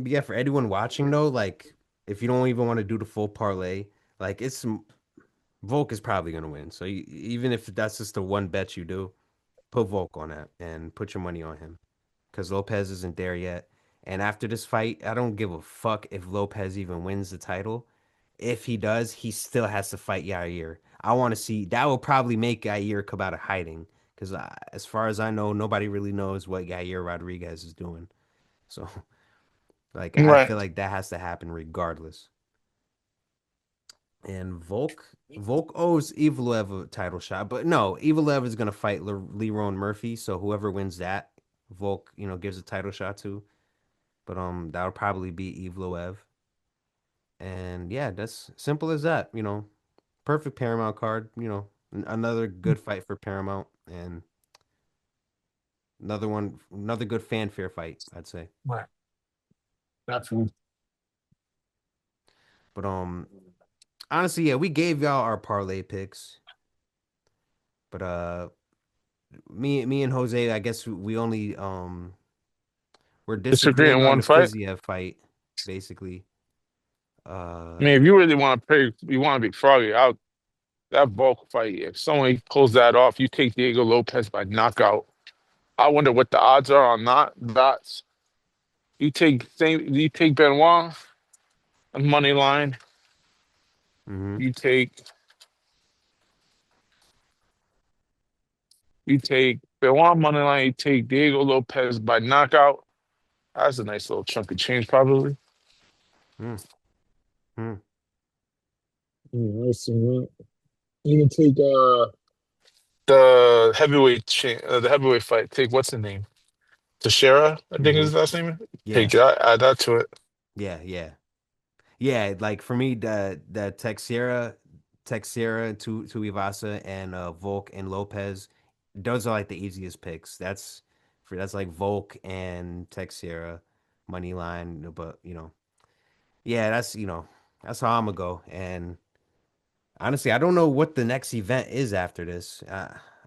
Yeah, for anyone watching though, like if you don't even want to do the full parlay, like it's Volk is probably gonna win. So even if that's just the one bet you do, put Volk on that and put your money on him because Lopez isn't there yet. And after this fight, I don't give a fuck if Lopez even wins the title. If he does, he still has to fight Yair. I want to see that will probably make Yair come out of hiding because as far as I know, nobody really knows what Yair Rodriguez is doing. So like I Right. feel like that has to happen regardless. And Volk owes Evloev a title shot, but no, Evloev is gonna fight Leron Murphy. So whoever wins that, Volk, gives a title shot to. But that'll probably be Evloev. And yeah, that's simple as that. Perfect Paramount card. Another good fight for Paramount, and another good fanfare fight, I'd say. Right. Definitely. But honestly, yeah, we gave y'all our parlay picks, but me and Jose, I guess we only we're Disagree disagreeing in on one the fight. Fiziev fight, basically. Uh, I mean, if you really want to play, you want to be froggy out that Volk fight. If someone pulls that off, you take Diego Lopez by knockout. I wonder what the odds are on that. That's you take Benoit on money line. hmm You take you take Benoit money line. You take Diego Lopez by knockout. That's a nice little chunk of change, probably. hmm Yeah, I see that. You can take the heavyweight fight. Take what's the name? Teixeira, I think hmm is the last name. Take Yeah, that, add that to it. yeah, yeah. Yeah, like for me, the Texeira, Tuivasa, and Volk and Lopez, those are like the easiest picks. That's like Volk and Texeira money line, but yeah, that's how I'm gonna go. And honestly, I don't know what the next event is after this.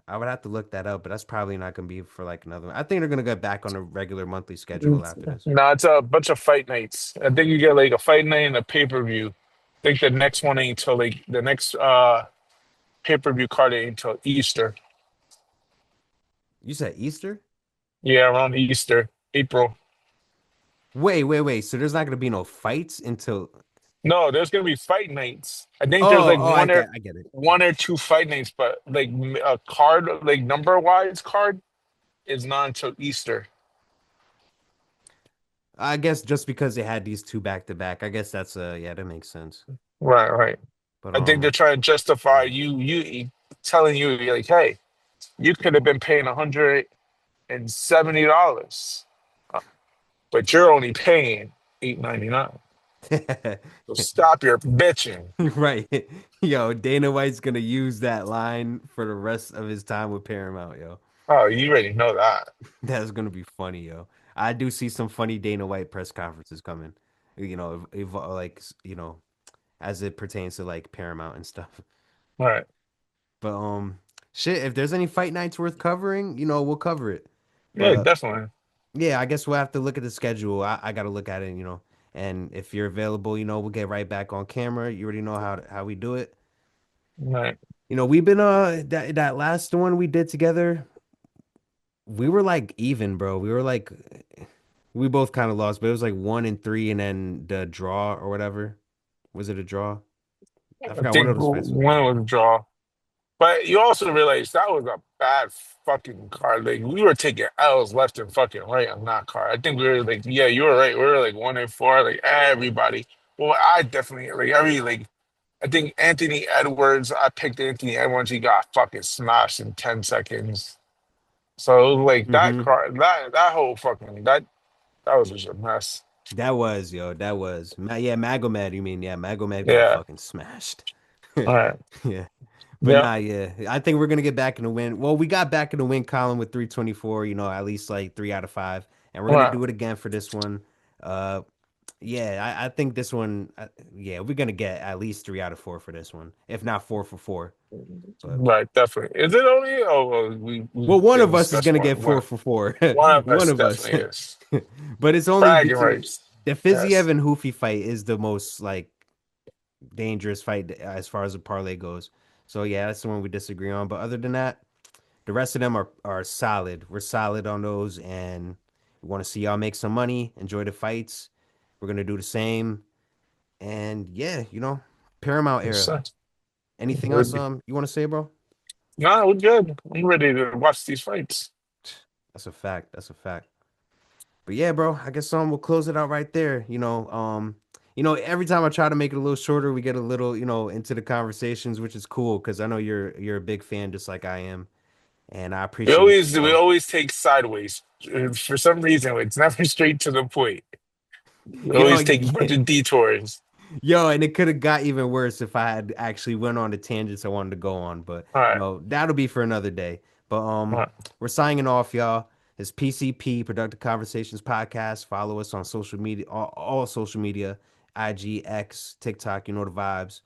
I would have to look that up, but that's probably not gonna be for like another. I think they're gonna get back on a regular monthly schedule after this. No, it's a bunch of fight nights. I think you get like a fight night and a pay-per-view. I think the next one ain't until like the next pay-per-view card ain't until Easter. You said Easter? Yeah, around Easter, April. Wait, wait, wait. So there's not gonna be no fights until. No, there's gonna be fight nights. I think there's Oh, like oh, I get it. one or two fight nights, but like a card, like number wise card is not until Easter. I guess just because they had these two back to back, I guess that's yeah, that makes sense. Right, right. But I think they're trying to justify yeah. you telling you you're like, hey, you could have been paying $170, but you're only paying $8.99. So stop your bitching. Right. Yo, Dana White's gonna use that line for the rest of his time with Paramount, yo. Oh, you already know that. That's gonna be funny, yo. I do see some funny Dana White press conferences coming. Like, as it pertains to like Paramount and stuff. Right. But shit, if there's any fight nights worth covering, we'll cover it. Yeah, But definitely. yeah, I guess we'll have to look at the schedule. I got to look at it, and if you're available, we'll get right back on camera. You already know how we do it. Right. We've been that last one we did together, we were like even, bro. We were like we both kind of lost, but it was like 1-3 and then the draw or whatever. Was it a draw? I I forgot one of think those fights. one was a draw. But you also realize that was a bad fucking card. Like we were taking L's left and fucking right on that card. I think we were like, yeah, you were right. We were like 1-4, like everybody. Well, I definitely like I think Anthony Edwards, I picked Anthony Edwards, he got fucking smashed in 10 seconds. So it was like that Mm-hmm. card, that whole fucking that was just a mess. That was, yo. That was. Yeah, Magomed, you mean? Yeah, Magomed got Yeah. fucking smashed. All right. Yeah. But Yeah. nah, yeah. I think we're gonna get back in the win. Well, we got back in the win column with 324, at least like 3 out of 5. And we're All gonna right. do it again for this one. Uh yeah, I think this one yeah, we're gonna get at least 3 out of 4 for this one. If not 4 for 4. But Right. Definitely. Is it only? Oh, we well, one didn't of us is discuss gonna one. get four for four. One of One us of us. definitely is. But it's only Bragging between rights. the Fiziev Yes. and Hoofy fight is the most like dangerous fight as far as the parlay goes. So yeah, that's the one we disagree on. But other than that, the rest of them are solid. We're solid on those, and we want to see y'all make some money, enjoy the fights. We're gonna do the same, and yeah, Paramount Yes, era. sir. Anything else We're- you want to say, bro? Nah, we're good. I'm ready to watch these fights. That's a fact. That's a fact. But yeah, bro, I guess we'll close it out right there. Every time I try to make it a little shorter, we get a little, into the conversations, which is cool because I know you're a big fan just like I am, and I appreciate you, We bro. always take sideways. For some reason, it's never straight to the point. We Yo, always take a bunch of detours. yo, and it could have got even worse if I had actually went on the tangents I wanted to go on, but All right. that'll be for another day. But All right. we're signing off, y'all. It's PCP Productive Conversations Podcast. Follow us on social media, all social media, IG, X, TikTok. You know the vibes.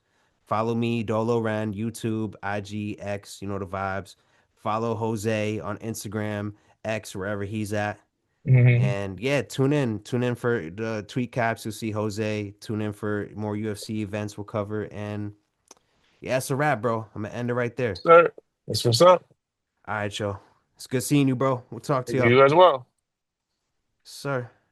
Follow me, Dolo Ren, YouTube, IG, X. You know the vibes. Follow Jose on Instagram, X, wherever he's at. Mhm. And yeah, tune in for the tweet caps. You'll see Jose. Tune in for more UFC events we'll cover. And yeah, it's a wrap, bro. I'm gonna end it right there. Sir, that's what's up. All right, y'all. It's good seeing you, bro. We'll talk to y'all. You as well. Sir.